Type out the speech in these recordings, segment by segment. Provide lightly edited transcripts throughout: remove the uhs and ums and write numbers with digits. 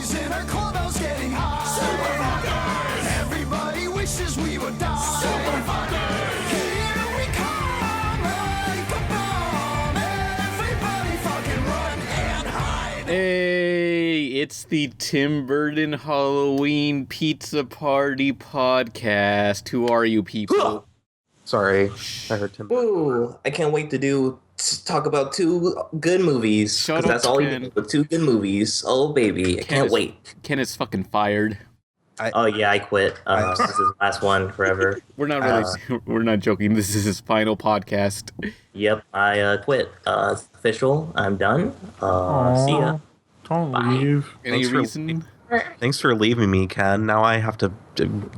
boys in our clubhouse getting high. Super fuckers! Everybody wishes we would die. Super fuckers! Here we come like a bomb. Everybody fucking run and hide. Hey, it's the Tim Burton Halloween Pizza Party podcast. Who are you people? Sorry, I heard Tim. Ooh, I can't wait to talk about two good movies. Because that's all you do with two good movies. Oh, baby. I can't wait. Ken is fucking fired. I quit. This is the last one forever. We're not really, we're not joking. This is his final podcast. Yep, I quit. It's official. I'm done. See ya. Don't Bye. leave. Any reason? Thanks for leaving me, Ken. Now I have to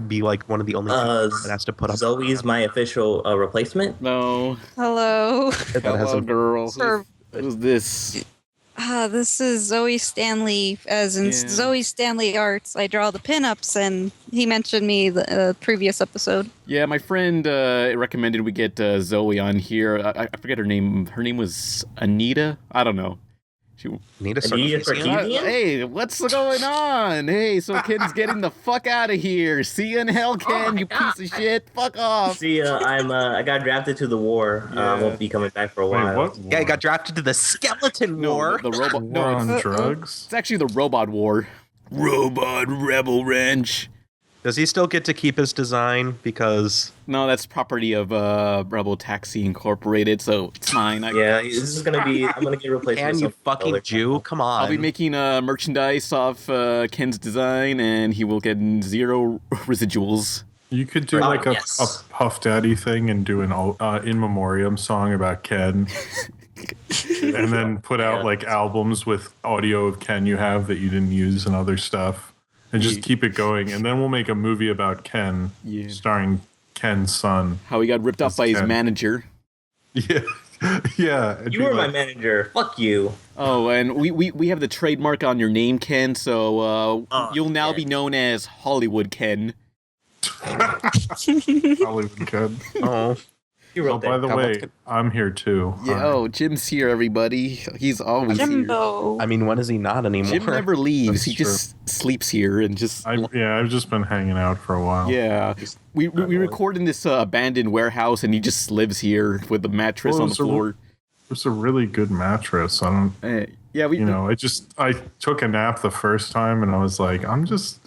be like one of the only people that has to put up. Zoe's my official replacement. No. Hello. Hello, girls. Who's this? This is Zoe Stanley, as in ZoeStanleyArts. I draw the pinups, and he mentioned me the previous episode. Yeah, my friend recommended we get Zoe on here. I forget her name. Her name was Anita? I don't know. Need a Hey, what's going on? Hey, so Ken's getting the fuck out of here. See you in hell, Ken, you piece of shit. Fuck off. See ya. I got drafted to the war. I won't be coming back for a while. What? Yeah, I got drafted to the skeleton war. The robot. War on drugs? It's actually the robot war. Robot rebel wrench. Does he still get to keep his design? Because no, that's property of RebelTaxi Incorporated, so it's mine. This is gonna be. I'm gonna get replaced. Can you fucking Jew? Come on. I'll be making merchandise off Ken's design, and he will get 0 residuals. You could do a Puff Daddy thing and do an in memoriam song about Ken. And then put out like albums with audio of Ken you have that you didn't use and other stuff. And just keep it going. And then we'll make a movie about Ken, starring Ken's son. How he got ripped off by his manager. Yeah. Yeah. You were my manager. Fuck you. Oh, and we have the trademark on your name, Ken, so you'll now be known as Hollywood Ken. Hollywood Ken. Oh. By the way, I'm here too. Yeah, Jim's here, everybody. He's always Jimbo. here. I mean, when is he not anymore? Jim never leaves. That's he just sleeps here and just... I've just been hanging out for a while. Yeah. We record in this abandoned warehouse, and he just lives here with the mattress on the floor. It's a really good mattress. I took a nap the first time, and I was like,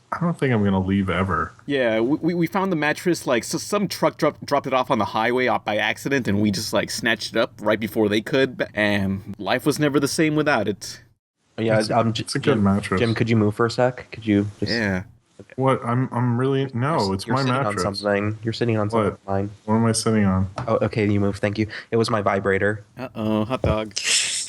I don't think I'm going to leave ever. Yeah, we found the mattress, like, so some truck dropped it off on the highway by accident, and we just, like, snatched it up right before they could, and life was never the same without it. Yeah, it's a good mattress. Jim, could you move for a sec? Could you just... Yeah. Okay. What? I'm really... No, it's my mattress. On something. You're sitting on something. Fine. What am I sitting on? Oh, okay, you move. Thank you. It was my vibrator. Uh-oh, hot dog.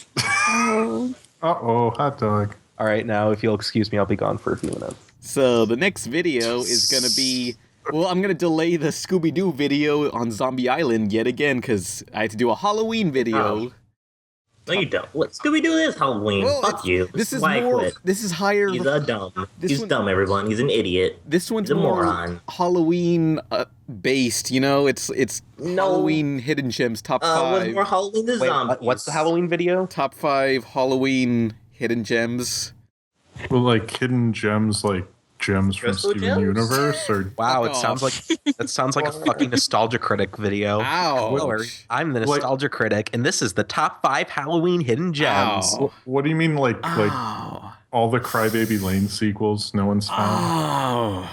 Uh-oh, hot dog. All right, now, if you'll excuse me, I'll be gone for a few minutes. So the next video is going to be... Well, I'm going to delay the Scooby-Doo video on Zombie Island yet again, because I had to do a Halloween video. No, you don't. What? Scooby-Doo is Halloween. Well, fuck you. This is why more... I quit. This is higher... He's dumb. He's dumb, everyone. He's an idiot. This one's He's a more moron. Halloween based, you know? It's Halloween Hidden Gems top 5. What's more Halloween than zombies? What's the Halloween video? Top 5 Halloween Hidden Gems. Well, like hidden gems, like gems from Crystal Steven gems? Universe, or Wow, it sounds like a fucking nostalgia critic video. Ow. Hello, I'm the nostalgia critic, and this is the top 5 Halloween hidden gems. Ow. What do you mean, like Oh. all the Crybaby Lane sequels no one's found? Oh.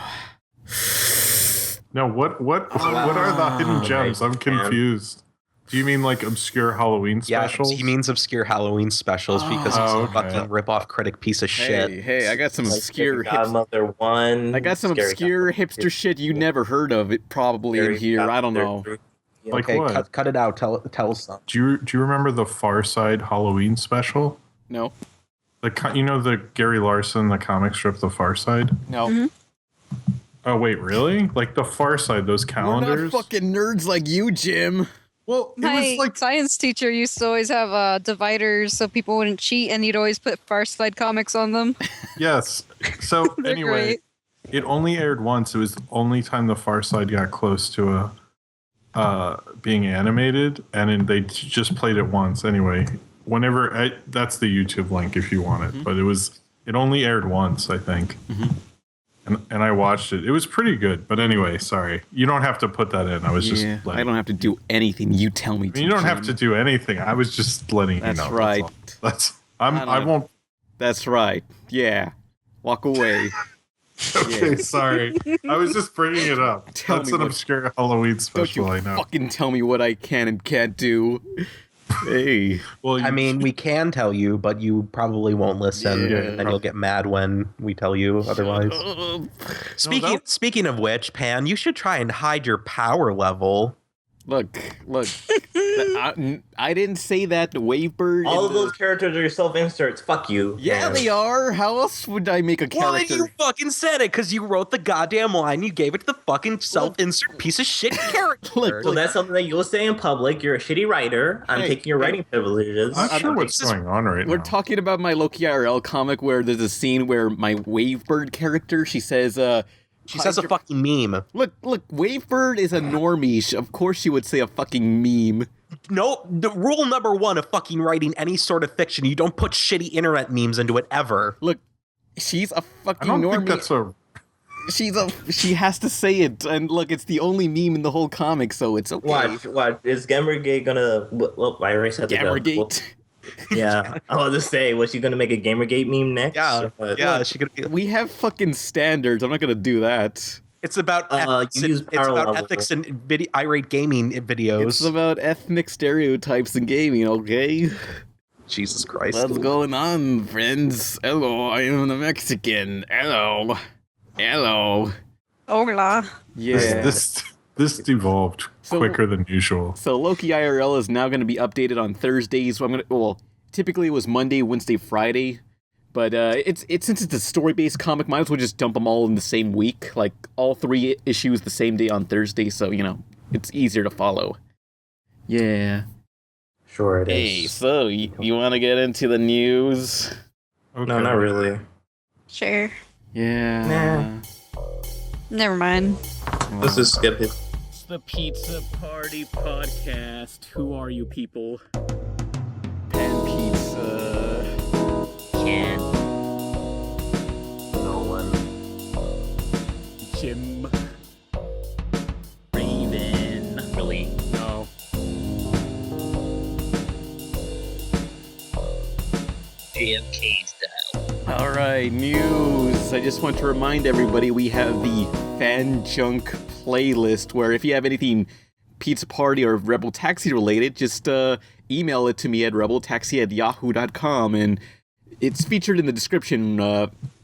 No, what are the hidden gems? I'm confused. Do you mean like obscure Halloween specials? Yeah, he means obscure Halloween specials because he's a fucking rip-off critic piece of shit. Hey, I got some obscure Godmother 1. I got some obscure hipster shit you never heard of it probably in here. I don't know. Like okay, what? cut it out. Tell us something. Do you remember the Far Side Halloween special? No. The Gary Larson, the comic strip, The Far Side? No. Mm-hmm. Oh, wait, really? Like the Far Side, those calendars? We're not fucking nerds like you, Jim. Well, it My was like... science teacher used to always have dividers so people wouldn't cheat, and he'd always put Far Side comics on them. Yes. So anyway, great. it only aired once. It was the only time the Far Side got close to being animated, and they just played it once. Anyway, that's the YouTube link if you want it. Mm-hmm. But it was It only aired once, I think. Mm-hmm. And I watched it. It was pretty good. But anyway, sorry. You don't have to put that in. I was just I don't have to do anything. You tell me to. You don't have to do anything. I was just letting you know. That's right. I won't. That's right. Yeah. Walk away. Okay, sorry. I was just bringing it up. That's an obscure Halloween special, don't you I know. fucking tell me what I can and can't do. Hey. Well, I mean, we can tell you, but you probably won't listen, and you'll get mad when we tell you otherwise. Speaking of which, Pan, you should try and hide your power level. Look. I didn't say that. The Wavebird. All of those characters are your self-inserts. Fuck you. Yeah, they are. How else would I make a character? Well, then you fucking said it, because you wrote the goddamn line. You gave it to the fucking self-insert piece of shit character. So that's something that you'll say in public. You're a shitty writer. I'm taking your writing privileges. I'm not sure what's going on right now. We're talking about my Loki IRL comic where there's a scene where my Wavebird character, she says, she says a fucking meme. Look, Wavebird is a normie. Of course she would say a fucking meme. No, the rule number one of fucking writing any sort of fiction, you don't put shitty internet memes into it ever. Look, she's a fucking I don't normie. think that's She has to say it, and look, it's the only meme in the whole comic, so it's okay. What is Gamergate gonna? Well, I already said Gamergate. Yeah, I was just say, was she gonna make a Gamergate meme next? Yeah. She could. We have fucking standards. I'm not gonna do that. It's about ethics and irate gaming videos. It's about ethnic stereotypes in gaming. Okay. Jesus Christ. What's going on, friends? Hello, I am the Mexican. Hello. Hola. Yeah. This devolved quicker than usual. So Loki IRL is now going to be updated on Thursdays. So typically it was Monday, Wednesday, Friday, but since it's a story-based comic, might as well just dump them all in the same week, like all 3 issues the same day on Thursday. So it's easier to follow. Yeah. Sure it is. Hey, so you want to get into the news? Okay. No, not really. Sure. Yeah. Never mind. Let's just skip it. It's the Pizza Party Podcast. Who are you people? Pan Pizza. Yeah. Nolan. Jim. Raven. Really? No. JFK style. Alright, news. I just want to remind everybody we have the Fan Junk playlist where if you have anything Pizza Party or RebelTaxi related, just email it to me at rebeltaxi@yahoo.com, and it's featured in the description,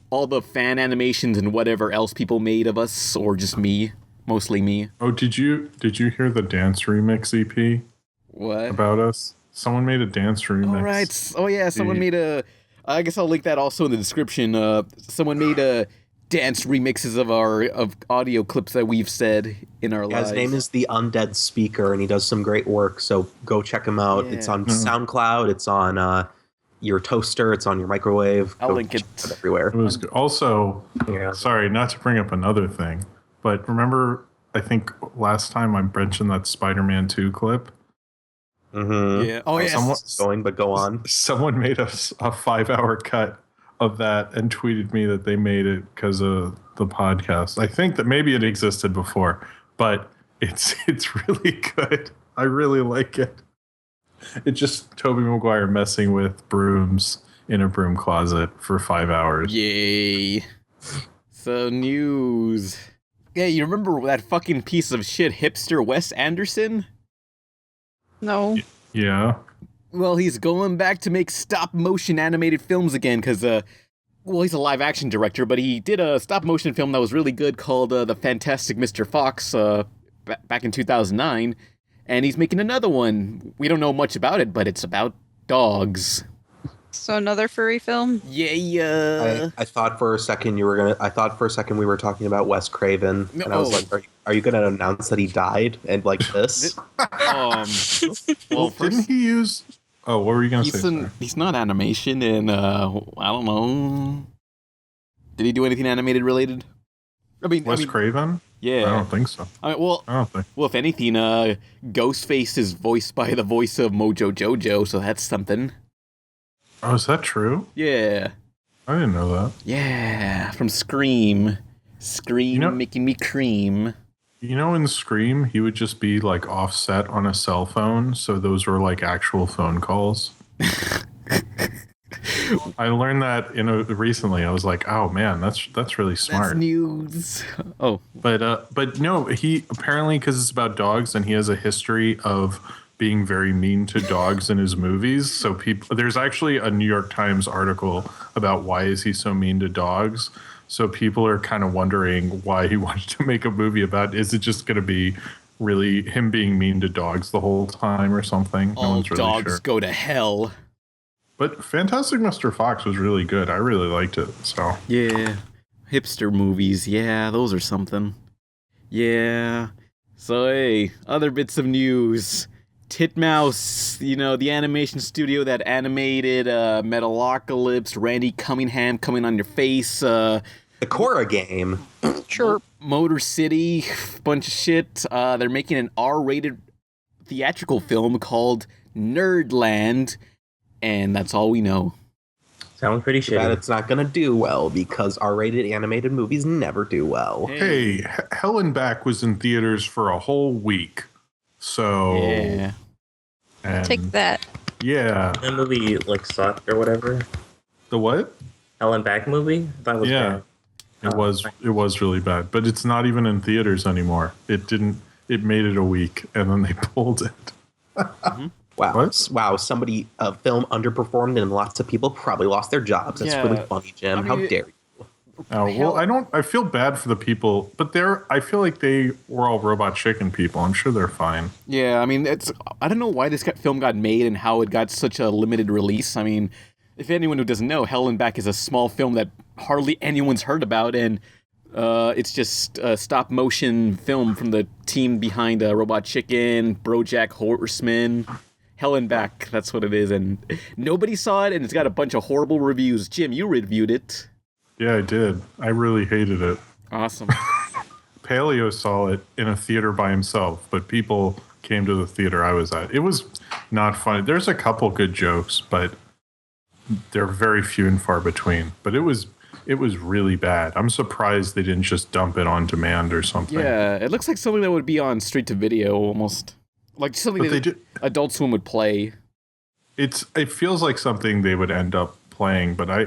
all the fan animations and whatever else people made of us, or just me, mostly me. Oh, did you hear the dance remix EP? What? About us? Someone made a dance remix. Oh, right. Oh, yeah, someone made I guess I'll link that also in the description. Someone made dance remixes of audio clips that we've said in our lives. His name is the Undead Speaker, and he does some great work, so go check him out. Yeah. It's on SoundCloud, it's on your toaster, it's on your microwave. I'll link it everywhere. It was good. Also, sorry, not to bring up another thing, but remember, I think last time I mentioned that Spider-Man 2 clip? Mm-hmm. Yeah. Oh, yeah. But go on. Someone made a 5-hour cut of that and tweeted me that they made it because of the podcast. I think that maybe it existed before, but it's really good. I really like it. It's just Tobey Maguire messing with brooms in a broom closet for 5 hours. Yay. So, news. Yeah, you remember that fucking piece of shit hipster Wes Anderson? No. Yeah. Well, he's going back to make stop-motion animated films again, because, he's a live-action director, but he did a stop-motion film that was really good called The Fantastic Mr. Fox back in 2009, and he's making another one. We don't know much about it, but it's about dogs. So another furry film? Yeah. I thought for a second we were talking about Wes Craven, and I was like, are you gonna announce that he died and like this? Well, didn't he use? Oh, what were you gonna say? He's not animation, and I don't know. Did he do anything animated related? Wes Craven? Yeah, I don't think so. I don't think. Well, if anything, Ghostface is voiced by the voice of Mojo Jojo, so that's something. Oh, is that true? Yeah. I didn't know that. Yeah, from Scream. Scream making me cream. You know, in Scream, he would just be like offset on a cell phone, so those were like actual phone calls. I learned that recently. I was like, "Oh man, that's really smart." That's news. Oh, but no, he apparently, because it's about dogs, and he has a history of being very mean to dogs in his movies. So there's actually a New York Times article about why is he so mean to dogs. So people are kind of wondering why he wanted to make a movie about. Is it just going to be really him being mean to dogs the whole time or something? All one's really dogs sure. go to hell. But Fantastic Mr. Fox was really good. I really liked it. So yeah, hipster movies. Yeah, those are something. Yeah. So hey, other bits of news. Titmouse, the animation studio that animated Metalocalypse, Randy Cunningham coming on your face. The Korra game. Sure. Motor City, bunch of shit. They're making an R-rated theatrical film called Nerdland, and that's all we know. Sounds pretty shitty. But it's not going to do well because R-rated animated movies never do well. Hey, Hell and Back was in theaters for a whole week. So yeah. Take that. Yeah. That movie sucked or whatever. The what? Hell and Back movie? That was bad. It was really bad, but it's not even in theaters anymore. It made it a week and then they pulled it. Mm-hmm. Wow. What? Wow, a film underperformed and lots of people probably lost their jobs. That's really funny, Jim. How dare you? Oh, well, I feel bad for the people, but I feel like they were all Robot Chicken people. I'm sure they're fine. Yeah, I mean, I don't know why this film got made and how it got such a limited release. I mean, if anyone who doesn't know, Hell and Back is a small film that hardly anyone's heard about, and it's just a stop-motion film from the team behind Robot Chicken, BoJack Horseman. Hell and Back, that's what it is, and nobody saw it, and it's got a bunch of horrible reviews. Jim, you reviewed it. Yeah, I did. I really hated it. Awesome. Paleo saw it in a theater by himself, but people came to the theater I was at. It was not funny. There's a couple good jokes, but they're very few and far between. But it was really bad. I'm surprised they didn't just dump it on demand or something. Yeah, it looks like something that would be on straight to video almost. Like something that Adult Swim would play. It feels like something they would end up playing, but I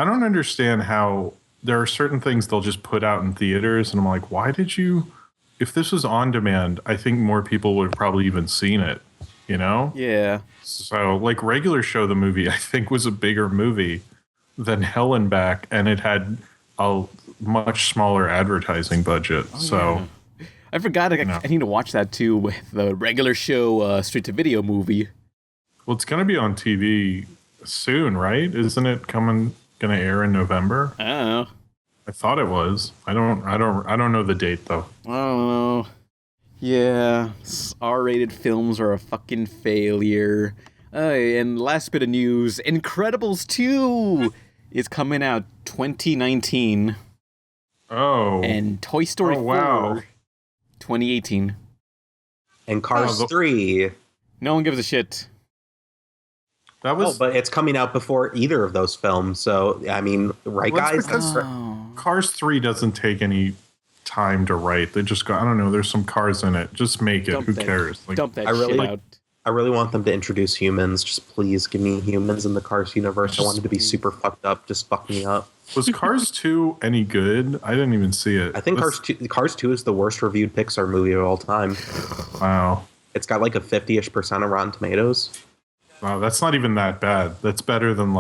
don't understand how there are certain things they'll just put out in theaters, and I'm like, why did you? If this was on demand, I think more people would have probably even seen it, Yeah. So, Regular Show, the movie, I think was a bigger movie than Hell and Back, and it had a much smaller advertising budget. So, yeah. I forgot I need to watch that too with the Regular Show straight to video movie. Well, it's going to be on TV soon, right? Isn't it going to air in November? I don't know. I thought it was. I don't know the date though. I don't know. Yeah, R-rated films are a fucking failure. And last bit of news, Incredibles 2 is coming out 2019. Oh. And Toy Story 4 2018. And Cars 3. No one gives a shit. That was but it's coming out before either of those films. So, I mean, right, guys? Cars 3 doesn't take any time to write. They just go, I don't know, there's some cars in it. Just make it. Who cares? Dump that shit out. I really want them to introduce humans. Just please give me humans in the Cars universe. I want it to be super fucked up. Just fuck me up. Was Cars 2 any good? I didn't even see it. I think Cars 2 is the worst reviewed Pixar movie of all time. Wow. It's got a 50-ish% of Rotten Tomatoes. Wow, that's not even that bad. That's better than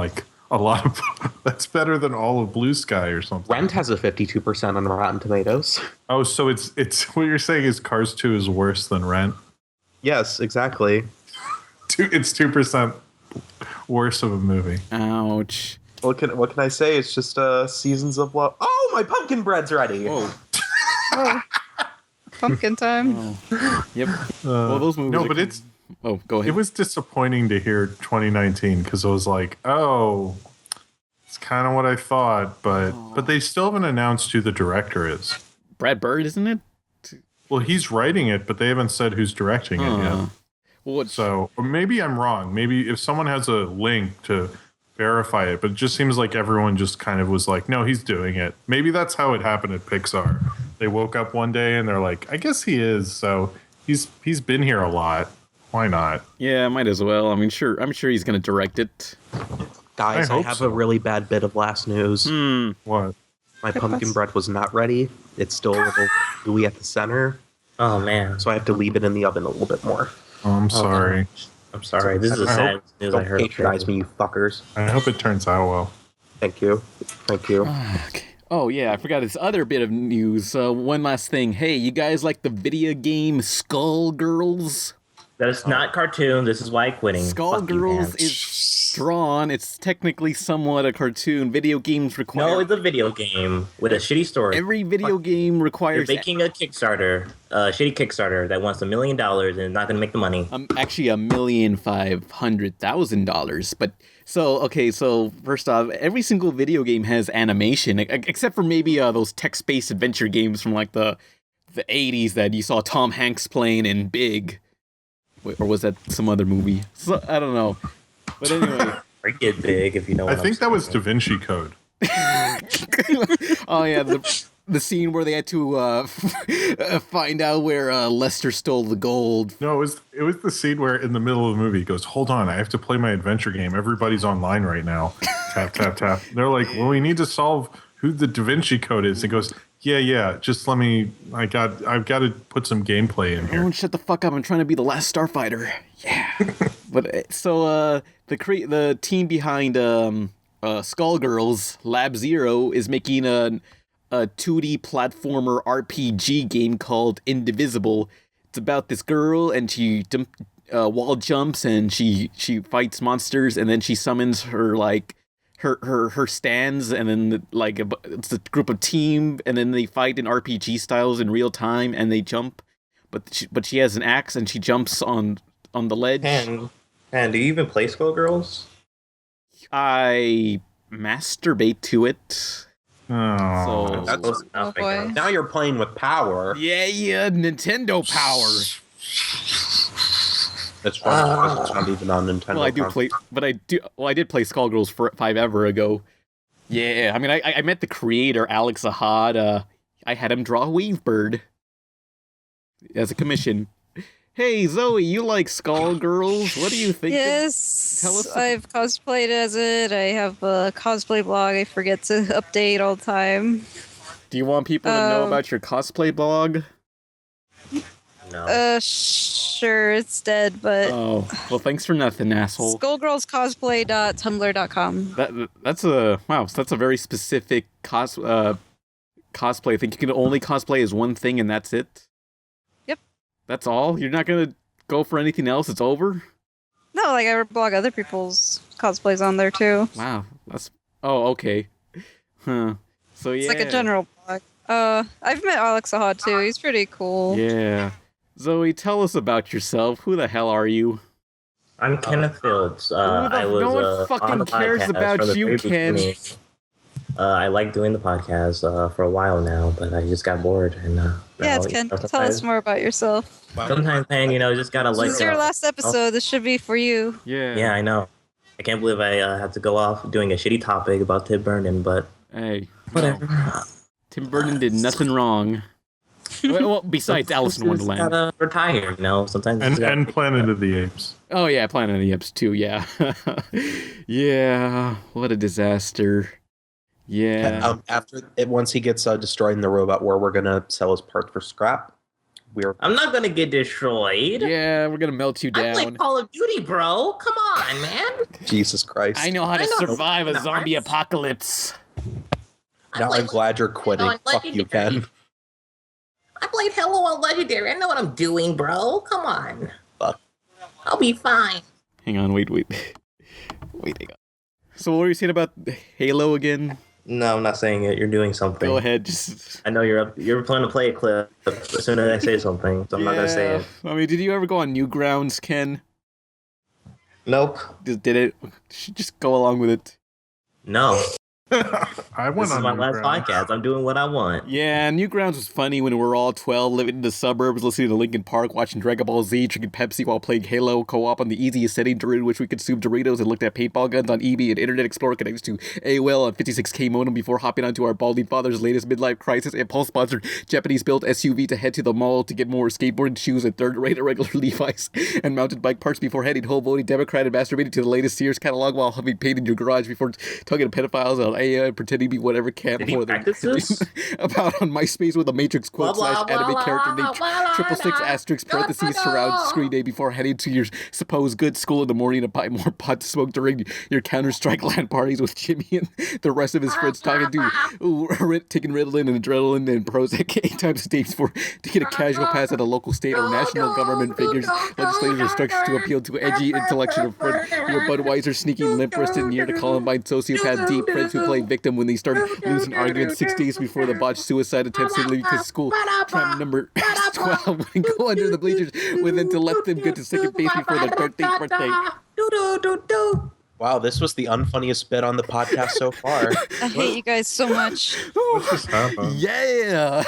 a lot of. That's better than all of Blue Sky or something. Rent has a 52% on Rotten Tomatoes. Oh, so it's what you're saying is Cars 2 is worse than Rent? Yes, exactly. It's 2% worse of a movie. Ouch. What can I say? It's just seasons of love. Oh, my pumpkin bread's ready. Oh. Pumpkin time. Oh. Yep. Well, those movies. No, but it's. Oh, go ahead. It was disappointing to hear 2019 because I was like, oh, it's kind of what I thought, but they still haven't announced who the director is. Brad Bird, isn't it? Well, he's writing it, but they haven't said who's directing it yet. Well, so or maybe I'm wrong. Maybe if someone has a link to verify it, but it just seems like everyone just kind of was like, no, he's doing it. Maybe that's how it happened at Pixar. They woke up one day and they're like, I guess he is. So he's been here a lot. Why not? Yeah, might as well. I mean, sure. I'm sure he's going to direct it. Guys, I have a really bad bit of last news. What? My pumpkin bread was not ready. It's still a little gooey at the center. Oh, man. So I have to leave it in the oven a little bit more. Oh, I'm sorry. I'm sorry. This is the sad news I heard. Don't patronize me, you fuckers. I hope it turns out well. Thank you. Thank you. Okay. Oh, yeah, I forgot this other bit of news. One last thing. Hey, you guys like the video game SkullGirls? That's not cartoon. This is why I'm quitting. SkullGirls is drawn. It's technically somewhat a cartoon. Video games require... No, it's a video game with a shitty story. Every video game requires... You're making a Kickstarter, a shitty Kickstarter that wants $1 million and is not going to make the money. Actually, $1,500,000. But so first off, every single video game has animation, except for maybe those text-based adventure games from like the 80s that you saw Tom Hanks playing in Big. Wait, or was that some other movie? So, I don't know. But anyway. Get Big if you know what I think that was Da Vinci Code. Oh, yeah, the scene where they had to find out where Lester stole the gold. No, it was the scene where in the middle of the movie he goes, hold on, I have to play my adventure game. Everybody's online right now. Tap, tap, tap. They're like, well, we need to solve who the Da Vinci Code is. It goes, yeah, just let me, I've got to put some gameplay in here. Everyone shut the fuck up, I'm trying to be the last Starfighter. Yeah. But, so, the team behind, SkullGirls, Lab Zero, is making a 2D platformer RPG game called Indivisible. It's about this girl, and she wall jumps, and she fights monsters, and then she summons her, like, her stands, and then it's a group of team, and then they fight in RPG styles in real time, and they jump. But she has an axe, and she jumps on the ledge. And do you even play Skullgirls? I masturbate to it. Oh, That's, Oh, boy. now you're playing with power. Yeah, Nintendo power. That's funny. It's not even on Nintendo. Well, I did play Skullgirls 5 ever ago. Yeah, I mean, I met the creator, Alex Ahad. I had him draw a Wavebird as a commission. Hey, Zoe, you like Skullgirls? What do you think? Yes, Tell us. I've cosplayed as it. I have a cosplay blog I forget to update all the time. Do you want people to know about your cosplay blog? No. Sure, it's dead, but... Oh, well, thanks for nothing, asshole. SkullGirlsCosplay.tumblr.com. That's a very specific cosplay. I think you can only cosplay as one thing, and that's it. Yep. That's all? You're not gonna go for anything else? It's over? No, like I blog other people's cosplays on there too. Wow, that's... Oh, okay. Huh. So, yeah. It's like a general blog. I've met Alex Ahad too. He's pretty cool. Yeah. Zoe, tell us about yourself. Who the hell are you? I'm Kenneth Fields. No one fucking on the cares podcast about from the you, very Ken. beginning. I like doing the podcast for a while now, but I just got bored. And Yeah, it's Ken. Tell us more about yourself. Sometimes, man, just gotta like. This is your last episode. This should be for you. Yeah. Yeah, I know. I can't believe I have to go off doing a shitty topic about Tim Burton, but Hey. whatever. Tim Burton did nothing wrong. Well, besides Alice in Wonderland. Gotta retire, Sometimes. and Planet of the Apes. Oh, yeah, Planet of the Apes, too, yeah. Yeah, what a disaster. Yeah. Once he gets destroyed in the robot war, we're gonna sell his parts for scrap. I'm not gonna get destroyed. Yeah, we're gonna melt you I down. play Call of Duty, bro. Come on, man. Jesus Christ! I know how to I know survive a the zombie parts. apocalypse. Now I'm glad you're quitting. Fuck you, Ken. I played Halo on Legendary. I know what I'm doing, bro. Come on. Fuck. I'll be fine. Hang on, wait. Hang on. So what were you saying about Halo again? No, I'm not saying it. You're doing something. Go ahead, just... I know you're planning to play a clip as soon as I say something, so I'm not gonna say it. I mean, did you ever go on Newgrounds, Ken? Nope. Did it? Just go along with it. No. I went This is on my last Newgrounds. podcast. I'm doing what I want. Yeah, Newgrounds was funny when we were all 12, living in the suburbs, listening to Linkin Park, watching Dragon Ball Z, drinking Pepsi while playing Halo co-op on the easiest setting during which we consumed Doritos and looked at paintball guns on eBay and Internet Explorer connected to AOL on 56K modem before hopping onto our balding father's latest midlife crisis impulse-sponsored Japanese-built SUV to head to the mall to get more skateboarding shoes and third-rate irregular Levi's and mountain bike parts before heading home, voting Democrat and masturbating to the latest Sears catalog while having paint in your garage before talking to pedophiles on AI and pretending to be whatever camp Did he practice this? about on MySpace with a Matrix quote slash anime character named 666 * parentheses surround screen day before heading to your supposed good school in the morning to buy more pot to smoke during your Counter-Strike LAN parties with Jimmy and the rest of his friends taking Ritalin and adrenaline and Prozac 8 times a day to get a casual pass at a local, state, or national government figures, legislators, or structures to appeal to edgy intellectual friend, your Budweiser sneaking limp-wristed near the Columbine sociopath deep friends who play victim when they start losing arguments 6 days before the botched suicide attempts to leave because school tram number 12 and go under the bleachers with them to let them get to second base before their 13th birthday. Wow, this was the unfunniest bit on the podcast so far. I hate you guys so much. What just happened? Yeah!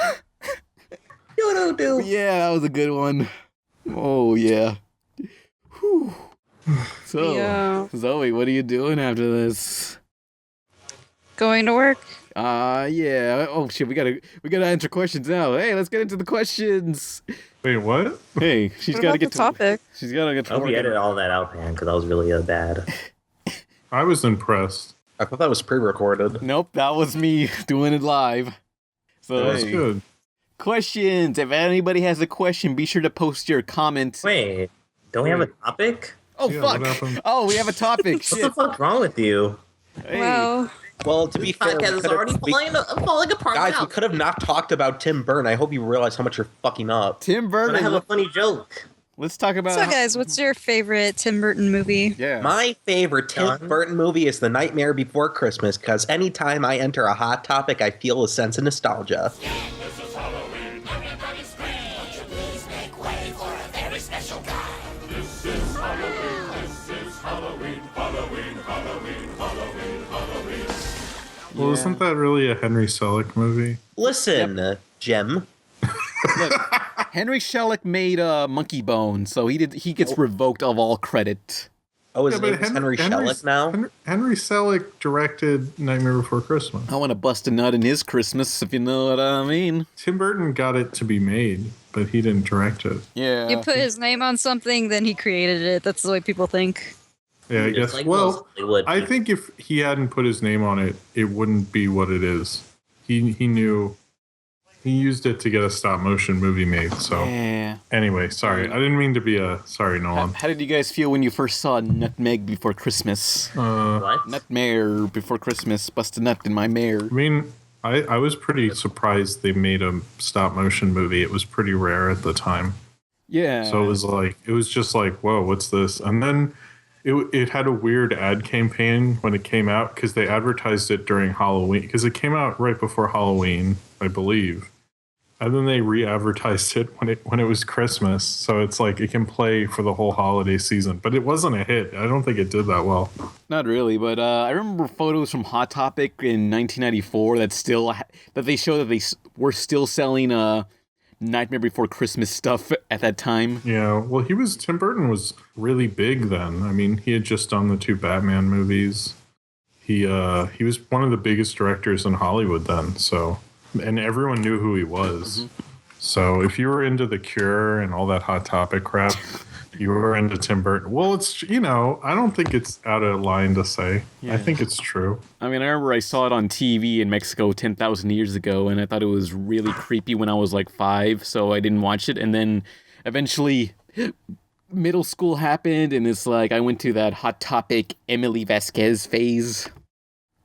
Yeah, that was a good one. Oh, yeah. Whew. So, Yeah. Zoe, what are you doing after this? Going to work. Yeah. Oh shit, we gotta answer questions now. Hey, let's get into the questions. Wait, what? Hey, she's What gotta about get the topic? She's gotta get to I hope work. you edited all that out, man, because that was really bad. I was impressed. I thought that was pre-recorded. Nope, that was me doing it live. So That was hey, good. questions. If anybody has a question, be sure to post your comment. Wait, don't we have a topic? Oh Yeah, what fuck! happened? Oh, we have a topic. What the Shit. fuck's wrong with you? Hey. Wow. Well, to be fair, Podcast is already falling apart. guys, we now. could have not talked about Tim Burton. I hope you realize how much you're fucking up. Tim But I have Burton. a funny joke. Let's talk about. So, guys, what's your favorite Tim Burton movie? Yeah. My favorite Tim Done. Burton movie is The Nightmare Before Christmas, because anytime I enter a hot topic, I feel a sense of nostalgia. Well, isn't that really a Henry Selick movie? Listen, Jim. Look, Henry Selick made Monkey Bone, so he gets revoked of all credit. Oh, his name is Henry Selick now? Henry Selick directed Nightmare Before Christmas. I want to bust a nut in his Christmas, if you know what I mean. Tim Burton got it to be made, but he didn't direct it. Yeah. You put his name on something, then he created it. That's the way people think. Yeah, I Just guess. like Well, most Hollywood I people. think if he hadn't put his name on it, it wouldn't be what it is. He knew. He used it to get a stop motion movie made. So Yeah. anyway, sorry, I didn't mean to be a sorry, Nolan. How did you guys feel when you first saw Nutmeg Before Christmas? What? Nutmare Before Christmas, bust a nut in my mare. I mean, I was pretty surprised they made a stop motion movie. It was pretty rare at the time. Yeah. So it was just like, whoa, what's this? And then it had a weird ad campaign when it came out because they advertised it during Halloween because it came out right before Halloween, I believe. And then they re-advertised it when it was Christmas. So it's like it can play for the whole holiday season. But it wasn't a hit. I don't think it did that well. Not really, but I remember photos from Hot Topic in 1994 that they show that they were still selling Nightmare Before Christmas stuff at that time. Yeah, well, Tim Burton was really big then. I mean, he had just done the 2 Batman movies. He was one of the biggest directors in Hollywood then, so, and everyone knew who he was. Mm-hmm. So if you were into The Cure and all that Hot Topic crap, you were into Tim Burton. Well, it's, I don't think it's out of line to say. Yeah. I think it's true. I mean, I remember I saw it on TV in Mexico 10,000 years ago, and I thought it was really creepy when I was like 5, so I didn't watch it. And then eventually middle school happened, and it's like I went to that Hot Topic Emily Vasquez phase.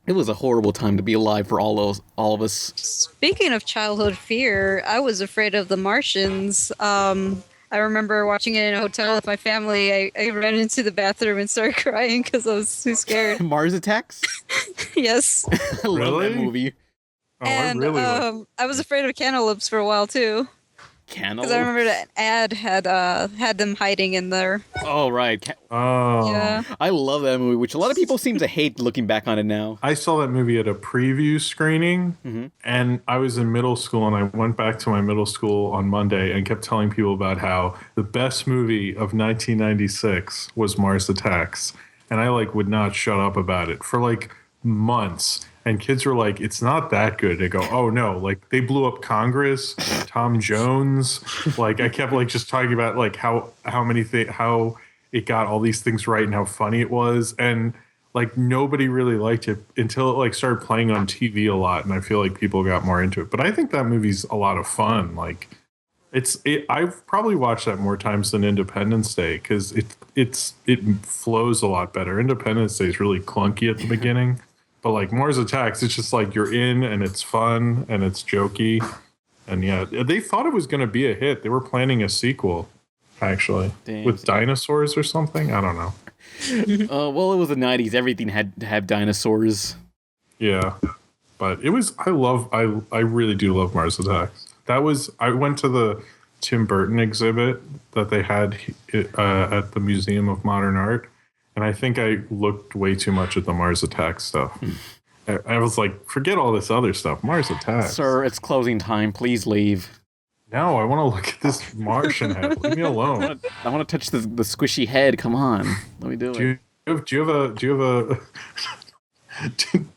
It was a horrible time to be alive for all of us. Speaking of childhood fear, I was afraid of the Martians. I remember watching it in a hotel with my family. I ran into the bathroom and started crying because I was too scared. Mars Attacks? Yes. I love that Really? movie. Oh, And I really like I was afraid of cantaloupes for a while too. Because I remember the ad had them hiding in there. Oh, right. Oh. Yeah. I love that movie, which a lot of people seem to hate looking back on it now. I saw that movie at a preview screening, and I was in middle school, and I went back to my middle school on Monday and kept telling people about how the best movie of 1996 was Mars Attacks. And I would not shut up about it for months. And kids were like, it's not that good. They go, oh no, they blew up Congress, Tom Jones. I kept just talking about how it got all these things right and how funny it was. And nobody really liked it until it started playing on TV a lot. And I feel like people got more into it. But I think that movie's a lot of fun. I've probably watched that more times than Independence Day because it flows a lot better. Independence Day is really clunky at the beginning. But Mars Attacks, it's just you're in and it's fun and it's jokey. And yeah, they thought it was going to be a hit. They were planning a sequel, actually, with dinosaurs or something. I don't know. Well, it was the 90s. Everything had to have dinosaurs. Yeah. But it was, I really do love Mars Attacks. I went to the Tim Burton exhibit that they had at the Museum of Modern Art. And I think I looked way too much at the Mars Attacks stuff. I was like, forget all this other stuff. Mars Attacks. Sir, it's closing time. Please leave. No, I want to look at this Martian head. Leave me alone. I want to touch the squishy head. Come on. Let me do it. Do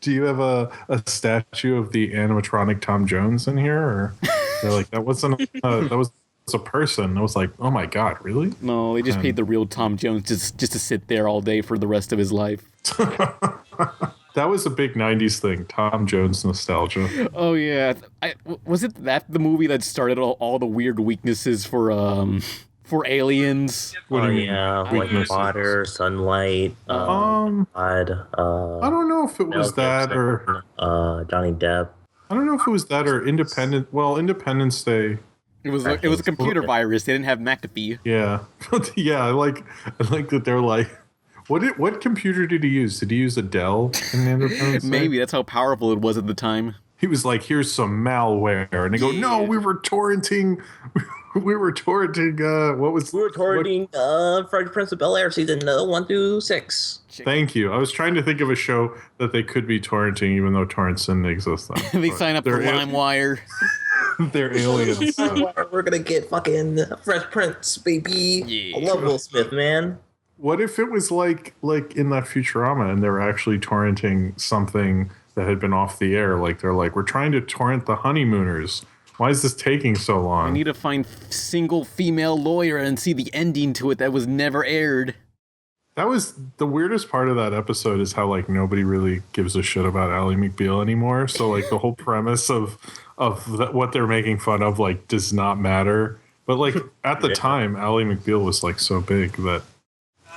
you have a statue of the animatronic Tom Jones in here? Or they're like, that wasn't that was a person. I was like, oh my god, really? No, they just paid the real Tom Jones just to sit there all day for the rest of his life. That was a big 90s thing, Tom Jones nostalgia. Oh yeah. Was it the movie that started all the weird weaknesses for aliens? What do you mean? Water, sunlight, God. I don't know if it was that or Johnny Depp. I don't know if it was that or Independence Day. It was a computer virus. They didn't have McAfee. Yeah. Yeah, I like that they're like, what computer did he use? Did he use a Dell in Independence Day? Maybe that's how powerful it was at the time. He was like, here's some malware. And they go, no, we were torrenting what was... We were torrenting Fresh Prince of Bel-Air season 1 through 6. Thank you. I was trying to think of a show that they could be torrenting, even though torrents didn't exist then. They sign up for LimeWire. They're aliens. We're gonna get fucking Fresh Prince, baby. Yeah. I love Will Smith, man. What if it was like in that Futurama and they were actually torrenting something that had been off the air? They're like, we're trying to torrent The Honeymooners. Why is this taking so long? I need to find single female lawyer and see the ending to it that was never aired. That was the weirdest part of that episode is how nobody really gives a shit about Ally McBeal anymore. So the whole premise of what they're making fun of does not matter. But at the time, Ally McBeal was so big that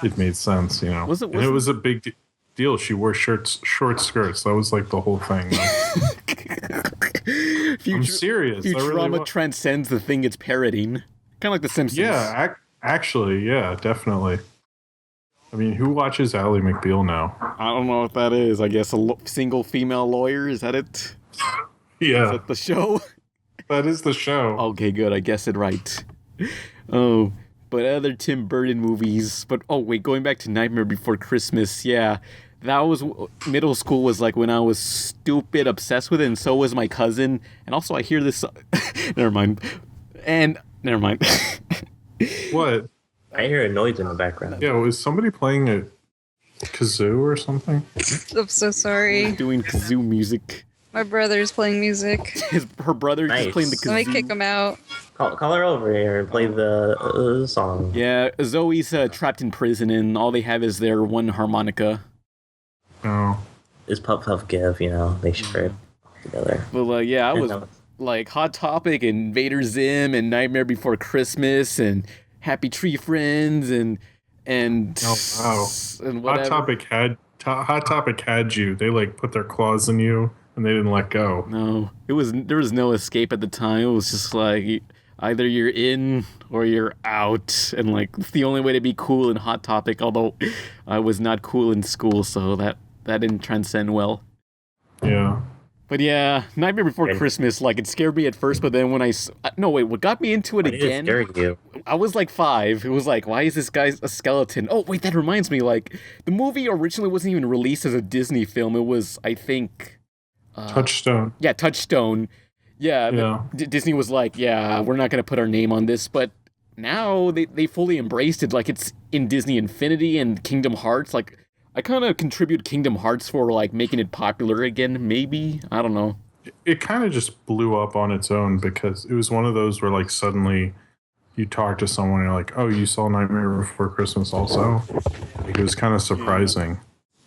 it made sense, you know. It was a big deal. She wore short skirts. That was the whole thing. I'm serious. Futurama transcends the thing it's parroting. Kind of like The Simpsons. Yeah, actually, yeah, definitely. I mean, who watches Ally McBeal now? I don't know what that is. I guess a single female lawyer. Is that it? Yeah. Is that the show? That is the show. Okay, good. I guessed it right. Oh, but other Tim Burton movies. But, oh, wait, going back to Nightmare Before Christmas, yeah. That was, middle school was when I was stupid obsessed with it, and so was my cousin. And also, I hear this, never mind. What? I hear a noise in the background. Yeah, was somebody playing a kazoo or something? I'm so sorry. Doing kazoo music. My brother's playing music. Her brother just playing the kazoo. Let me kick him out. Call her over here and play the song. Yeah, Zoe's trapped in prison, and all they have is their one harmonica. Oh. It's Puff Puff Give, they share it together. Well, yeah, I was Hot Topic and Invader Zim and Nightmare Before Christmas and Happy Tree Friends and wow. And whatever. Hot Topic had you. They put their claws in you and they didn't let go. No, there was no escape at the time. It was just either you're in or you're out, and it's the only way to be cool in Hot Topic. Although I was not cool in school, so that didn't transcend well. Yeah. But yeah, Nightmare Before Christmas, like, it scared me at first, but then when what got me into it again, you? I was like 5. It was like, why is this guy a skeleton? Oh, wait, that reminds me, like, the movie originally wasn't even released as a Disney film. It was, I think... Touchstone. Yeah, Touchstone. Yeah. Disney was like, yeah, we're not going to put our name on this, but now they fully embraced it. Like, it's in Disney Infinity and Kingdom Hearts, like... I kind of contribute Kingdom Hearts for, like, making it popular again, maybe? I don't know. It kind of just blew up on its own because it was one of those where, like, suddenly you talk to someone and you're like, oh, you saw Nightmare Before Christmas also? Like, it was kind of surprising,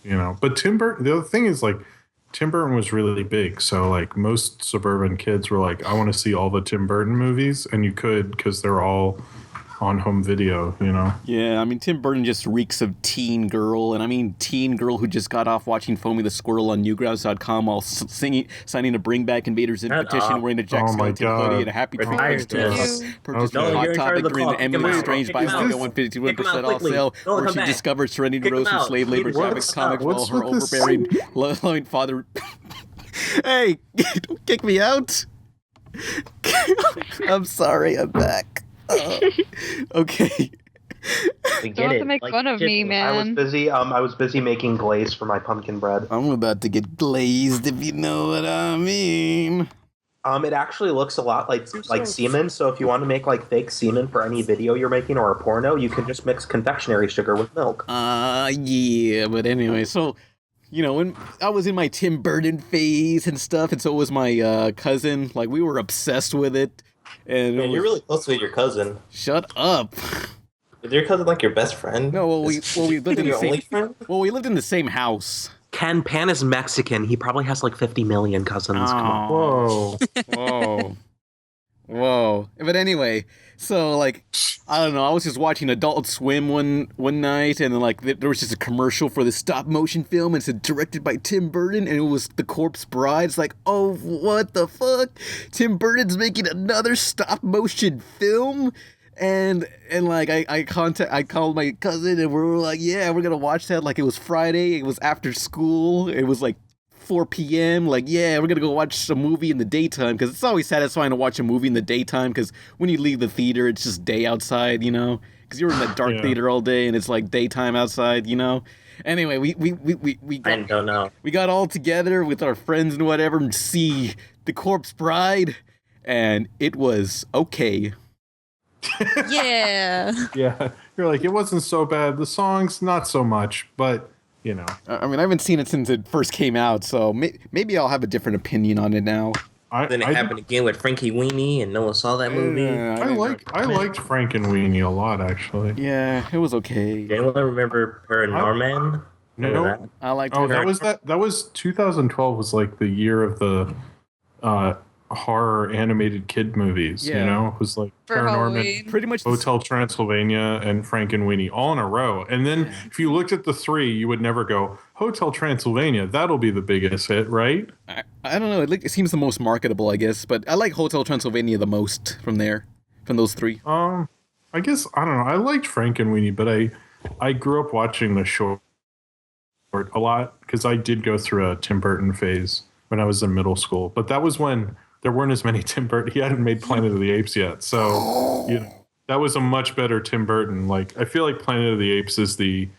you know? But Tim Burton, the other thing is, like, Tim Burton was really big. So, like, most suburban kids were like, I want to see all the Tim Burton movies. And you could because they're all... on home video, you know? Yeah, I mean, Tim Burton just reeks of teen girl, and I mean teen girl who just got off watching Foamy the Squirrel on Newgrounds.com while signing a Bring Back Invaders In petition, wearing a Jack Skellington hoodie and a Happy Tree purchasing Hot Topic during the Emily Strange buy one get 151% off sale, where she discovered Serenity Rose from slave labor graphics comics while her overbearing, loving father... Hey, don't kick me out! I'm sorry, I'm back. Okay. Don't have to make fun of me, man. I was busy making glaze for my pumpkin bread. I'm about to get glazed, if you know what I mean. It actually looks a lot like semen. So if you want to make like fake semen for any video you're making or a porno, you can just mix confectionery sugar with milk. Yeah. But anyway, so you know, when I was in my Tim Burton phase and stuff, and so was my cousin. Like, we were obsessed with it. And man, you're really close with your cousin. Shut up. Is your cousin like your best friend? No, well, we lived in the same. Only friend? Well, we lived in the same house. Ken Pan is Mexican. He probably has like 50 million cousins. Come on. Whoa. But anyway, so like, I don't know. I was just watching Adult Swim one night, and then like there was just a commercial for the stop motion film, and it said directed by Tim Burton, and it was The Corpse Bride. It's like, oh, what the fuck? Tim Burton's making another stop motion film. And like I called my cousin, and we were like, yeah, we're gonna watch that. Like, it was Friday, it was after school, it was like 4 p.m. Like, yeah, we're gonna go watch a movie in the daytime, because it's always satisfying to watch a movie in the daytime, because when you leave the theater, it's just day outside, you know, because you're in that dark theater all day, and it's like daytime outside, you know. Anyway, we got all together with our friends and whatever, and see The Corpse Bride, and it was okay. Yeah. Yeah, you're like, it wasn't so bad. The songs, not so much, but you know. I mean, I haven't seen it since it first came out, so maybe I'll have a different opinion on it now. Then it happened again with Frankie Weenie, and no one saw that movie. I liked Frank and Weenie a lot, actually. Yeah, it was okay. Anyone remember Paranorman? No, I liked. Oh, that was 2012 was like the year of the horror animated kid movies. You know, it was like For Paranorman, Halloween. Pretty much Hotel Transylvania, and Frank and Weenie all in a row. And then if you looked at the three, you would never go Hotel Transylvania. That'll be the biggest hit, right? I don't know. It seems the most marketable, I guess. But I like Hotel Transylvania the most from those three. I guess I don't know. I liked Frank and Weenie, but I grew up watching the short a lot because I did go through a Tim Burton phase when I was in middle school. But that was when there weren't as many Tim Burton. He hadn't made Planet of the Apes yet. So, you know, that was a much better Tim Burton. Like, I feel like Planet of the Apes is the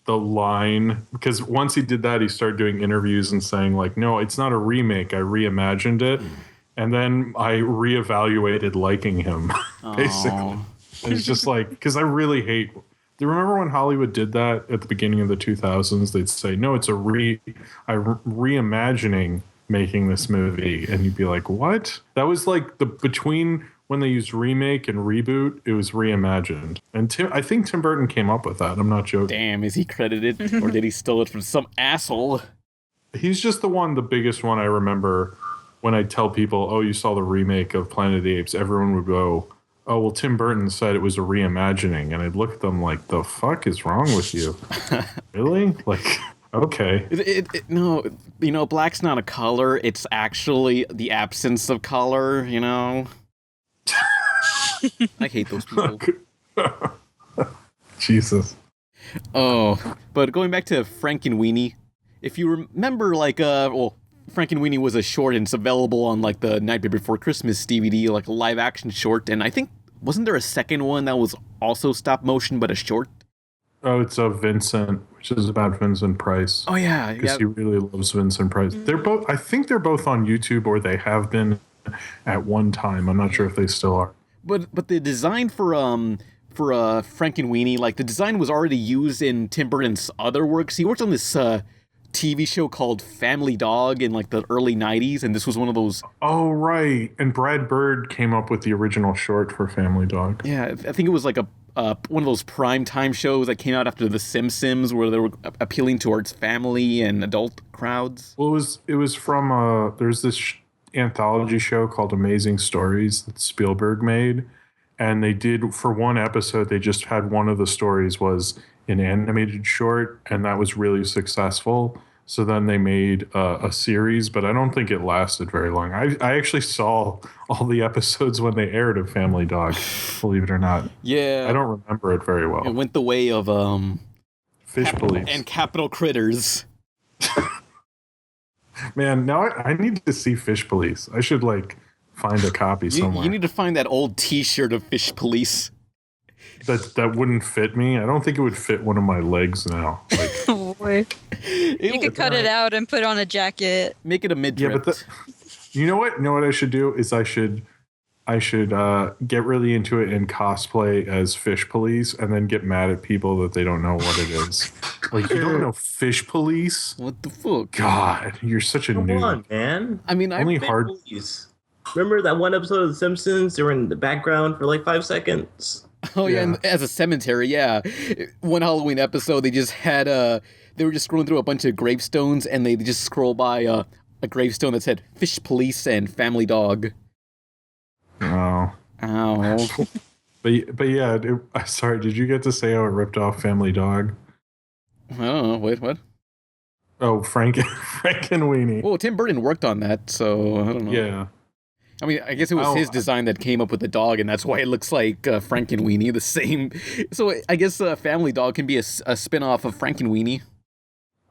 line, because once he did that, he started doing interviews and saying like, no, it's not a remake. I reimagined it. And then I reevaluated liking him, basically. And it's just like, because I really hate... Do you remember when Hollywood did that at the beginning of the 2000s? They'd say, no, it's reimagining making this movie, and you'd be like, what? That was like between when they used remake and reboot, it was reimagined. And I think Tim Burton came up with that. I'm not joking. Damn, is he credited, or did he steal it from some asshole? He's just the biggest one I remember. When I tell people, oh, you saw the remake of Planet of the Apes, everyone would go, oh, well, Tim Burton said it was a reimagining. And I'd look at them like, the fuck is wrong with you? Really? Like... Okay. No, you know, black's not a color. It's actually the absence of color, you know? I hate those people. Jesus. Oh, but going back to Frank and Weenie, if you remember, like, Frankenweenie was a short, and it's available on like the Nightmare Before Christmas DVD, like a live action short. And I think wasn't there a second one that was also stop motion but a short? Oh, it's Vincent, which is about Vincent Price. Oh yeah, because he really loves Vincent Price. They're both. I think they're both on YouTube, or they have been at one time. I'm not sure if they still are. But the design for Frankenweenie, like the design was already used in Tim Burton's other works. He worked on this TV show called Family Dog in like the early 90s, and this was one of those. Oh, right. And Brad Bird came up with the original short for Family Dog. Yeah, I think it was like one of those prime time shows that came out after The Simpsons, where they were appealing towards family and adult crowds. Well, it was from there's this anthology show called Amazing Stories that Spielberg made, and they did, for one episode, they just had one of the stories was an animated short, and that was really successful. So then they made a series, but I don't think it lasted very long. I actually saw all the episodes when they aired of Family Dog, believe it or not. Yeah. I don't remember it very well. It went the way of Fish Police. And Capital Critters. Man, now I need to see Fish Police. I should find a copy somewhere. You need to find that old T-shirt of Fish Police. That wouldn't fit me. I don't think it would fit one of my legs now. Oh boy. You could cut it out and put on a jacket. Make it a midriff. Yeah, but you know what? You know what I should do is I should get really into it and cosplay as Fish Police, and then get mad at people that they don't know what it is. You don't know Fish Police? What the fuck? God, you're such a noob. Come on, man. I mean, only hard. Police. Remember that one episode of The Simpsons? They were in the background for 5 seconds. Oh yeah, and as a cemetery, yeah. One Halloween episode, they just had they were just scrolling through a bunch of gravestones, and they just scroll by a gravestone that said Fish Police and Family Dog. Oh. Ow. But yeah, sorry, did you get to say how it ripped off Family Dog? Oh, wait, what? Oh, Frankenweenie. Well, Tim Burton worked on that, so I don't know. Yeah. I mean, I guess it was his design that came up with the dog, and that's why it looks like Frankenweenie, the same. So I guess Family Dog can be a spin-off of Frankenweenie.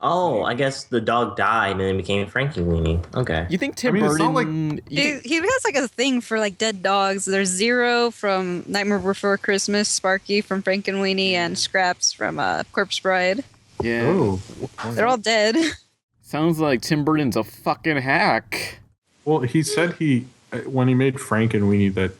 Oh, I guess the dog died and then became Frankenweenie. Okay. You think Tim Burton... He has a thing for dead dogs. There's Zero from Nightmare Before Christmas, Sparky from Frankenweenie, and Scraps from Corpse Bride. Yeah. Oh. They're all dead. Sounds like Tim Burton's a fucking hack. Well, he said when he made Frankenweenie that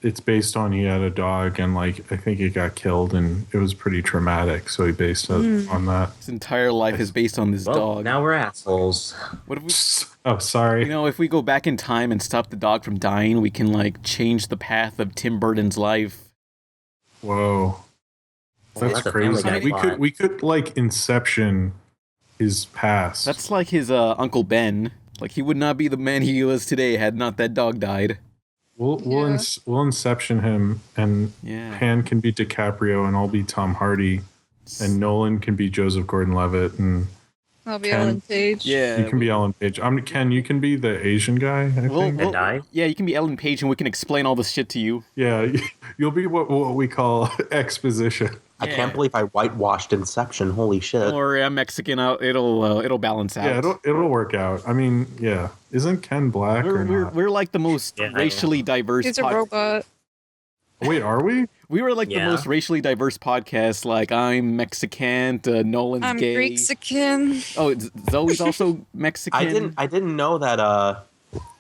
it's based on he had a dog, and I think it got killed, and it was pretty traumatic, so he based it on that. His entire life is based on this dog. Now we're assholes. What if we... Oh, sorry. If we go back in time and stop the dog from dying, we can change the path of Tim Burton's life. Whoa. That's a crazy. Family Guy We could Inception his past. That's like his Uncle Ben. He would not be the man he was today had not that dog died. We'll Inception him, and Pan can be DiCaprio, and I'll be Tom Hardy, and Nolan can be Joseph Gordon-Levitt, and I'll be Ellen Page. Yeah, you can be Ellen Page. Ken, you can be the Asian guy. I think. Yeah, you can be Ellen Page, and we can explain all this shit to you. Yeah, you'll be what we call exposition. I can't believe I whitewashed Inception. Holy shit! Don't worry, I'm Mexican. It'll balance out. Yeah, it'll work out. I mean, yeah, isn't Ken black or not? We're like the most racially diverse. He's a robot. Wait, are we? We were the most racially diverse podcast. I'm Mexican. Nolan's I'm gay. Greek-sican. Oh, Zoe's also Mexican. I didn't know that.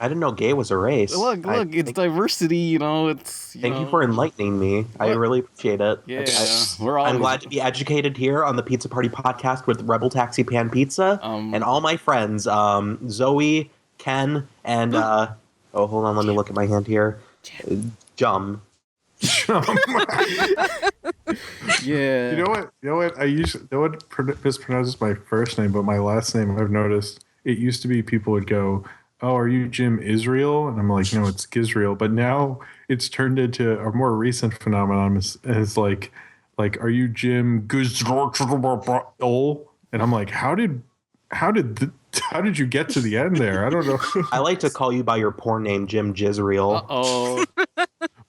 I didn't know gay was a race. Look, it's diversity. It's. Thank you for enlightening me. I really appreciate it. Yeah, I'm glad to be educated here on the Pizza Party podcast with RebelTaxi Pan Pizza and all my friends, Zoe, Ken, and hold on, let me look at my hand here. Jum. Yeah. You know what? No one mispronounces my first name, but my last name, I've noticed it used to be people would go, "Oh, are you Jim Israel?" And I'm like, "No, it's Gizrael." But now it's turned into a more recent phenomenon. It's like, "Are you Jim Gizrael?" And I'm like, how did you get to the end there? I don't know. I like to call you by your porn name, Jim Jizrael. Oh.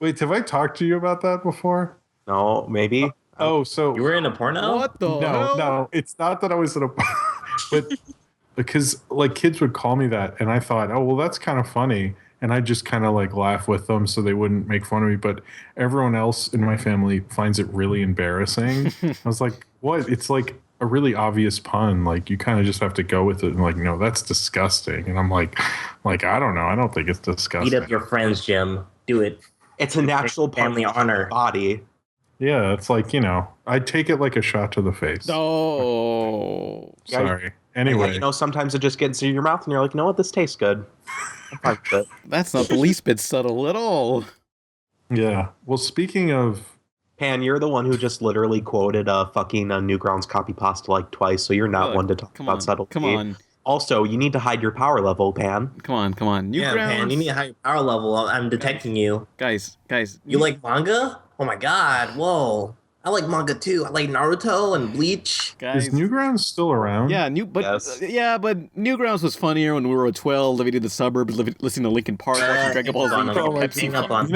Wait, have I talked to you about that before? No, maybe. Oh, so you were in a porno? What the hell? No, it's not that I was in a. because like kids would call me that, and I thought, oh well, that's kind of funny, and I just kind of like laugh with them so they wouldn't make fun of me. But everyone else in my family finds it really embarrassing. I was like, what? It's like a really obvious pun. Like you kind of just have to go with it and like, no, that's disgusting. And I'm like, I don't know. I don't think it's disgusting. Eat up your friends, Jim. Do it. It's a natural family part of honor. your body. Yeah, it's like, I take it like a shot to the face. Oh, sorry. Anyway, sometimes it just gets into your mouth and you're like, you know what, this tastes good. that's not the least bit subtle at all. Yeah. Well, speaking of, Pan, you're the one who just literally quoted fucking Newgrounds copy pasta like twice, so you're not one to talk about subtlety. Come on. Also, you need to hide your power level, Pan. Come on. Yeah, Pan, you need a higher power level. I'm detecting you. Guys. You like manga? Oh my god, whoa. I like manga too. I like Naruto and Bleach. Guys. is Newgrounds still around? Yeah, but Newgrounds was funnier when we were 12, living in the suburbs, listening to Linkin Park, watching Dragon Ball Z, Hang up on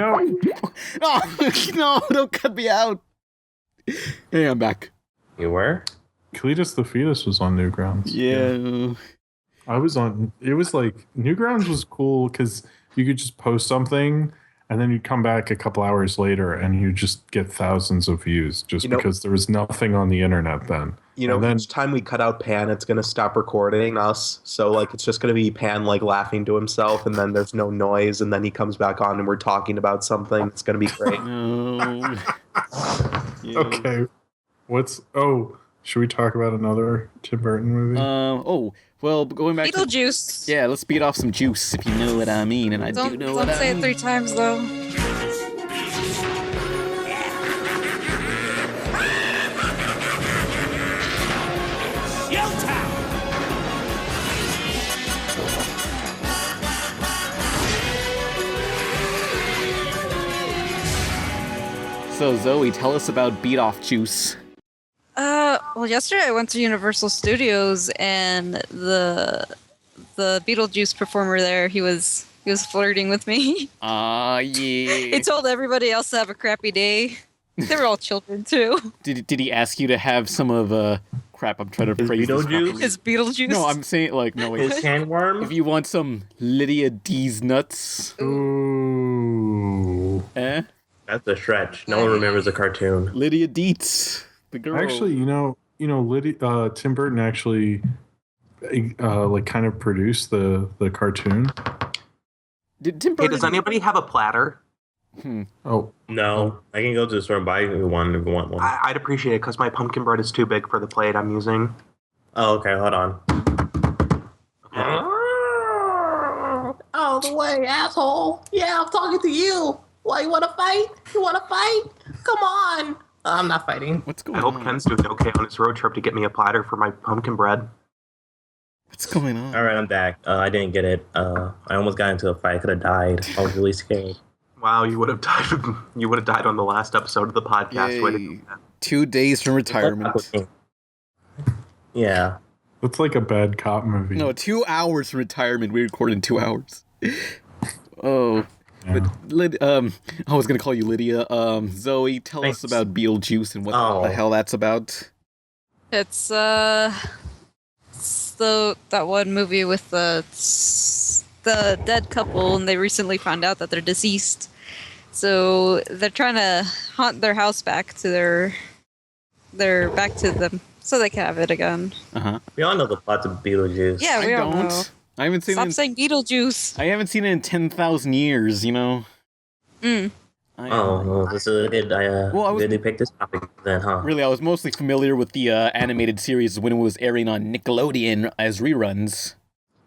No, don't cut me out. Hey, I'm back. You were? Cletus the Fetus was on Newgrounds. Yeah. I was on, it was like, Newgrounds was cool because you could just post something and then you'd come back a couple hours later and you just get thousands of views just because there was nothing on the internet then. Each time we cut out Pan, it's going to stop recording us. So, like, it's just going to be Pan, like, laughing to himself, and then there's no noise, and then he comes back on and we're talking about something. It's going to be great. No. Yeah. Okay. Should we talk about another Tim Burton movie? Well, going back BeetleJuice. Yeah, let's beat off some juice, if you know what I mean, and I do know what I mean. Don't say it 3 times, though. So, Zoe, tell us about Beat Off Juice. Well, yesterday I went to Universal Studios, and the BeetleJuice performer there, he was flirting with me. Yeah. He told everybody else to have a crappy day. They were all children too. Did he ask you to have some of crap? I'm trying to phrase this properly. His BeetleJuice? No, I'm saying like no. Wait. His handworm? If you want some Lydia D's nuts. Ooh. That's a stretch. No one remembers the cartoon. Lydia Dietz, the girl. Actually, Lydia, Tim Burton actually like kind of produced the cartoon. Did Tim Burton? Hey, does anybody have a platter? Oh no, I can go to the store and buy one if you want one. I'd appreciate it because my pumpkin bread is too big for the plate I'm using. Oh, okay, hold on. Okay. Out of the way, asshole! Yeah, I'm talking to you. Why, you want to fight? Come on! I'm not fighting. What's going I on? hope Ken's doing okay on his road trip to get me a platter for my pumpkin bread. What's going on? All right, I'm back. I didn't get it. I almost got into a fight. I could have died. I was really scared. Wow, you would have died. You would have died on the last episode of the podcast. Yay. 2 days from retirement. Yeah. It's like a bad cop movie. No, 2 hours from retirement. We recorded in 2 hours. Oh. Yeah. But I was gonna call you Lydia. Zoe, tell us about BeetleJuice and what the hell that's about. It's that one movie with the dead couple, and they recently found out that they're deceased. So they're trying to haunt their house back to back to them, so they can have it again. We all know the plot of BeetleJuice. Yeah, we all know. I haven't seen Stop saying BeetleJuice. I haven't seen it in 10,000 years, Mm. This is a good. Good pick this topic then, huh? Really, I was mostly familiar with the animated series when it was airing on Nickelodeon as reruns.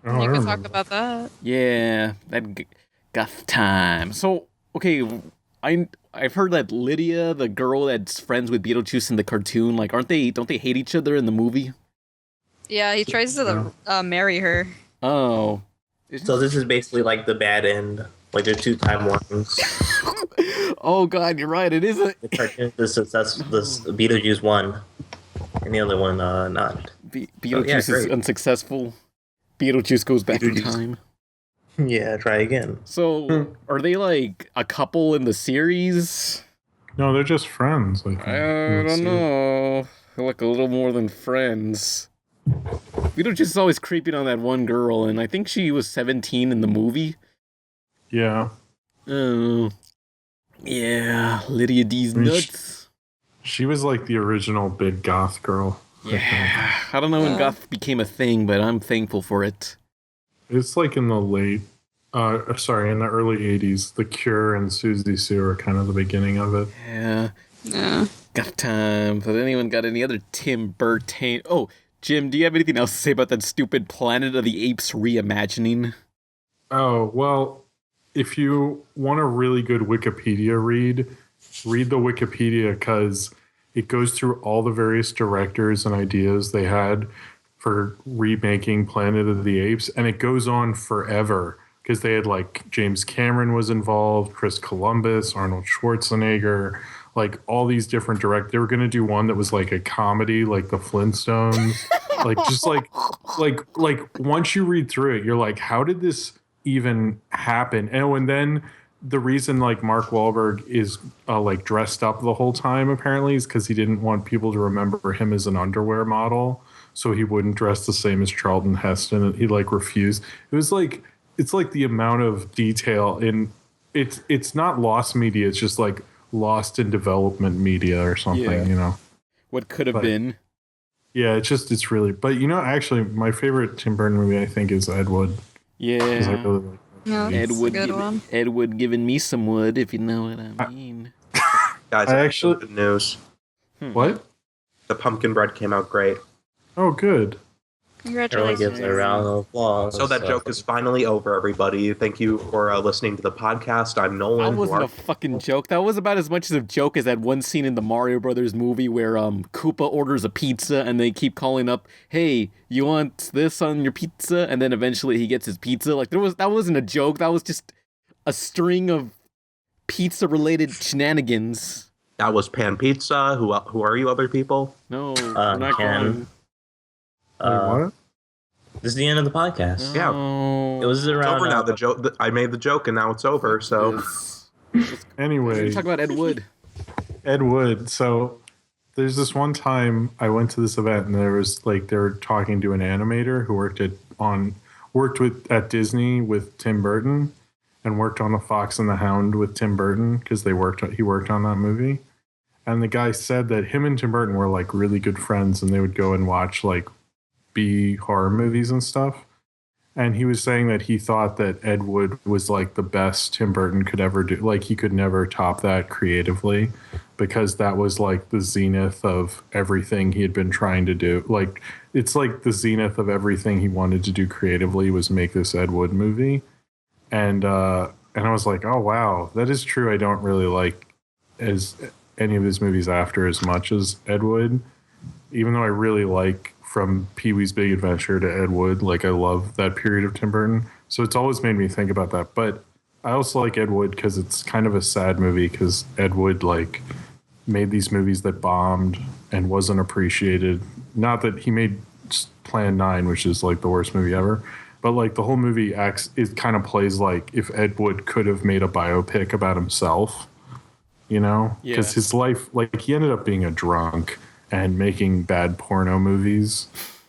Oh, You can talk about that. Yeah, that guff time. So, okay, I've heard that Lydia, the girl that's friends with Beetlejuice in the cartoon, like, don't they hate each other in the movie? Yeah, he tries to marry her. Oh. So this is basically like the bad end. Like there's 2 timelines. Oh God, you're right. It is a. The cartoon, this BeetleJuice won, and the other one not. Beetlejuice is unsuccessful. Beetlejuice goes back in time. Yeah, try again. So, are they like a couple in the series? No, they're just friends. I don't know. They're like a little more than friends. BeetleJuice is always creeping on that one girl, and I think she was 17 in the movie. Yeah. Oh. Yeah, Lydia D's nuts. She was like the original big goth girl. Yeah. I don't know when goth became a thing, but I'm thankful for it. It's like in the in the early 80s. The Cure and Susie Sue are kind of the beginning of it. Yeah. Yeah. Got time. Has anyone got any other Tim Burton? Oh, Jim, do you have anything else to say about that stupid Planet of the Apes reimagining? Oh, well, if you want a really good Wikipedia read the Wikipedia, because it goes through all the various directors and ideas they had for remaking Planet of the Apes, and it goes on forever because they had like James Cameron was involved, Chris Columbus, Arnold Schwarzenegger, like all these different directors. They were going to do one that was like a comedy, like the Flintstones, like just like once you read through it, you're like, how did this even happen? And then the reason like Mark Wahlberg is like dressed up the whole time apparently is because he didn't want people to remember him as an underwear model, so he wouldn't dress the same as Charlton Heston, and he like refused. It's like the amount of detail in it's not lost media, it's just like lost in development media or something, you know. What could have been. Yeah, it's really, but you know, actually my favorite Tim Burton movie I think is Ed Wood. Yeah. I really like No, Ed that's Wood giving me some wood, if you know what I mean. Guys, I I actually- good news. What? The pumpkin bread came out great. Oh, good. Everyone Congratulations. gives a round of applause. So that joke is finally over, everybody. Thank you for listening to the podcast. I'm Nolan. That wasn't a fucking joke. That was about as much as a joke as that one scene in the Mario Brothers movie where Koopa orders a pizza and they keep calling up, "Hey, you want this on your pizza?" And then eventually he gets his pizza. Like that wasn't a joke. That was just a string of pizza-related shenanigans. That was Pan Pizza. Who are you, other people? No, we're not Ken. going. Wait, what? This is the end of the podcast. Yeah. No. It was It's around. over now. The joke. I made the joke, and now it's over. So Anyway, Talk about Ed Wood. Ed Wood. So there's this one time I went to this event and there was like they were talking to an animator who worked at Disney with Tim Burton and worked on The Fox and the Hound with Tim Burton because he worked on that movie. And the guy said that him and Tim Burton were like really good friends and they would go and watch like B horror movies and stuff. And he was saying that he thought that Ed Wood was like the best Tim Burton could ever do. Like he could never top that creatively because that was like the zenith of everything he had been trying to do. Like it's like the zenith of everything he wanted to do creatively was make this Ed Wood movie. And I was like, oh wow, that is true. I don't really like any of his movies after as much as Ed Wood, even though I really like from Pee-wee's Big Adventure to Ed Wood. Like I love that period of Tim Burton. So it's always made me think about that. But I also like Ed Wood because it's kind of a sad movie because Ed Wood like made these movies that bombed and wasn't appreciated. Not that he made Plan 9, which is like the worst movie ever. But like the whole movie it kind of plays like if Ed Wood could have made a biopic about himself, you know? Because his life, like he ended up being a drunk and making bad porno movies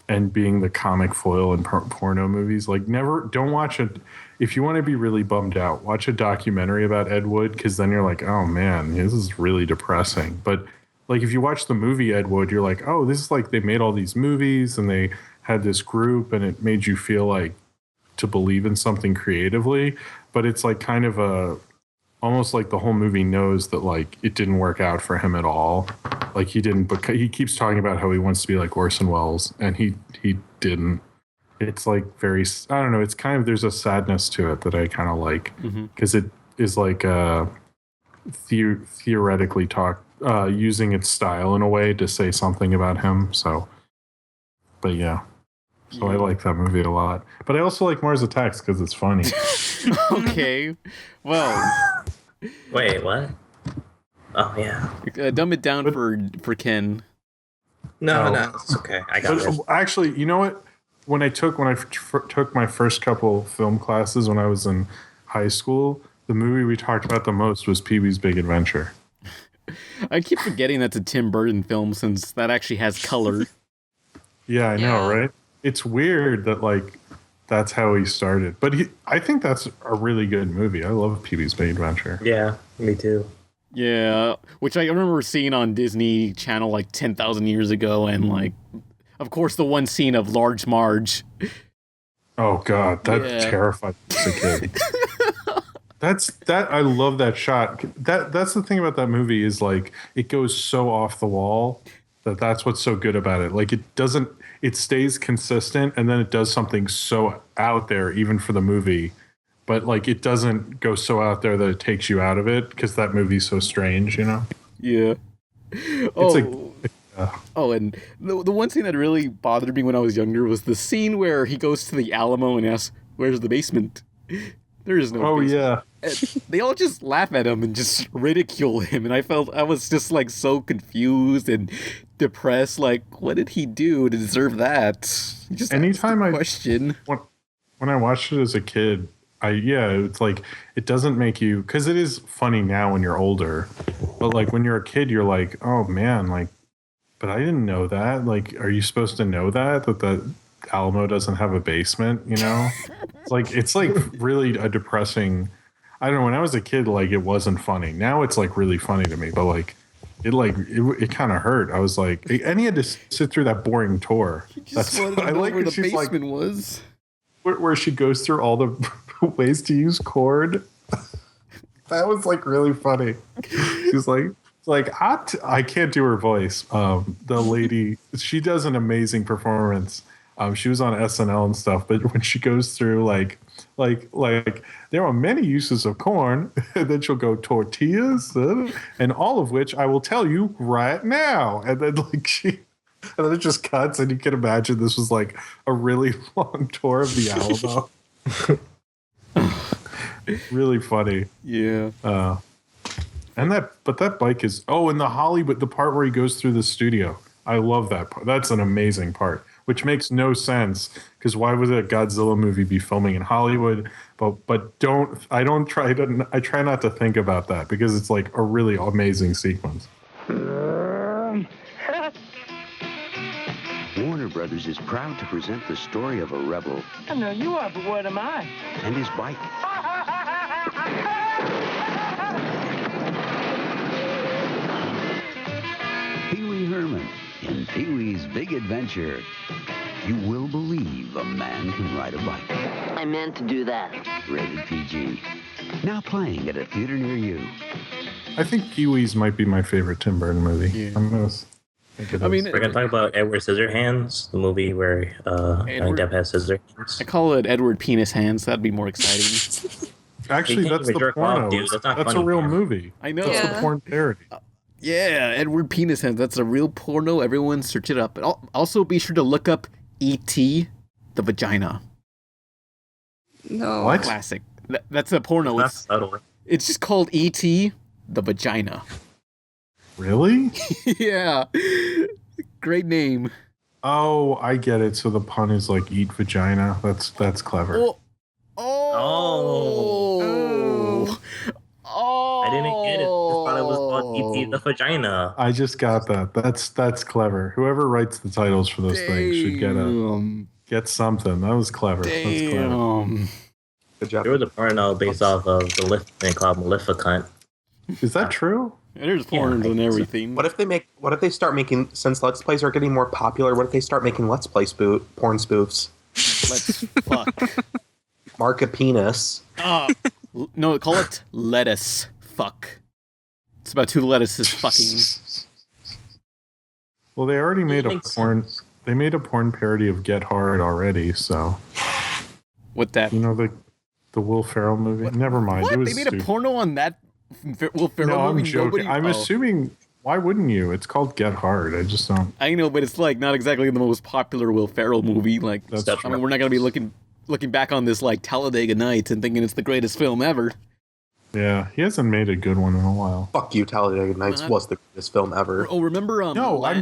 and being the comic foil in porno movies. Like don't watch it. If you want to be really bummed out, watch a documentary about Ed Wood because then you're like, oh man, this is really depressing. But like if you watch the movie Ed Wood, you're like, oh, this is like they made all these movies and they had this group and it made you feel like to believe in something creatively. But it's like kind of almost like the whole movie knows that like it didn't work out for him at all. Like he didn't, because he keeps talking about how he wants to be like Orson Welles and he didn't. It's like very, I don't know. It's kind of, there's a sadness to it that I kind of like because it is like theoretically using its style in a way to say something about him. So, but yeah. So I like that movie a lot. But I also like Mars Attacks because it's funny. Okay. Well. Wait, what? Oh yeah. Dumb it down for Ken. No, No. it's okay. I got But it. actually, you know what? When I took my first couple film classes when I was in high school, the movie we talked about the most was Pee-wee's Big Adventure. I keep forgetting that's a Tim Burton film since that actually has color. Yeah, I know, right? It's weird that like that's how he started. But I think that's a really good movie. I love Pee-wee's Big Adventure. Yeah, me too. Yeah, which I remember seeing on Disney Channel like 10,000 years ago, and like, of course, the one scene of Large Marge. Oh God, that terrified me as a kid. I love that shot. That's the thing about that movie is like it goes so off the wall that's what's so good about it. Like it stays consistent, and then it does something so out there even for the movie. But like it doesn't go so out there that it takes you out of it because that movie's so strange, you know? Yeah. And the one scene that really bothered me when I was younger was the scene where he goes to the Alamo and asks, "Where's the basement?" There is no basement. Yeah. And they all just laugh at him and just ridicule him, and I was just like so confused and depressed. Like, what did he do to deserve that? Just anytime question. When I watched it as a kid, it's like it doesn't make you, because it is funny now when you're older, but like when you're a kid, you're like, oh man, like, but I didn't know that. Like, are you supposed to know that the Alamo doesn't have a basement? You know, it's like really a depressing. I don't know. When I was a kid, like it wasn't funny. Now it's like really funny to me, but like it kind of hurt. I was like, and he had to sit through that boring tour. I like where the basement was. Where she goes through all the ways to use cord. That was like really funny. She's like I can't do her voice. The lady, she does an amazing performance. She was on SNL and stuff, but when she goes through like there are many uses of corn, and then she'll go tortillas, and all of which I will tell you right now, and then and then it just cuts, and you can imagine this was like a really long tour of the Alamo. Really funny. Yeah. And that bike is in the Hollywood, the part where he goes through the studio. I love that part. That's an amazing part, which makes no sense because why would a Godzilla movie be filming in Hollywood? But I try not to think about that because it's like a really amazing sequence. Warner Brothers is proud to present the story of a rebel. I know you are, but what am I? And his bike. Pee-wee Herman in Pee-wee's Big Adventure. You will believe a man can ride a bike. I meant to do that. Rated PG. Now playing at a theater near you. I think Pee-wee's might be my favorite Tim Burton movie. Yeah. We're gonna talk about Edward Scissorhands, the movie where Johnny Depp has scissor hands. I call it Edward Penis Hands. That'd be more exciting. Actually, that's the porno. That's a real movie. I know. That's a porn parody. Yeah, Edward Penis Hands. That's a real porno. Everyone search it up. Also, be sure to look up E.T. the Vagina. No. What? Classic. That's a porno. That's subtle. It's just called E.T. the Vagina. Really? Yeah. Great name. Oh, I get it. So the pun is like eat vagina. That's clever. I didn't get it. I thought it was called E.T. the Vagina. I just got that. That's clever. Whoever writes the titles for those things should get something. That was clever. That's clever. Good job. There was a porno based off of the Lyft thing called Maleficent. Is that true? There's porn and everything. What if they start making, since Let's Plays are getting more popular, what if they start making Let's Play porn spoofs? Let's fuck. Mark a penis. No, call it lettuce fuck. It's about two lettuces fucking. Well, they already made a porn. They made a porn parody of Get Hard already, so. What that? You know the Will Ferrell movie? What? Never mind. What? It was they made a porno on that Will Ferrell movie? I'm joking. I'm assuming. Why wouldn't you? It's called Get Hard. I just don't. I know, but it's like not exactly the most popular Will Ferrell movie. Like, I mean, we're not gonna be looking back on this like Talladega Nights and thinking it's the greatest film ever. Yeah, he hasn't made a good one in a while. Fuck you, Talladega Nights was the greatest film ever. Oh, remember? No, I'm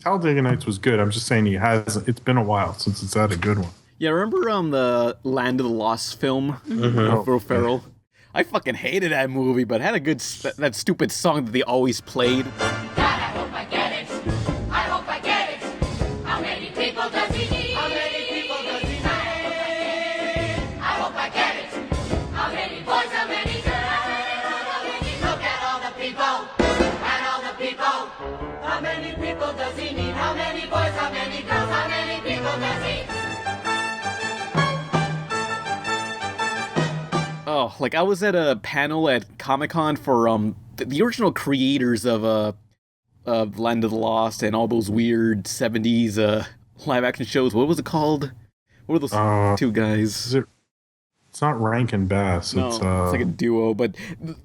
Talladega Nights was good. I'm just saying he hasn't. It's been a while since it's had a good one. Yeah, remember the Land of the Lost film with Will Ferrell? I fucking hated that movie, but it had a good that stupid song that they always played. God, I hope I get it. I hope I get it. How many people how many girls, how many people does he? Oh, like I was at a panel at Comic-Con for the original creators of Land of the Lost and all those weird 70s live action shows. What was it called? What were those two guys? It's not Rankin Bass. No, it's like a duo, but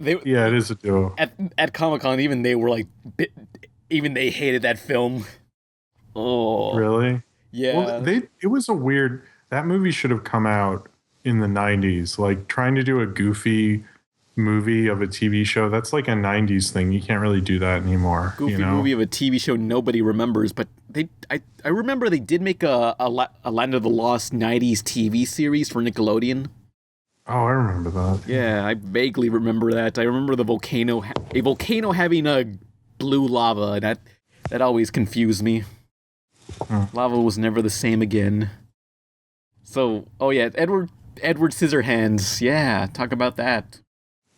it is a duo. At Comic-Con, even they were like, even they hated that film. Oh, really? Yeah. Well, it was a weird. That movie should have come out in the 90s. Like trying to do a goofy movie of a TV show, that's like a 90s thing. You can't really do that anymore. Goofy movie of a TV show nobody remembers, but I remember they did make a Land of the Lost 90s TV series for Nickelodeon. Oh, I remember that. Yeah, I vaguely remember that. I remember the volcano having a blue lava. That always confused me. Lava was never the same again. So, oh yeah, Edward Scissorhands. Yeah, talk about that.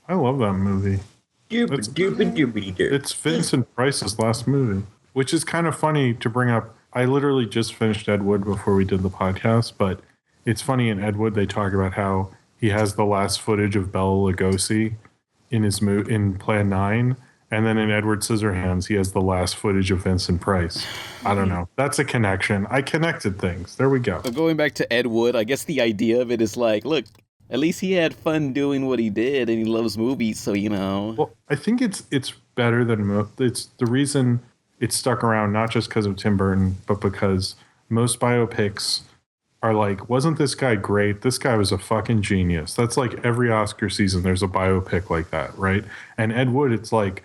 I love that movie. It's Vincent Price's last movie, which is kind of funny to bring up. I literally just finished Ed Wood before we did the podcast, but it's funny in Ed Wood they talk about how he has the last footage of Bela Lugosi in Plan 9, and then in Edward Scissorhands he has the last footage of Vincent Price. I don't know. That's a connection. I connected things. There we go. So going back to Ed Wood, I guess the idea of it is like, look, at least he had fun doing what he did, and he loves movies, so you know. Well, I think it's better than it's the reason it's stuck around, not just because of Tim Burton, but because most biopics are like, wasn't this guy great? This guy was a fucking genius. That's like every Oscar season, there's a biopic like that, right? And Ed Wood, it's like,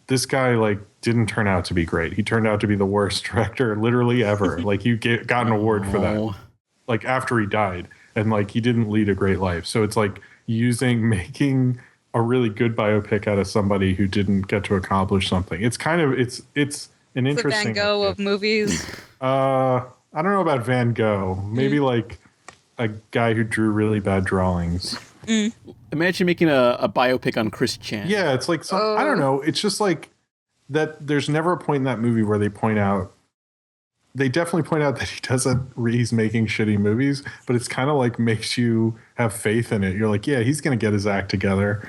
this guy like didn't turn out to be great. He turned out to be the worst director literally ever. Like you got an award for that. Like after he died. And like he didn't lead a great life. So it's like making a really good biopic out of somebody who didn't get to accomplish something. It's kind of it's an interesting. The Van Gogh of movies. I don't know about Van Gogh. Maybe like a guy who drew really bad drawings. Imagine making a biopic on Chris Chan. Yeah, it's like I don't know. It's just like that. There's never a point in that movie where they point out. They definitely point out that he's making shitty movies, but it's kind of like makes you have faith in it. You're like, yeah, he's going to get his act together.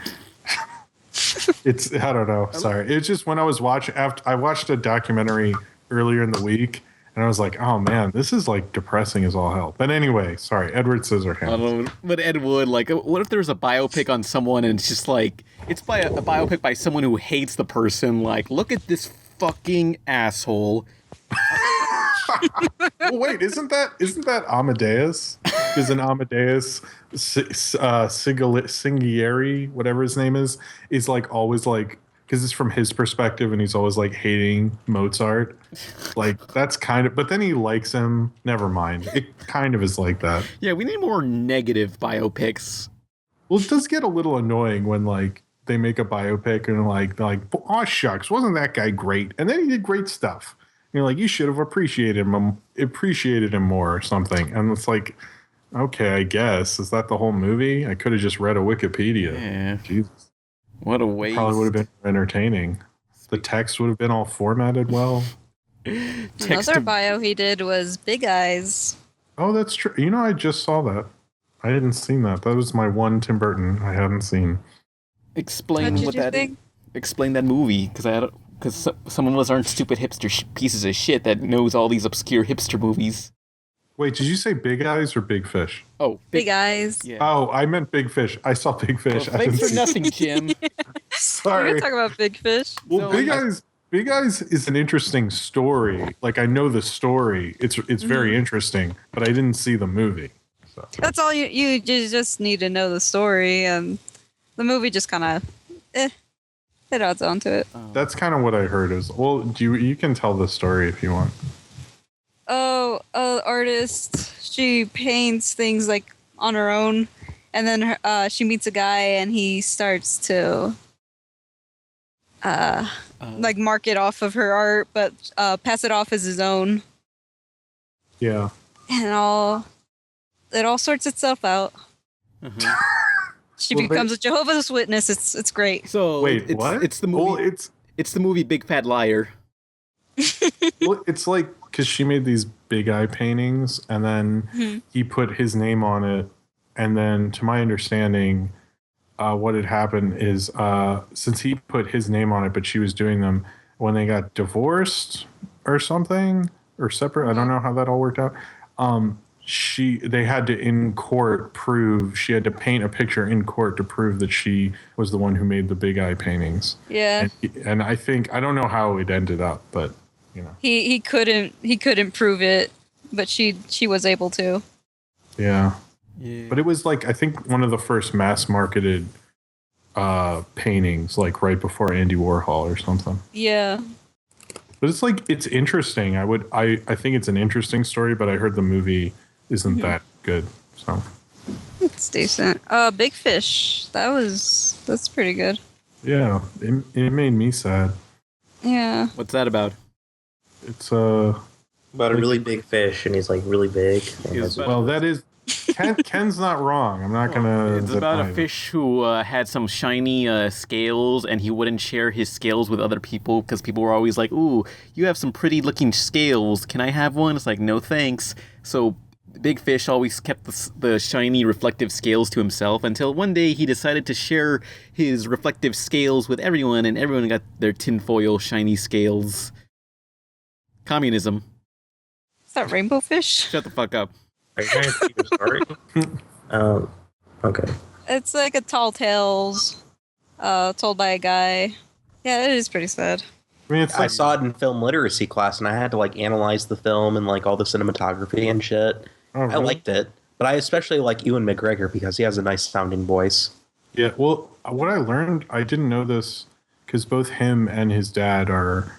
I don't know. Sorry. It's just when I was I watched a documentary earlier in the week and I was like, oh man, this is like depressing as all hell. But anyway, sorry, Edward Scissorhands. I don't know, but Ed Wood, like, what if there's a biopic on someone and it's just like, it's by a biopic by someone who hates the person. Like, look at this fucking asshole. Well, wait, isn't that Amadeus? Isn't Amadeus Singieri, whatever his name is like always like, because it's from his perspective and he's always like hating Mozart. Like that's kind of, but then he likes him. Never mind. It kind of is like that. Yeah, we need more negative biopics. Well, it does get a little annoying when like they make a biopic and they're like, oh shucks, wasn't that guy great? And then he did great stuff. You're like, you should have appreciated him more or something. And it's like, okay, I guess. Is that the whole movie? I could have just read a Wikipedia. Yeah. Jesus. What a waste. Probably would have been entertaining. The text would have been all formatted well. Another bio he did was Big Eyes. Oh, that's true. You know, I just saw that. I hadn't seen that. That was my one Tim Burton I hadn't seen. Explain that movie, because some of us aren't stupid hipster pieces of shit that knows all these obscure hipster movies. Wait, did you say Big Eyes or Big Fish? Oh, Big Eyes. Yeah. Oh, I meant Big Fish. I saw Big Fish. Well, thanks for nothing, Jim. Sorry. We're going to talk about Big Fish. Well, Big Eyes is an interesting story. Like, I know the story. It's very interesting, but I didn't see the movie. So. That's all you just need to know the story, and the movie just kind of it adds on to it. That's kind of what I heard. Well, you can tell the story if you want. Oh, artist. She paints things like on her own, and then she meets a guy, and he starts to like market off of her art, but pass it off as his own. Yeah. And it all sorts itself out. Uh-huh. She becomes a Jehovah's Witness. It's great. So wait, what? It's the movie. Well, it's the movie Big Fat Liar. Well, it's like because she made these big eye paintings, and then he put his name on it, and then to my understanding, what had happened is since he put his name on it, but she was doing them when they got divorced or something or separate. I don't know how that all worked out. They had to in court prove she had to paint a picture in court to prove that she was the one who made the big eye paintings. Yeah. And I don't know how it ended up, but you know. He couldn't prove it, but she was able to. Yeah. But it was like, I think one of the first mass marketed paintings, like right before Andy Warhol or something. Yeah. But it's like, it's interesting. I think it's an interesting story, but I heard the movie isn't that good. So it's decent. Big Fish. That's pretty good. Yeah. It made me sad. Yeah. What's that about? It's about a really big fish, and he's like really big. Well, that is Ken's not wrong. I'm not gonna. It's about a fish who had some shiny scales, and he wouldn't share his scales with other people because people were always like, "Ooh, you have some pretty looking scales. Can I have one?" It's like, "No, thanks." So Big Fish always kept the shiny reflective scales to himself until one day he decided to share his reflective scales with everyone, and everyone got their tinfoil shiny scales. Communism. Is that Rainbow Fish? Shut the fuck up. Are you trying to keep a story? Okay. It's like a tall tales, told by a guy. Yeah, it is pretty sad. I mean, I saw it in film literacy class, and I had to like analyze the film and like all the cinematography and shit. Oh, really? I liked it, but I especially like Ewan McGregor because he has a nice sounding voice. Yeah, well, what I learned, I didn't know this because both him and his dad are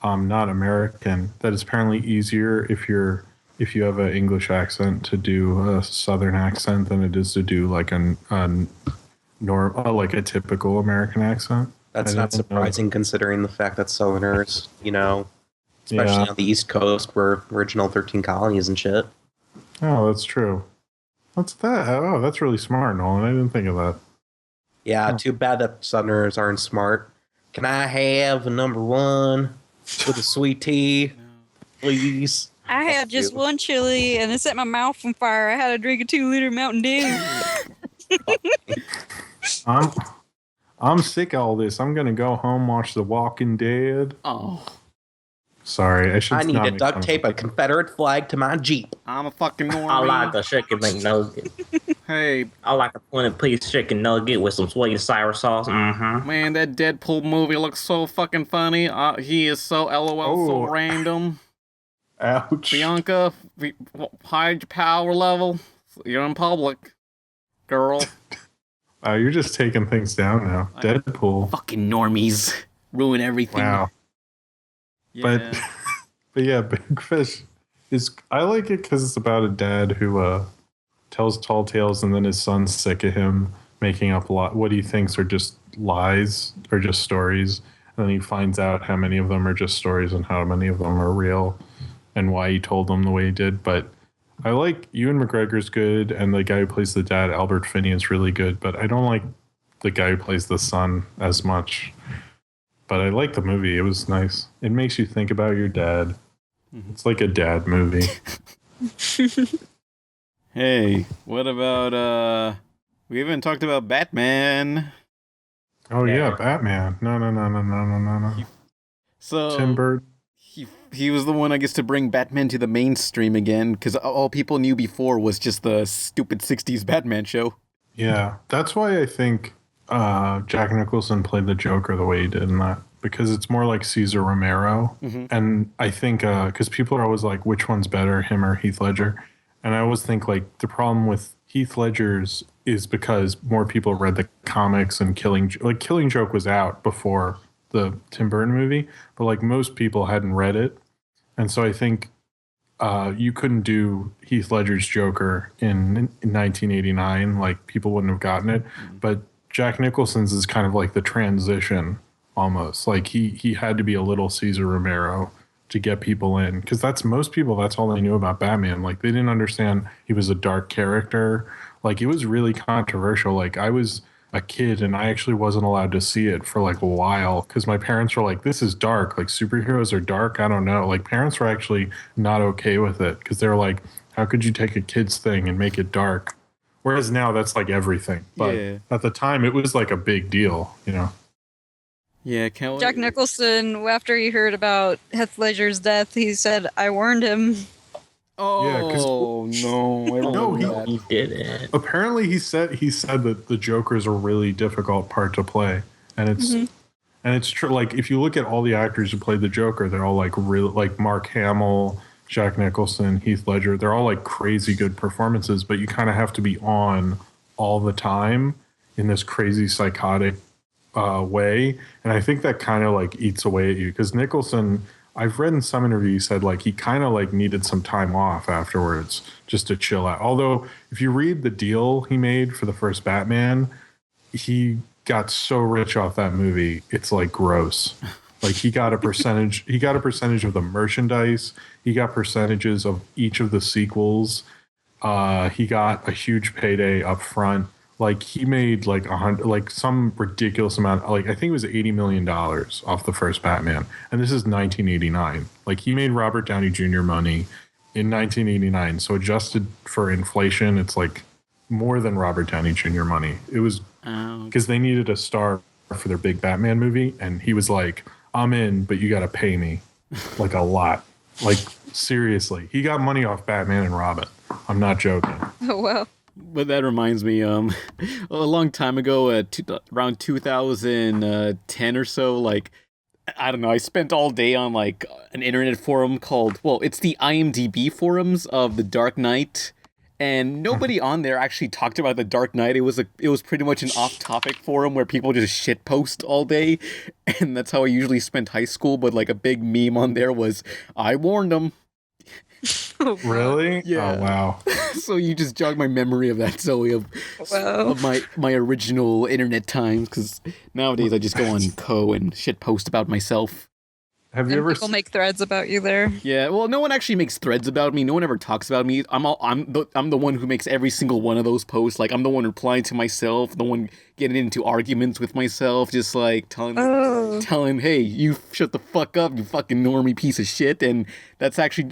not American. That it's apparently easier if you have an English accent to do a Southern accent than it is to do like like a typical American accent. That's not surprising considering the fact that Southerners, especially on the East Coast, were original 13 colonies and shit. Oh, that's true. What's that? Oh, that's really smart, Nolan. I didn't think of that. Yeah, too bad that Southerners aren't smart. Can I have a number one with a sweet tea, please? I had just one chili and it set my mouth on fire. I had to drink a 2-liter Mountain Dew. I'm sick of all this. I'm gonna go home, watch The Walking Dead. Oh. Sorry, I need to duct tape a Confederate flag to my Jeep. I'm a fucking normie. I like a chicken McNugget. Hey. I like a 20-piece chicken nugget with some sweet and sour sauce. Mm-hmm. Man, that Deadpool movie looks so fucking funny. He is so LOL, so random. Ouch. Bianca, hide your power level. You're in public. Girl. You're just taking things down now. Deadpool. Fucking normies. Ruin everything. Wow. Yeah. But yeah, Big Fish I like it because it's about a dad who tells tall tales and then his son's sick of him making up what he thinks are just lies or just stories. And then he finds out how many of them are just stories and how many of them are real and why he told them the way he did. But I like Ewan McGregor's good and the guy who plays the dad, Albert Finney, is really good. But I don't like the guy who plays the son as much. But I like the movie. It was nice. It makes you think about your dad. It's like a dad movie. Hey, what about, we haven't talked about Batman. Oh, yeah, Batman. No. So Tim Burton. He was the one, I guess, to bring Batman to the mainstream again, because all people knew before was just the stupid 60s Batman show. Yeah, that's why I think Jack Nicholson played the Joker the way he did in that, because it's more like Cesar Romero. Mm-hmm. And I think, because people are always like, which one's better, him or Heath Ledger? And I always think, like, the problem with Heath Ledger's is because more people read the comics and Killing Joke was out before the Tim Burton movie, but, like, most people hadn't read it. And so I think you couldn't do Heath Ledger's Joker in 1989. Like, people wouldn't have gotten it. But Jack Nicholson's is kind of like the transition almost. Like, he had to be a little Cesar Romero to get people in. Because that's all they knew about Batman. Like, they didn't understand he was a dark character. Like, it was really controversial. Like, I was a kid, and I actually wasn't allowed to see it for like a while because my parents were like, "This is dark. Like superheroes are dark. I don't know." Like parents were actually not okay with it because they were like, "How could you take a kid's thing and make it dark?" Whereas now that's like everything. But at the time, it was like a big deal, you know. Yeah, can't Jack Nicholson, after he heard about Heath Ledger's death, he said, "I warned him." Oh no! He didn't. Apparently, he said that the Joker is a really difficult part to play, and it's true. Like if you look at all the actors who played the Joker, they're all like real, like Mark Hamill, Jack Nicholson, Heath Ledger. They're all like crazy good performances, but you kind of have to be on all the time in this crazy psychotic way, and I think that kind of like eats away at you because Nicholson. I've read in some interviews said like he kind of like needed some time off afterwards just to chill out. Although if you read the deal he made for the first Batman, he got so rich off that movie. It's like gross. Like he got a percentage. He got a percentage of the merchandise. He got percentages of each of the sequels. He got a huge payday up front. Like he made like like some ridiculous amount, like I think it was $80 million off the first Batman, and this is 1989. Like he made Robert Downey Jr. money in 1989, so adjusted for inflation, it's like more than Robert Downey Jr. money. It was because they needed a star for their big Batman movie, and he was like, "I'm in, but you got to pay me like a lot." Like seriously, he got money off Batman and Robin. I'm not joking. Oh wow. But that reminds me, a long time ago, around 2010 or so, like, I don't know, I spent all day on, like, an internet forum called, well, it's the IMDb forums of The Dark Knight, and nobody on there actually talked about The Dark Knight. It was pretty much an off-topic forum where people just shitpost all day, and that's how I usually spent high school, but, like, a big meme on there was, I warned them. Really? Yeah. Oh, wow. So you just jogged my memory of that, Zoe, of my original internet times, because nowadays I just go on Co and shit post about myself. Have you ever people make threads about you there? Yeah, well, no one actually makes threads about me. No one ever talks about me. I'm the one who makes every single one of those posts. Like I'm the one replying to myself, the one getting into arguments with myself, just like telling, hey, you shut the fuck up, you fucking normie piece of shit. And that's actually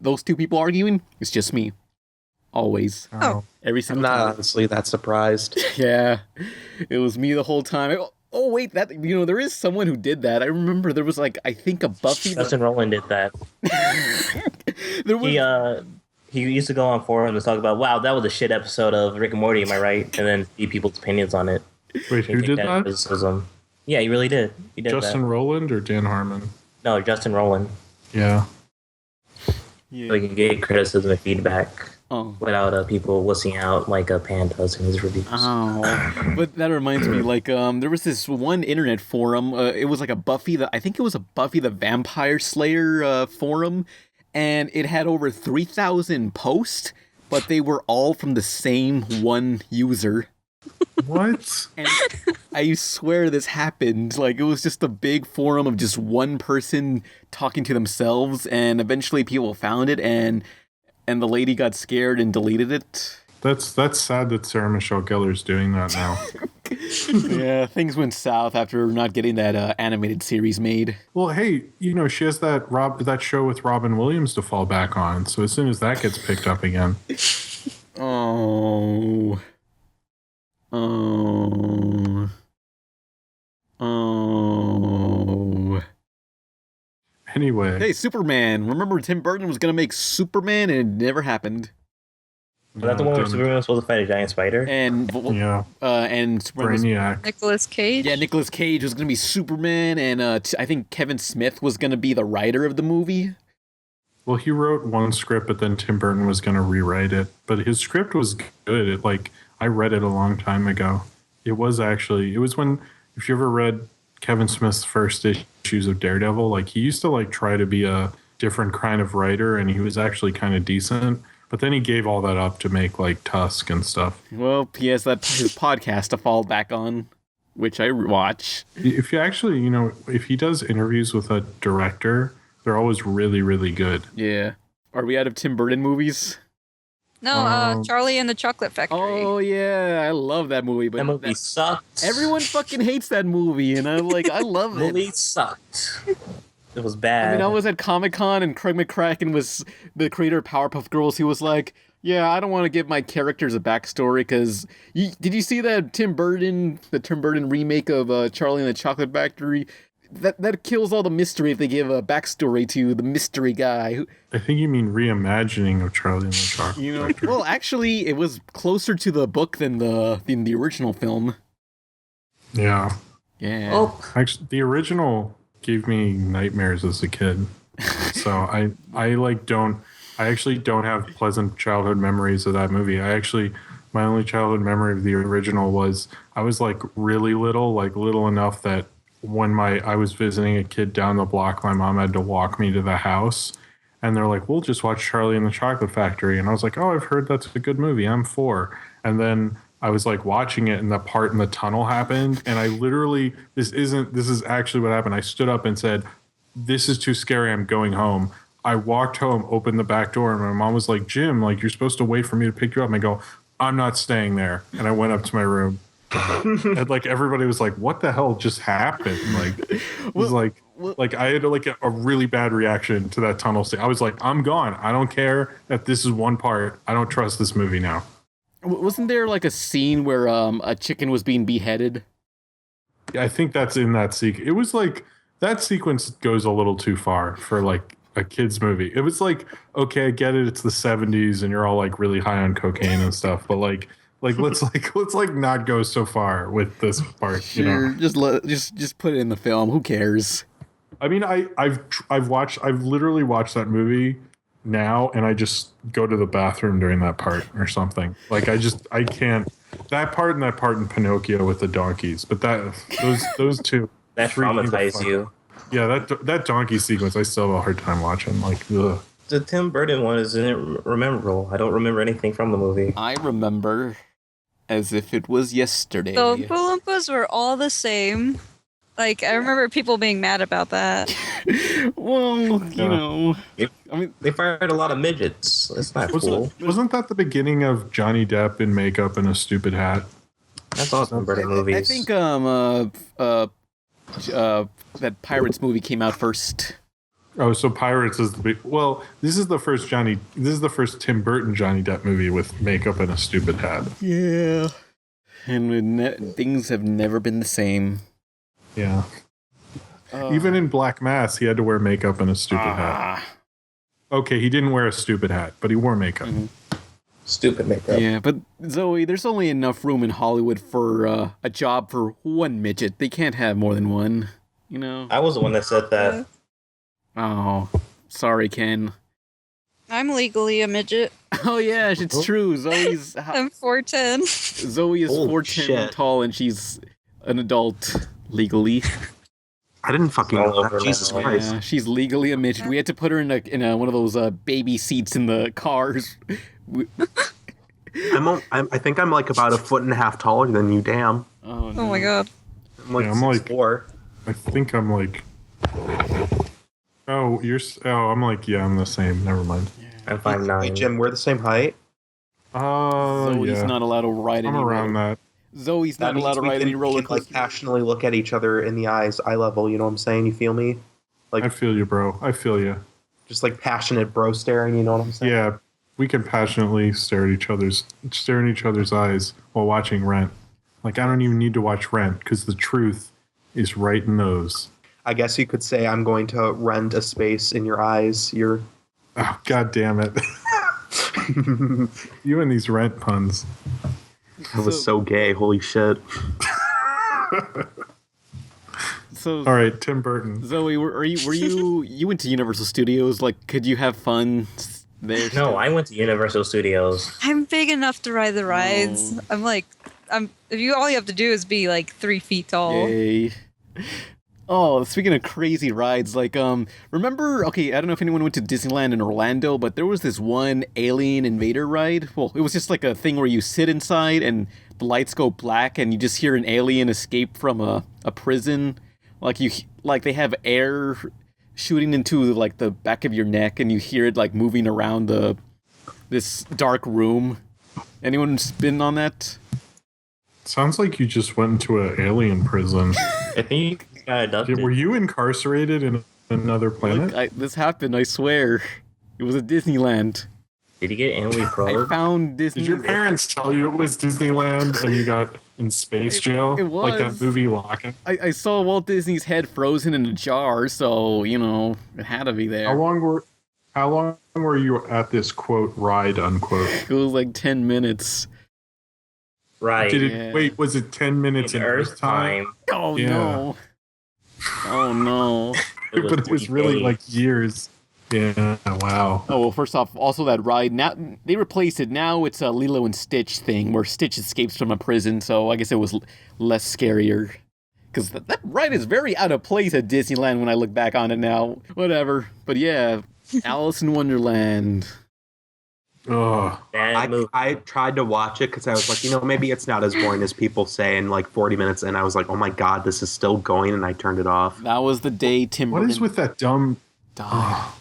those two people arguing. It's just me. Always. Oh. Every single time. I'm time. not honestly that surprised. Yeah. It was me the whole time. Oh, wait, that, there is someone who did that. I remember there was, like, I think a Buffy... Justin Roland did that. He used to go on forums and talk about, wow, that was a shit episode of Rick and Morty, am I right? And then see people's opinions on it. Wait, who did that? Criticism. Yeah, he really did. He did Justin Roland or Dan Harmon? No, Justin Roland. Yeah. So he can get criticism and feedback without people wussing out like Pan does in his reviews. Oh, but that reminds me, like, there was this one internet forum. It was like I think it was a Buffy the Vampire Slayer forum, and it had over 3,000 posts, but they were all from the same one user. What? And I swear this happened. Like, it was just a big forum of just one person talking to themselves, and eventually people found it, and the lady got scared and deleted it. That's sad that Sarah Michelle Gellar's doing that now. Yeah, things went south after not getting that animated series made. Well, hey, she has that show with Robin Williams to fall back on, so as soon as that gets picked up again. Oh. Anyway. Hey, Superman. Remember Tim Burton was going to make Superman and it never happened. Was that the one where Superman was supposed to fight a giant spider? And Superman Brainiac. Nicolas Cage? Yeah, Nicolas Cage was going to be Superman, and I think Kevin Smith was going to be the writer of the movie. Well, he wrote one script, but then Tim Burton was going to rewrite it. But his script was good. I read it a long time ago. It was when, if you ever read Kevin Smith's first issues of Daredevil, like he used to like try to be a different kind of writer, and he was actually kind of decent. But then he gave all that up to make like Tusk and stuff. Well, he has his podcast to fall back on, which I watch. If you actually, if he does interviews with a director, they're always really, really good. Yeah. Are we out of Tim Burton movies? No, Charlie and the Chocolate Factory. Oh yeah, I love that movie. But That movie sucked. Everyone fucking hates that movie, and I love it. The movie sucked. It was bad. I mean, I was at Comic-Con, and Craig McCracken was the creator of Powerpuff Girls. He was like, yeah, I don't want to give my characters a backstory, because... Did you see that Tim Burton remake of Charlie and the Chocolate Factory? That kills all the mystery if they give a backstory to the mystery guy. I think you mean reimagining of Charlie and the Chocolate Factory. Well, actually, it was closer to the book than the original film. Yeah. Yeah. Oh, Actually, the original gave me nightmares as a kid. So I actually don't have pleasant childhood memories of that movie. My only childhood memory of the original was I was like really little, like little enough that when I was visiting a kid down the block, my mom had to walk me to the house, and they're like, we'll just watch Charlie and the Chocolate Factory. And I was like, oh, I've heard that's a good movie. I'm 4. And then I was like watching it, and the part in the tunnel happened, and I literally, this is actually what happened. I stood up and said, this is too scary. I'm going home. I walked home, opened the back door, and my mom was like, Jim, like, you're supposed to wait for me to pick you up. And I go, I'm not staying there. And I went up to my room. And like everybody was like, what the hell just happened? Like it was like I had like a really bad reaction to that tunnel scene. I was like, I'm gone. I don't care if this is one part. I don't trust this movie now. Wasn't there like a scene where a chicken was being beheaded? I think that's in that sequence. It was like that sequence goes a little too far for like a kid's movie. It was like, okay, I get it. It's the 70s and you're all like really high on cocaine and stuff, but let's not go so far with this part. Sure, just put it in the film. Who cares? I mean, I've literally watched that movie now, and I just go to the bathroom during that part or something. Like I can't. That part and Pinocchio with the donkeys, but those two that traumatize you. Yeah, that donkey sequence, I still have a hard time watching. Like, ugh. The Tim Burton one isn't memorable. I don't remember anything from the movie. I remember as if it was yesterday. The Oompa Loompas were all the same. Like, I remember people being mad about that. Well, I mean, they fired a lot of midgets. That's not cool. Wasn't that the beginning of Johnny Depp in makeup and a stupid hat? That's awesome. Burton movies. I think that Pirates movie came out first. Oh, so Pirates is the big... Well, this is the first Tim Burton Johnny Depp movie with makeup and a stupid hat. Yeah. And things have never been the same. Yeah. Even in Black Mass, he had to wear makeup and a stupid hat. Okay, he didn't wear a stupid hat, but he wore makeup. Mm-hmm. Stupid makeup. Yeah, but Zoe, there's only enough room in Hollywood for a job for one midget. They can't have more than one, I was the one that said that. Oh, sorry, Ken. I'm legally a midget. Oh yeah, it's true. Zoe's... I'm 4'10". Zoe is 4'10" tall, and she's an adult legally. I didn't fucking know that. Jesus Christ. Yeah, she's legally a midget. We had to put her in one of those baby seats in the cars. I think I'm like about 1.5 feet taller than you. Damn. Oh, no. Oh my god. I'm like 4. I think I'm like. Oh, I'm like, yeah, I'm the same. Never mind. I'm 5'9". Hey, Jim, we're the same height. Zoe's not allowed to ride any. I'm around that. Zoe's not allowed to ride any roller coaster. Like passionately look at each other in the eyes, eye level. You know what I'm saying? You feel me? Like I feel you, bro. I feel you. Just like passionate bro staring. You know what I'm saying? Yeah, we can passionately stare in each other's eyes while watching Rent. Like I don't even need to watch Rent because the truth is right in those. I guess you could say I'm going to rent a space in your eyes. Oh, God damn it. You and these Rent puns. That was so gay. Holy shit. So, all right, Tim Burton. Zoe, were you went to Universal Studios? Like, could you have fun there? No, I went to Universal Studios. I'm big enough to ride the rides. Oh. All you have to do is be like 3 feet tall. Yay. Oh, speaking of crazy rides, like, remember, okay, I don't know if anyone went to Disneyland in Orlando, but there was this one Alien Invader ride. Well, it was just like a thing where you sit inside and the lights go black and you just hear an alien escape from a prison. Like, they have air shooting into, like, the back of your neck and you hear it, like, moving around the this dark room. Anyone been on that? Sounds like you just went into an alien prison. I think he got adopted. Were you incarcerated in another planet? Look, this happened, I swear. It was at Disneyland. Did he get anally I probed? found Disney. Did your parents tell you it was Disneyland and you got in space jail? It was. Like that movie Lock-In? I saw Walt Disney's head frozen in a jar, so, you know, it had to be there. How long were you at this, quote, ride, unquote? It was like 10 minutes. Right. Wait, was it 10 minutes in Earth time? Oh, Yeah. no. Oh, no. But it was really like years. Yeah, wow. Oh, well, first off, also that ride, now they replaced it. Now it's a Lilo and Stitch thing where Stitch escapes from a prison, so I guess it was less scarier. Because that ride is very out of place at Disneyland when I look back on it now. Whatever. But yeah, Alice in Wonderland. Oh, I tried to watch it because I was like, you know, maybe it's not as boring as people say. And like 40 minutes in, I was like, oh my God, this is still going. And I turned it off. That was the day Tim Burton what is with that dumb... died.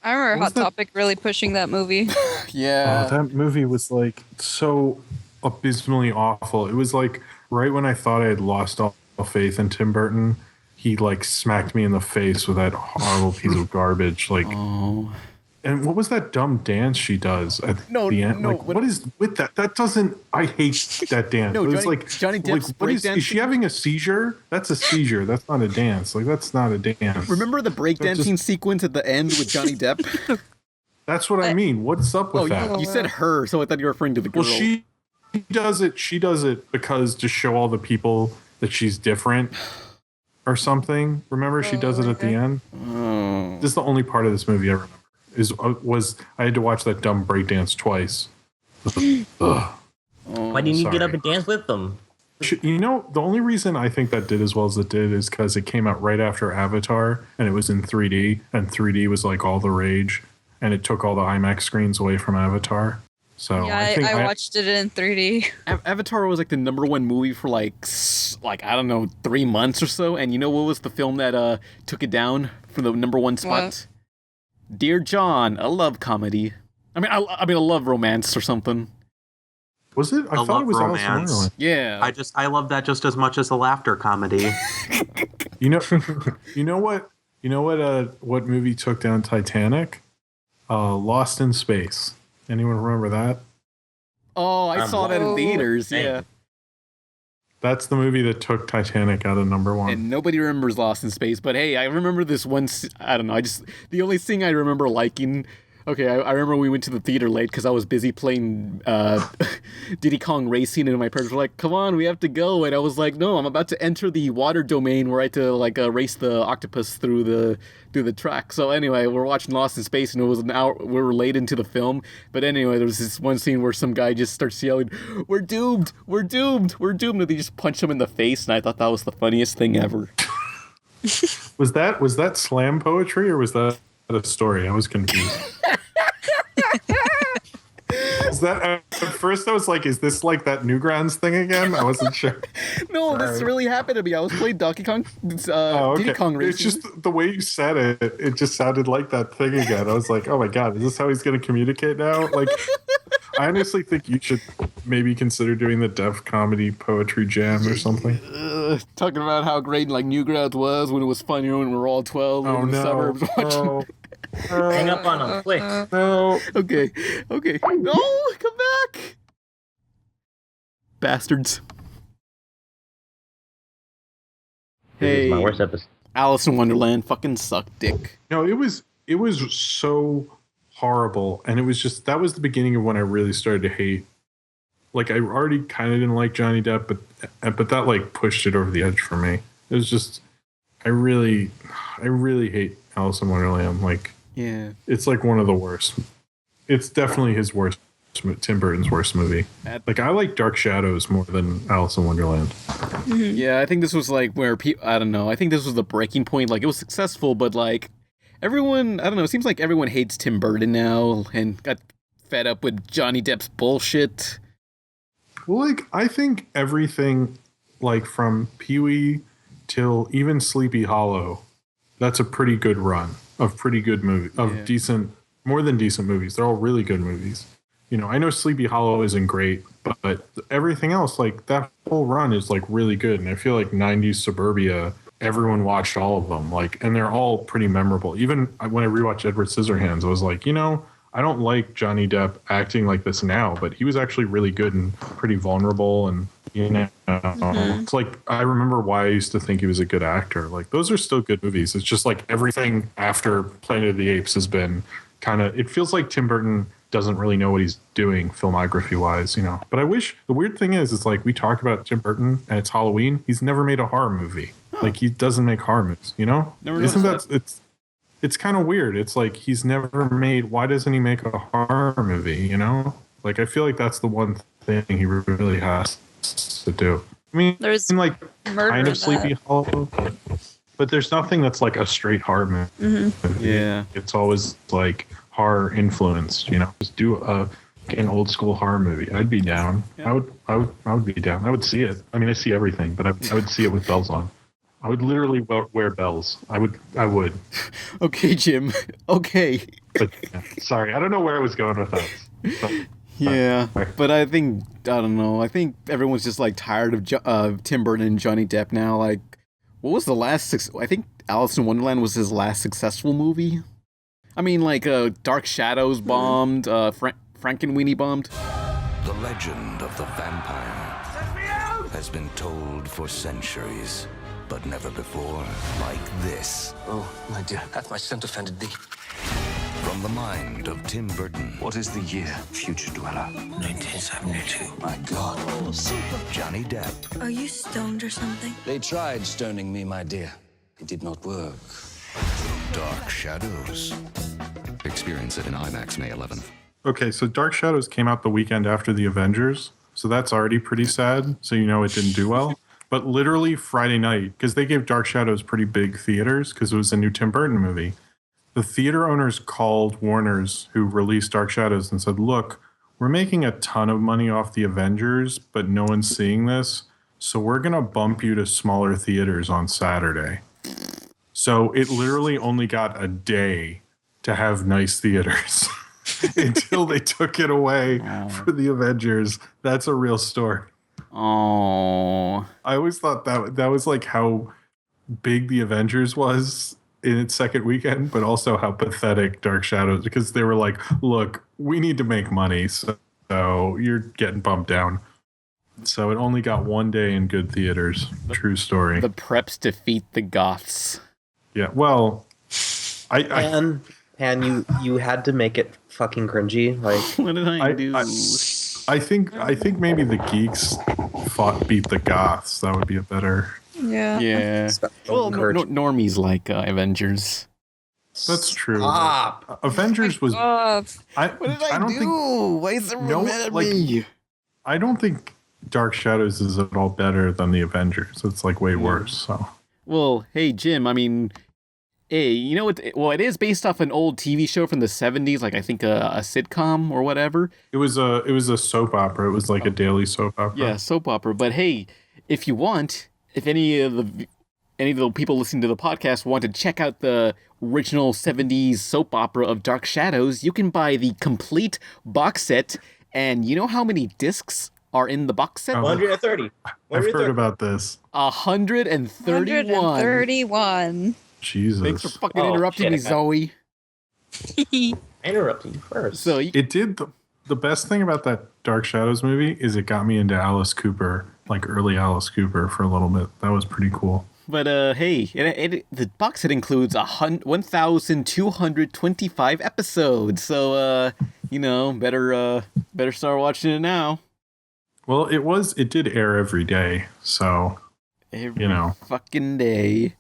I remember Hot Topic really pushing that movie. Yeah. Oh, that movie was like so abysmally awful. It was like right when I thought I had lost all faith in Tim Burton, he like smacked me in the face with that horrible piece of garbage. Like, and what was that dumb dance she does at the end? Like, what is with that? That doesn't. I hate that dance. No, it was Johnny- like Johnny Depp's like, what is she having a seizure? That's a seizure. That's not a dance. Like, that's not a dance. Remember the breakdancing sequence at the end with Johnny Depp? That's what I mean. What's up with that? You said her, so I thought you were referring to the girl. Well, she does it. She does it because to show all the people that she's different or something. Remember, she does it at the end. This is the only part of this movie I remember. Was I had to watch that dumb breakdance twice. Why didn't you get up and dance with them? You know, the only reason I think that did as well as it did is because it came out right after Avatar, and it was in 3D, and 3D was like all the rage, and it took all the IMAX screens away from Avatar. So Yeah, I watched it in 3D. Avatar was like the #1 movie for like I don't know 3 months or so, and you know what was the film that took it down from the #1 spot? What? Dear John, a love comedy. I mean, a love romance or something. Was it? I thought it was Alice in romance. Wonderland. Yeah. I love that just as much as a laughter comedy. You know what? What movie took down Titanic? Lost in Space. Anyone remember that? Oh, I saw that in theaters. Yeah. That's the movie that took Titanic out of #1. And nobody remembers Lost in Space, but hey, I remember this one. I don't know. The only thing I remember liking. Okay, I remember we went to the theater late because I was busy playing Diddy Kong Racing, and my parents were like, "Come on, we have to go." And I was like, "No, I'm about to enter the water domain where I had to race the octopus through the track." So anyway, we're watching Lost in Space, and it was an hour. We were late into the film, but anyway, there was this one scene where some guy just starts yelling, "We're doomed! We're doomed! We're doomed!" And they just punch him in the face, and I thought that was the funniest thing ever. Was that slam poetry or was that a story? I was confused. Is that at first I was like, is this like that Newgrounds thing again? I wasn't sure. No, this really happened to me. I was playing Donkey Kong, Diddy Kong Racing. It's just the way you said it. It just sounded like that thing again. I was like, oh my God, is this how he's going to communicate now? Like, I honestly think you should maybe consider doing the Def Comedy Poetry Jam or something. Talking about how great like Newgrounds was when it was funny when we were all 12 in the suburbs watching. Hang up on him, quick. No. Okay. No, come back. Bastards. This is my Hey, worst episode. Alice in Wonderland fucking sucked dick. No, it was so horrible, and it was just that was the beginning of when I really started to hate. Like I already kind of didn't like Johnny Depp, but that like pushed it over the edge for me. It was just I really hate Alice in Wonderland. Like Yeah. it's like one of the worst. It's definitely his worst. Tim Burton's worst movie. Like I like Dark Shadows more than Alice in Wonderland. Yeah, I think this was like where I don't know. I think this was the breaking point. Like it was successful, but like everyone, I don't know. It seems like everyone hates Tim Burton now and got fed up with Johnny Depp's bullshit. Well, like I think everything, like from PeeWee till even Sleepy Hollow, that's a pretty good run of pretty good movie of decent more than decent movies. They're all really good movies. You know, I know Sleepy Hollow isn't great, but everything else, like that whole run is like really good. And I feel like 90s Suburbia, everyone watched all of them, like, and they're all pretty memorable. Even when I rewatched Edward Scissorhands, I was like, you know, I don't like Johnny Depp acting like this now, but he was actually really good and pretty vulnerable. And, you know, it's like, I remember why I used to think he was a good actor. Like, those are still good movies. It's just like everything after Planet of the Apes has been kind of, it feels like Tim Burton doesn't really know what he's doing filmography wise, you know. But I wish, the weird thing is, it's like we talk about Tim Burton and it's Halloween. He's never made a horror movie. Like, he doesn't make horror movies, you know? Isn't that it's kind of weird. It's like he's never made, why doesn't he make a horror movie, you know? Like, I feel like that's the one thing he really has to do. I mean, There's like kind of in Sleepy Hollow, but there's nothing that's like a straight horror movie. Yeah. It's always like horror influenced, you know. Just do an old school horror movie. I'd be down. Yeah. I would be down. I would see it. I mean, I see everything, but I would see it with bells on. I would literally wear bells. I would. Okay, Jim. Okay. But sorry, I don't know where I was going with that. So, yeah, but I don't know. I think everyone's just like tired of Tim Burton and Johnny Depp now. Like, what was the last? I think Alice in Wonderland was his last successful movie. I mean, like Dark Shadows bombed. Frankenweenie bombed. The legend of the vampire has been told for centuries, but never before like this. Oh, my dear, hath my scent offended thee? From the mind of Tim Burton. What is the year, future dweller? 1972. My God. Johnny Depp. Are you stoned or something? They tried stoning me, my dear. It did not work. Dark Shadows. Experience it in IMAX May 11th. Okay, so Dark Shadows came out the weekend after the Avengers, so that's already pretty sad. So you know it didn't do well. But literally Friday night, because they gave Dark Shadows pretty big theaters because it was a new Tim Burton movie. The theater owners called Warner's, who released Dark Shadows, and said, look, we're making a ton of money off the Avengers, but no one's seeing this, so we're going to bump you to smaller theaters on Saturday. So it literally only got a day to have nice theaters until they took it away for the Avengers. That's a real story. Oh, I always thought that was like how big the Avengers was in its second weekend, but also how pathetic Dark Shadows, because they were like, look, we need to make money, so you're getting bumped down. So it only got one day in good theaters. True story. The preps defeat the Goths. Yeah, well, And you had to make it fucking cringy. Like, what did I do? I think maybe the geeks beat the Goths. That would be a better. Yeah. Well, normies like Avengers. That's true. Stop. Avengers was. What did I don't do? Why is everyone mad at me? I don't think Dark Shadows is at all better than the Avengers. It's like way worse. So. Well, hey Jim. I mean, hey, you know what? Well, it is based off an old TV show from the 70s, like I think a sitcom or whatever. It was a soap opera. It was like a daily soap opera. Yeah, soap opera. But hey, if you want, if any of the people listening to the podcast want to check out the original 70s soap opera of Dark Shadows, you can buy the complete box set. And you know how many discs are in the box set? 130. I've heard about this. 131. 131. Jesus. Thanks for fucking interrupting me, Zoe. I interrupted you first. So it did. The best thing about that Dark Shadows movie is it got me into Alice Cooper, like early Alice Cooper for a little bit. That was pretty cool. But hey, the box set includes 1,225 episodes. So better start watching it now. Well, it did air every day, so every fucking day.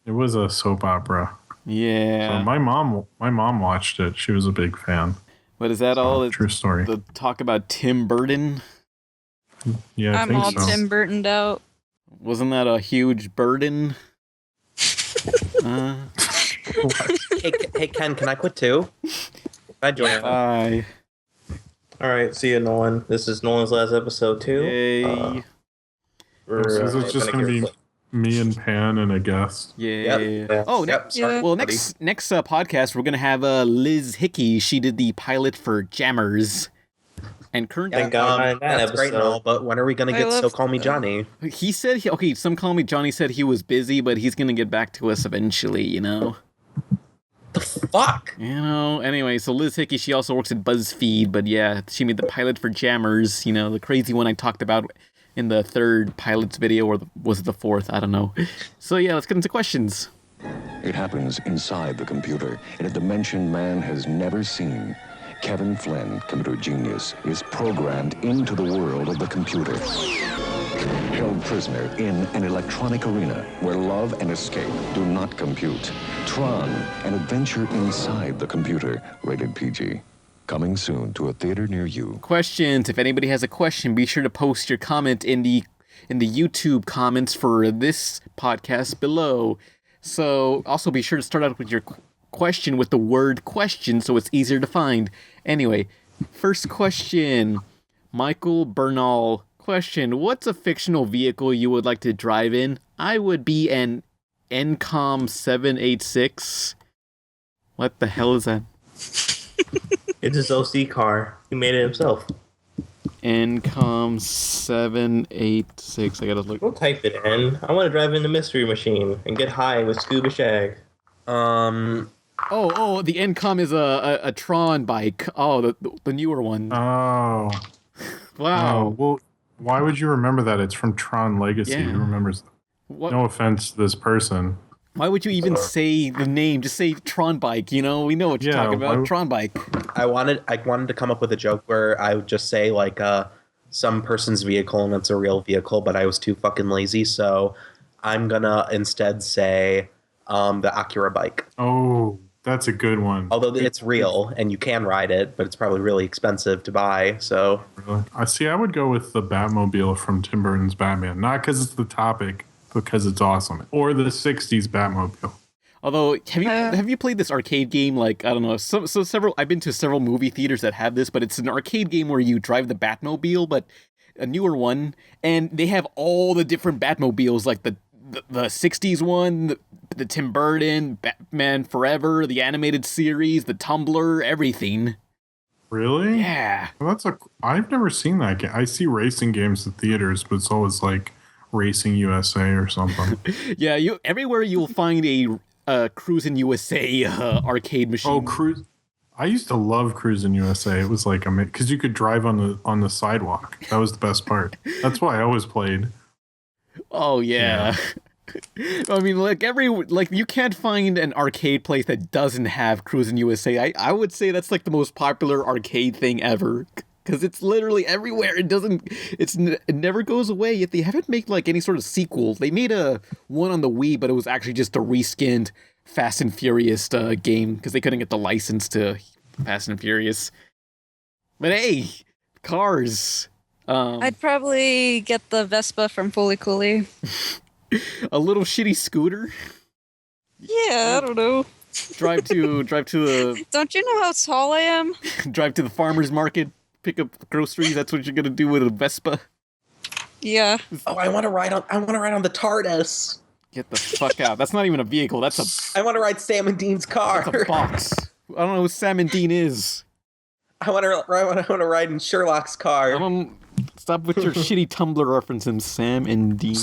It was a soap opera. Yeah. So my mom watched it. She was a big fan. But is that all? True story. The talk about Tim Burton? Yeah, I'm all Tim Burtoned out. Wasn't that a huge burden? Hey, Ken, can I quit too? Bye, Joy. Bye. All right, see you, Nolan. This is Nolan's last episode too. Yay. So it's just going to be Me and Pan and a guest. Yeah. Yep. Oh, Yep. Yeah. well, next podcast we're gonna have Liz Hickey. She did the pilot for Jammers, and currently, Thank God, that's great and all, but when are we gonna get So Call Me Johnny? he said Some Call Me Johnny said he was busy, but he's gonna get back to us eventually. You know. The fuck? You know. Anyway, so Liz Hickey, she also works at BuzzFeed, but yeah, she made the pilot for Jammers. You know, the crazy one I talked about in the third pilot's video, or was it the fourth? I don't know. So yeah, let's get into questions. It happens inside the computer in a dimension man has never seen. Kevin Flynn, computer genius, is programmed into the world of the computer. Held prisoner in an electronic arena where love and escape do not compute. Tron, an adventure inside the computer, rated PG. Coming soon to a theater near you. Questions. If anybody has a question, be sure to post your comment in the YouTube comments for this podcast below. So also be sure to start out with your question with the word question so it's easier to find. Anyway, first question. Michael Bernal. Question. What's a fictional vehicle you would like to drive in? I would be an NCOM 786. What the hell is that? It's his OC car. He made it himself. NCOM 786. I gotta look. We'll type it in. I want to drive in the Mystery Machine and get high with Scuba Shag. Oh, the NCOM is a Tron bike. Oh, the newer one. Oh. Wow. Oh, well, why would you remember that? It's from Tron Legacy. Yeah. Who remembers? What? No offense to this person. Why would you even say the name? Just say Tron bike. You know, we know what you're talking about. Tron bike. I wanted to come up with a joke where I would just say like some person's vehicle and it's a real vehicle, but I was too fucking lazy, so I'm gonna instead say the Acura bike. Oh, that's a good one. Although it's real and you can ride it, but it's probably really expensive to buy. So really? I would go with the Batmobile from Tim Burton's Batman, not because it's the topic, because it's awesome, or the '60s Batmobile. Although, have you played this arcade game? Like, I don't know, several. I've been to several movie theaters that have this, but it's an arcade game where you drive the Batmobile, but a newer one, and they have all the different Batmobiles, like the '60s one, the Tim Burton, Batman Forever, the animated series, the TUMBLR, everything. Really? Yeah. Well, I've never seen that game. I see racing games in theaters, but it's always like Racing USA or something. Yeah, everywhere you'll find a Cruisin' USA arcade machine. Oh, Cruise! I used to love Cruisin' USA. It was like because you could drive on the sidewalk. That was the best part. That's why I always played. Oh yeah. I mean, you can't find an arcade place that doesn't have Cruisin' USA. I would say that's like the most popular arcade thing ever. Because it's literally everywhere. It never goes away. Yet they haven't made like any sort of sequel. They made one on the Wii, but it was actually just a reskinned Fast and Furious game because they couldn't get the license to Fast and Furious. But hey, cars. I'd probably get the Vespa from Fully Cooley. A little shitty scooter. Yeah, I don't know. Drive to the. Don't you know how tall I am? Drive to the farmer's market. Pick up groceries. That's what you're gonna do with a Vespa. Yeah. Oh, I want to ride on the TARDIS. Get the fuck out. That's not even a vehicle. I want to ride Sam and Dean's car. That's a box. I don't know who Sam and Dean is. I want to ride in Sherlock's car. Stop with your shitty Tumblr references, Sam and Dean.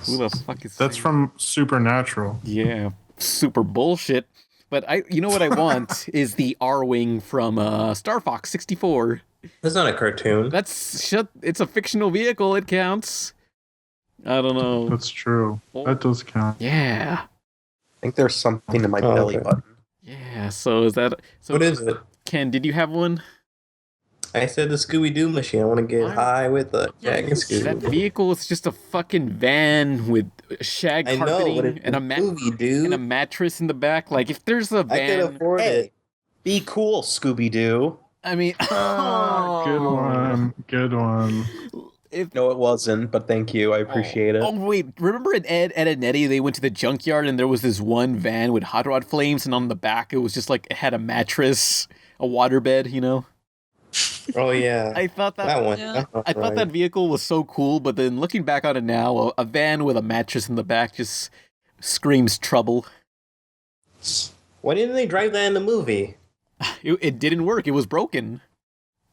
Who the fuck is That's Sam? From Supernatural. Yeah, super bullshit. But you know what I want is the R-Wing from Star Fox 64. That's not a cartoon. It's a fictional vehicle. It counts. I don't know. That's true. That does count. Yeah. I think there's something in my belly button. Yeah. So is that? So what is it? Ken, did you have one? I said the Scooby-Doo machine. I want to get high with the Shag and Scooby. That vehicle is just a fucking van with shag carpeting and a mattress in the back. Like, if there's a van... I could afford it. Be cool, Scooby-Doo. I mean... Good one. No, it wasn't, but thank you. I appreciate it. Oh, wait. Remember in Ed and Eddie, they went to the junkyard and there was this one van with hot rod flames, and on the back it was just like, it had a mattress, a waterbed, you know? Oh yeah, I thought that one. Yeah. I thought that vehicle was so cool, but then looking back on it now, a van with a mattress in the back just screams trouble. Why didn't they drive that in the movie? It didn't work. It was broken.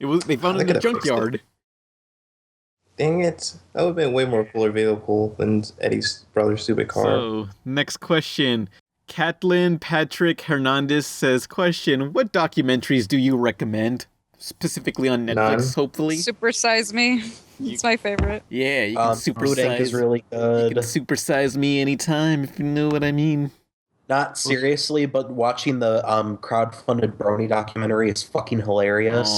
They found it in the junkyard. Dang it. That would have been way more cooler vehicle than Eddie's brother's stupid car. So, next question. Catlin Patrick Hernandez says, question, what documentaries do you recommend? Specifically on Netflix, hopefully? Super Size Me. It's my favorite. Yeah, you can supersize. is really good. You can supersize me anytime, if you know what I mean. Not seriously, but watching the crowdfunded Brony documentary is fucking hilarious.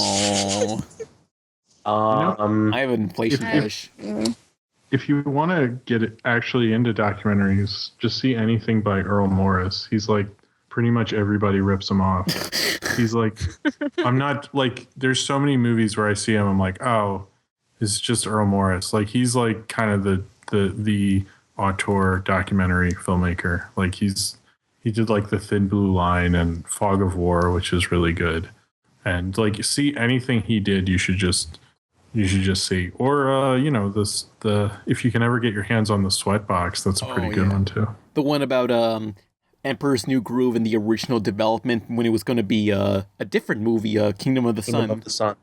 I have an inflation push. If you want to get actually into documentaries, just see anything by Earl Morris. He's like, pretty much everybody rips him off. He's like, I'm not like, there's so many movies where I see him, I'm like, oh, it's just Earl Morris. Like, he's like kind of the auteur documentary filmmaker. Like, he did like The Thin Blue Line and Fog of War, which is really good. And like, see anything he did, you should just see. Or if you can ever get your hands on the Sweatbox, that's a pretty good one too. The one about Emperor's New Groove and the original development when it was going to be a different movie, Kingdom of the Sun.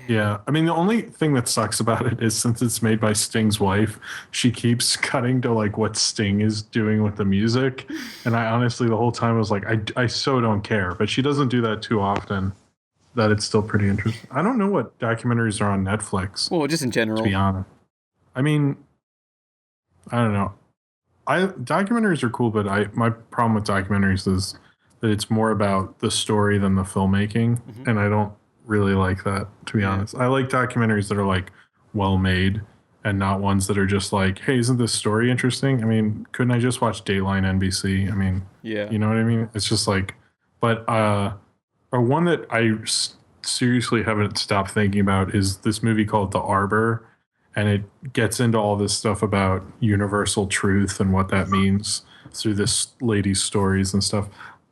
Yeah. I mean, the only thing that sucks about it is since it's made by Sting's wife, she keeps cutting to like what Sting is doing with the music. And I honestly, the whole time was like, I so don't care. But she doesn't do that too often. That it's still pretty interesting. I don't know what documentaries are on Netflix. Well, just in general. To be honest. I mean, I don't know. Documentaries are cool, but my problem with documentaries is that it's more about the story than the filmmaking. Mm-hmm. And I don't really like that, to be honest. I like documentaries that are like well made and not ones that are just like, hey, isn't this story interesting? I mean, couldn't I just watch Dateline NBC? I mean, you know what I mean? It's just like, but or one that I seriously haven't stopped thinking about is this movie called The Arbor, and it gets into all this stuff about universal truth and what that means through this lady's stories and stuff.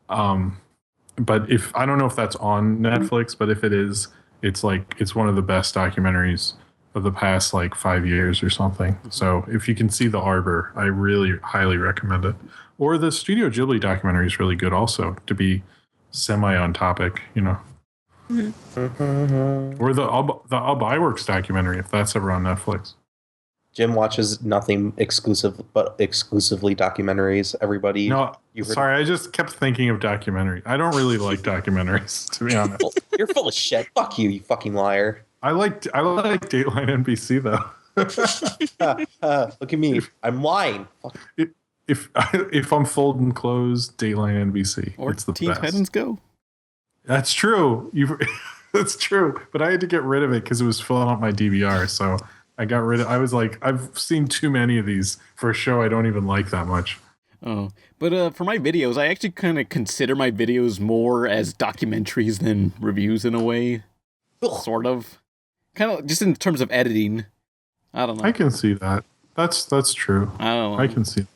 But I don't know if that's on Netflix, but if it is, it's one of the best documentaries of the past like 5 years or something. So if you can see The Arbor, I really highly recommend it. Or the Studio Ghibli documentary is really good also, to be semi on topic, you know. Mm-hmm. Or the Ub Iwerks documentary, if that's ever on Netflix. Jim watches nothing exclusive but exclusively documentaries. Everybody. No, sorry, I just kept thinking of documentary. I don't really like documentaries, to be honest. You're full of shit. Fuck you, you fucking liar. I like Dateline NBC though. Look at me. I'm lying. If I'm folding clothes, Dateline NBC. Or it's the Teen best. Titans Go. That's true. That's true. But I had to get rid of it because it was filling up my DVR. So I got rid of. I was like, I've seen too many of these for a show I don't even like that much. Oh, but for my videos, I actually kind of consider my videos more as documentaries than reviews in a way. Sort of. Kind of just in terms of editing. I don't know. I can see that. That's true. I don't know. I can see.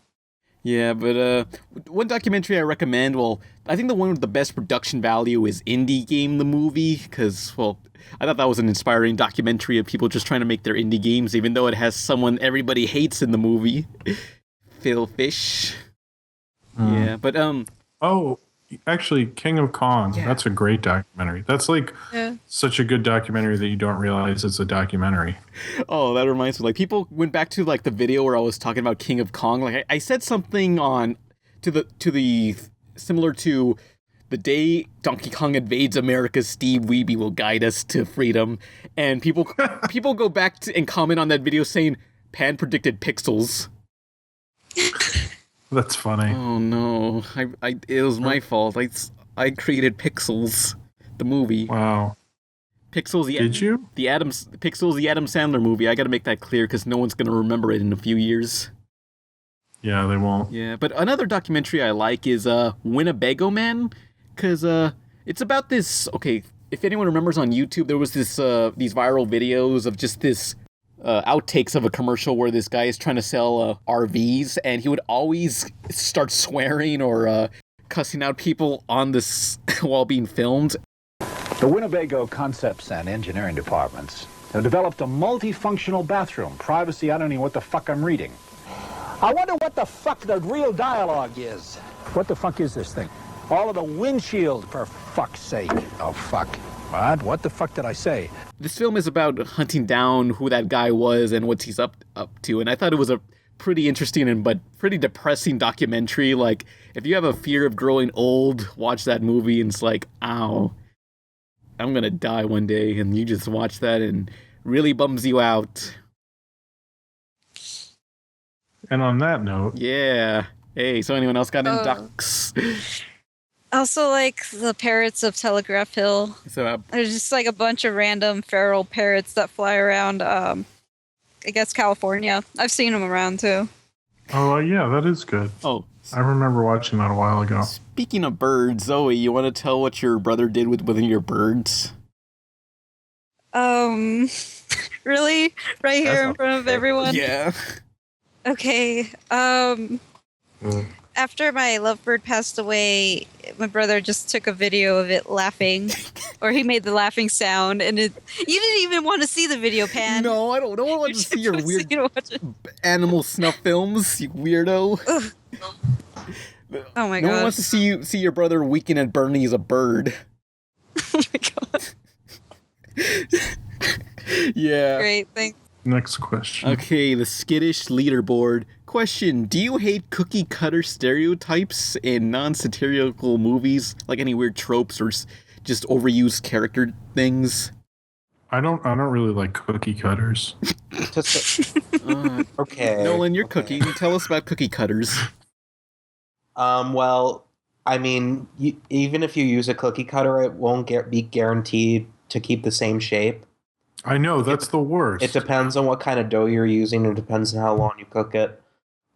Yeah, but one documentary I recommend, well, I think the one with the best production value is Indie Game, the movie, because, well, I thought that was an inspiring documentary of people just trying to make their indie games, even though it has someone everybody hates in the movie, Phil Fish. Yeah, but, Oh, actually, King of Kong, that's a great documentary. That's like such a good documentary that you don't realize it's a documentary. Oh, that reminds me. Like, people went back to like the video where I was talking about King of Kong. Like, I said something on to the similar to the day Donkey Kong invades America, Steve Wiebe will guide us to freedom. And people go back and comment on that video saying Pan predicted pixels. That's funny. Oh no! It was my fault. I created Pixels, the movie. Wow. Pixels. Did you? Pixels, the Adam Sandler movie. I got to make that clear because no one's gonna remember it in a few years. Yeah, they won't. Yeah, but another documentary I like is Winnebago Man, because it's about this. Okay, if anyone remembers on YouTube, there was these viral videos of just this. Outtakes of a commercial where this guy is trying to sell RVs, and he would always start swearing or cussing out people on this while being filmed. The Winnebago Concepts and Engineering Departments have developed a multifunctional bathroom. Privacy, I don't even know what the fuck I'm reading. I wonder what the fuck the real dialogue is. What the fuck is this thing? All of the windshield, for fuck's sake. Oh, fuck. What the fuck did I say? This film is about hunting down who that guy was and what he's up to, and I thought it was a pretty interesting but pretty depressing documentary. Like, if you have a fear of growing old, watch that movie and it's like, ow, I'm gonna die one day, and you just watch that and really bums you out. And on that note... Yeah. Hey, so anyone else got any ducks? Also, like the parrots of Telegraph Hill. So there's just like a bunch of random feral parrots that fly around, I guess, California. I've seen them around, too. Oh, yeah, that is good. Oh. I remember watching that a while ago. Speaking of birds, Zoe, you want to tell what your brother did with one of your birds? Really? Right here in front of everyone? Yeah. Okay, after my lovebird passed away, my brother just took a video of it laughing, or he made the laughing sound, and you didn't even want to see the video, Pan. No, I don't. No one wants to see your weird animal snuff films, you weirdo. Oh my god. No one wants to see your brother weekend at Bernie as a bird. Oh my god. Yeah. Great, thanks. Next question. Okay, the skittish leaderboard. Question: do you hate cookie cutter stereotypes in non-satirical movies, like any weird tropes or just overused character things? I don't really like cookie cutters. Okay. Nolan, you're cooking. Tell us about cookie cutters. Well, I mean, even if you use a cookie cutter, it won't be guaranteed to keep the same shape. I know, that's the worst. It depends on what kind of dough you're using. It depends on how long you cook it.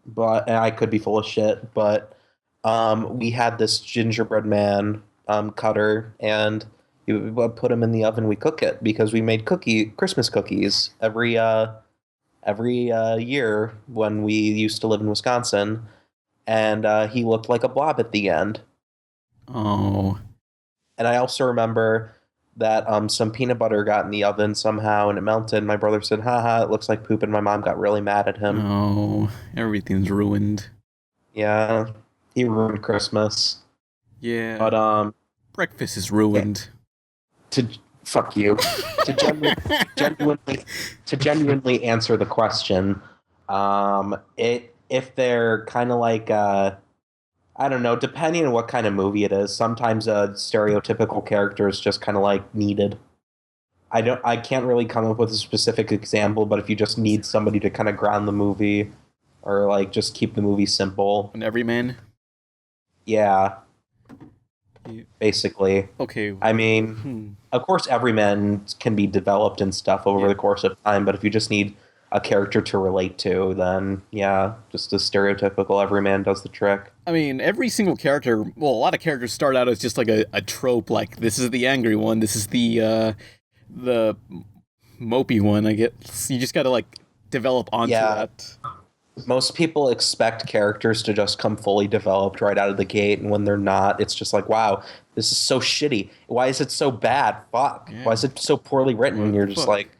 But I could be full of shit. But we had this gingerbread man cutter, and we would put him in the oven. We cook it because we made Christmas cookies every year when we used to live in Wisconsin. And he looked like a blob at the end. Oh. And I also remember that some peanut butter got in the oven somehow and it melted. My brother said, haha, it looks like poop, and my mom got really mad at him. Oh, everything's ruined. Yeah, he ruined Christmas. Yeah. But breakfast is ruined. Fuck you. To genuinely answer the question, if they're kind of like I don't know, depending on what kind of movie it is, sometimes a stereotypical character is just kind of like needed. I can't really come up with a specific example, but if you just need somebody to kind of ground the movie or like just keep the movie simple. An everyman? Yeah. Basically. Okay. I mean, of course everyman can be developed and stuff over the course of time, but if you just need a character to relate to, then yeah, just a stereotypical everyman does the trick. I mean, every single character, well, a lot of characters start out as just like a trope, like this is the angry one, this is the mopey one, I guess. You just gotta like develop onto that. Most people expect characters to just come fully developed right out of the gate, and when they're not, it's just like, wow, this is so shitty. Why is it so bad? Fuck. Yeah. Why is it so poorly written? And you're just like,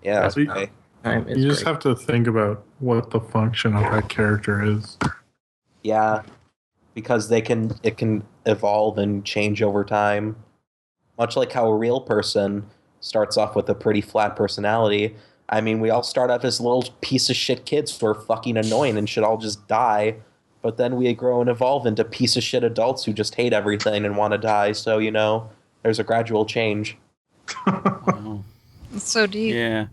yeah, that's okay. You just have to think about what the function of that character is. Yeah, because it can evolve and change over time. Much like how a real person starts off with a pretty flat personality. I mean, we all start off as little piece of shit kids who are fucking annoying and should all just die. But then we grow and evolve into piece of shit adults who just hate everything and want to die. So, you know, there's a gradual change. Wow. That's so deep. Yeah.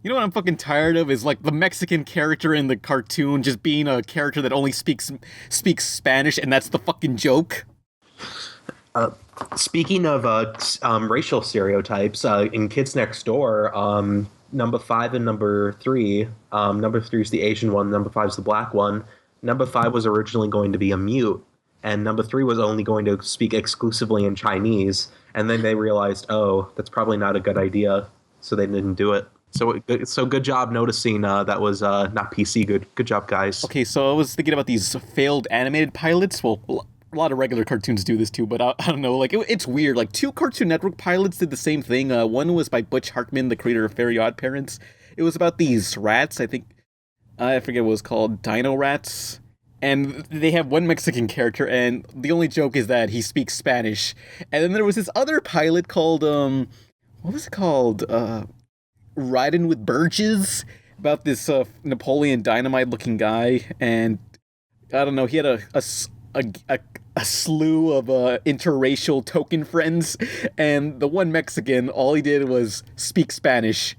You know what I'm fucking tired of is like the Mexican character in the cartoon just being a character that only speaks Spanish, and that's the fucking joke. Speaking of racial stereotypes, in Kids Next Door, number 5 and number 3, number 3 is the Asian one, number 5 is the black one. Number 5 was originally going to be a mute, and number 3 was only going to speak exclusively in Chinese. And then they realized, oh, that's probably not a good idea, so they didn't do it. So good job noticing that was not PC. Good job, guys. Okay, so I was thinking about these failed animated pilots. Well, a lot of regular cartoons do this too, but I don't know. Like, it's weird. Like, 2 Cartoon Network pilots did the same thing. One was by Butch Hartman, the creator of Very Odd Parents. It was about these rats, I think. I forget what it was called. Dino rats. And they have one Mexican character, and the only joke is that he speaks Spanish. And then there was this other pilot called, what was it called? Riding with Birches, about this Napoleon Dynamite-looking guy. And I don't know, he had a slew of interracial token friends, and the one Mexican, all he did was speak Spanish.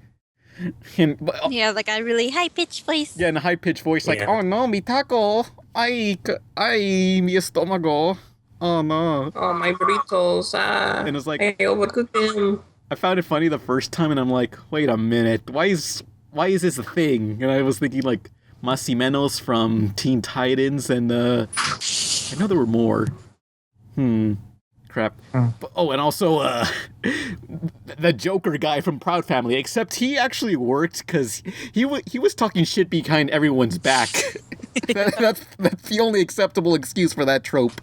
Yeah, like a really high-pitched voice. Yeah, in a high-pitched voice, like, oh no, mi taco, ay, mi estómago, oh no. Oh, my burritos, and it's like, I overcooked them. I found it funny the first time, and I'm like, wait a minute, why is this a thing? And I was thinking, like, Más y Menos from Teen Titans, and I know there were more. Crap. But, and also the Joker guy from Proud Family, except he actually worked because he was talking shit behind everyone's back. That's the only acceptable excuse for that trope.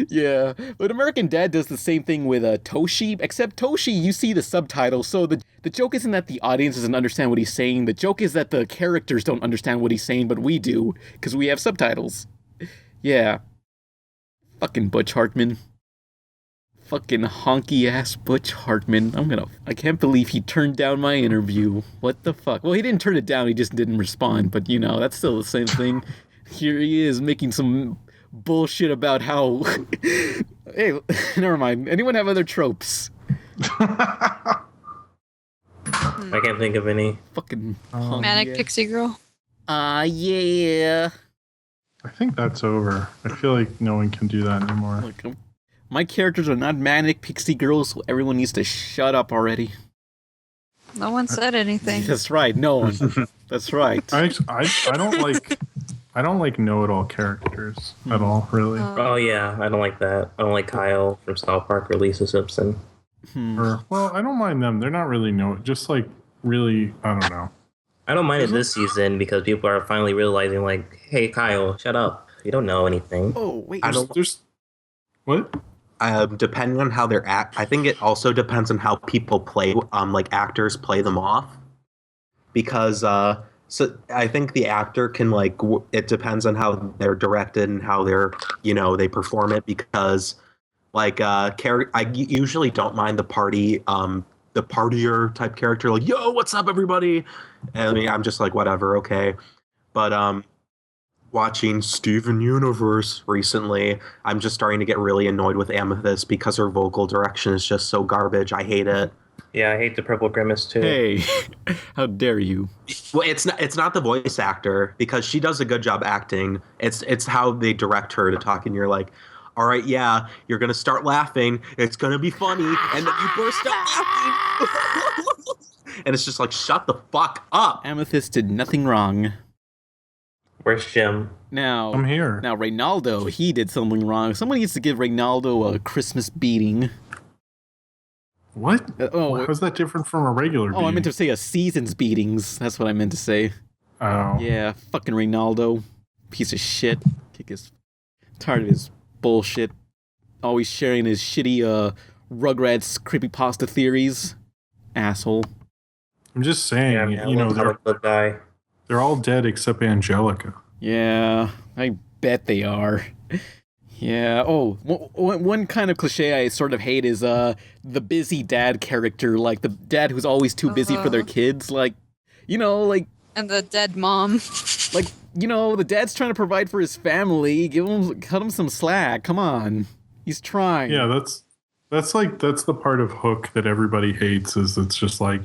Yeah, but American Dad does the same thing with Toshi, except Toshi, you see the subtitles, so the joke isn't that the audience doesn't understand what he's saying, the joke is that the characters don't understand what he's saying, but we do, because we have subtitles. Yeah. Fucking Butch Hartman. Fucking honky-ass Butch Hartman. I can't believe he turned down my interview. What the fuck? Well, he didn't turn it down, he just didn't respond, but that's still the same thing. Here he is making some bullshit about how... Hey, never mind. Anyone have other tropes? I can't think of any. Fucking Manic Pixie Girl. Yeah. I think that's over. I feel like no one can do that anymore. Look, my characters are not manic pixie girls, so everyone needs to shut up already. No one said anything. That's right, no one. That's right. I don't like know-it-all characters at all, really. Oh yeah, I don't like that. I don't like Kyle from South Park or Lisa Simpson. Well, I don't mind them. They're not really just like really, I don't know. I don't mind it this season because people are finally realizing, like, hey, Kyle, shut up. You don't know anything. Oh, wait. What? Depending on how they're I think it also depends on how people play, like actors play them off. Because, so I think the actor can, like, it depends on how they're directed and how they're, they perform it. Because, like, I usually don't mind the partier type character, like, yo, what's up, everybody? And I mean, I'm just like, whatever, okay. But watching Steven Universe recently, I'm just starting to get really annoyed with Amethyst because her vocal direction is just so garbage. I hate it. Yeah, I hate the Purple Grimace too. Hey, how dare you? Well, it's not the voice actor, because she does a good job acting. It's how they direct her to talk, and you're like, all right, yeah, you're going to start laughing. It's going to be funny. And then you burst out laughing. And it's just like, shut the fuck up. Amethyst did nothing wrong. Where's Jim? Now, I'm here. Now, Reynaldo, he did something wrong. Someone needs to give Reynaldo a Christmas beating. What? How's that different from a regular beating? Oh, I meant to say a season's beatings. That's what I meant to say. Oh. Yeah, fucking Reynaldo. Piece of shit. Tired of his bullshit. Always sharing his shitty Rugrats creepypasta theories. Asshole. I'm just saying, they're all dead except Angelica. Yeah, I bet they are. Yeah. Oh, one kind of cliche I sort of hate is the busy dad character, like the dad who's always too busy for their kids, like, like. And the dead mom. Like, the dad's trying to provide for his family. Cut him some slack. Come on, he's trying. Yeah, that's the part of Hook that everybody hates. Is it's just like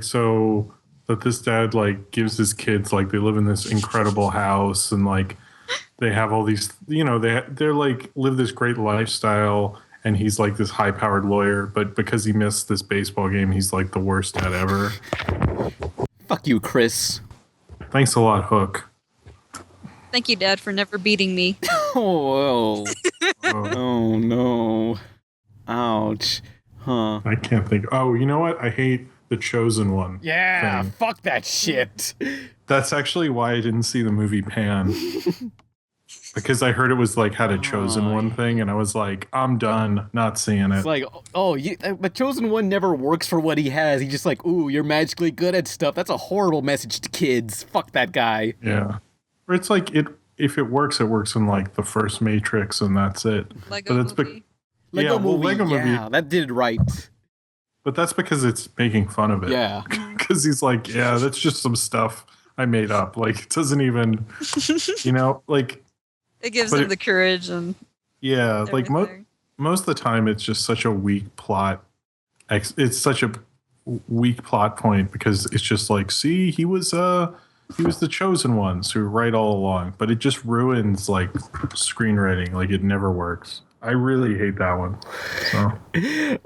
so that this dad like gives his kids, like, they live in this incredible house and like they have all these, they're like live this great lifestyle, and he's like this high powered lawyer, but because he missed this baseball game, he's like the worst dad ever. Fuck you, Chris. Thanks a lot, Hook. Thank you, Dad, for never beating me. Oh no. Ouch. Huh. I can't think. Oh, you know what? I hate the Chosen One. Yeah, thing. Fuck that shit. That's actually why I didn't see the movie Pan. because I heard it was like had a chosen one thing, and I was like, I'm done, not seeing it. It's like, the chosen one never works for what he has. He's just like, ooh, you're magically good at stuff. That's a horrible message to kids. Fuck that guy. Yeah. Or it's like if it works in like the first Matrix, and that's it. Lego movie. Lego movie. Yeah, that did it right. But that's because it's making fun of it. Yeah. Because he's like, yeah, that's just some stuff I made up. Like, it doesn't even, like. It gives them the courage and. Yeah, like most of the time, it's just such a weak plot. It's such a weak plot point because it's just like, see, he was the chosen ones who right all along. But it just ruins like screenwriting. Like, it never works. I really hate that one. So.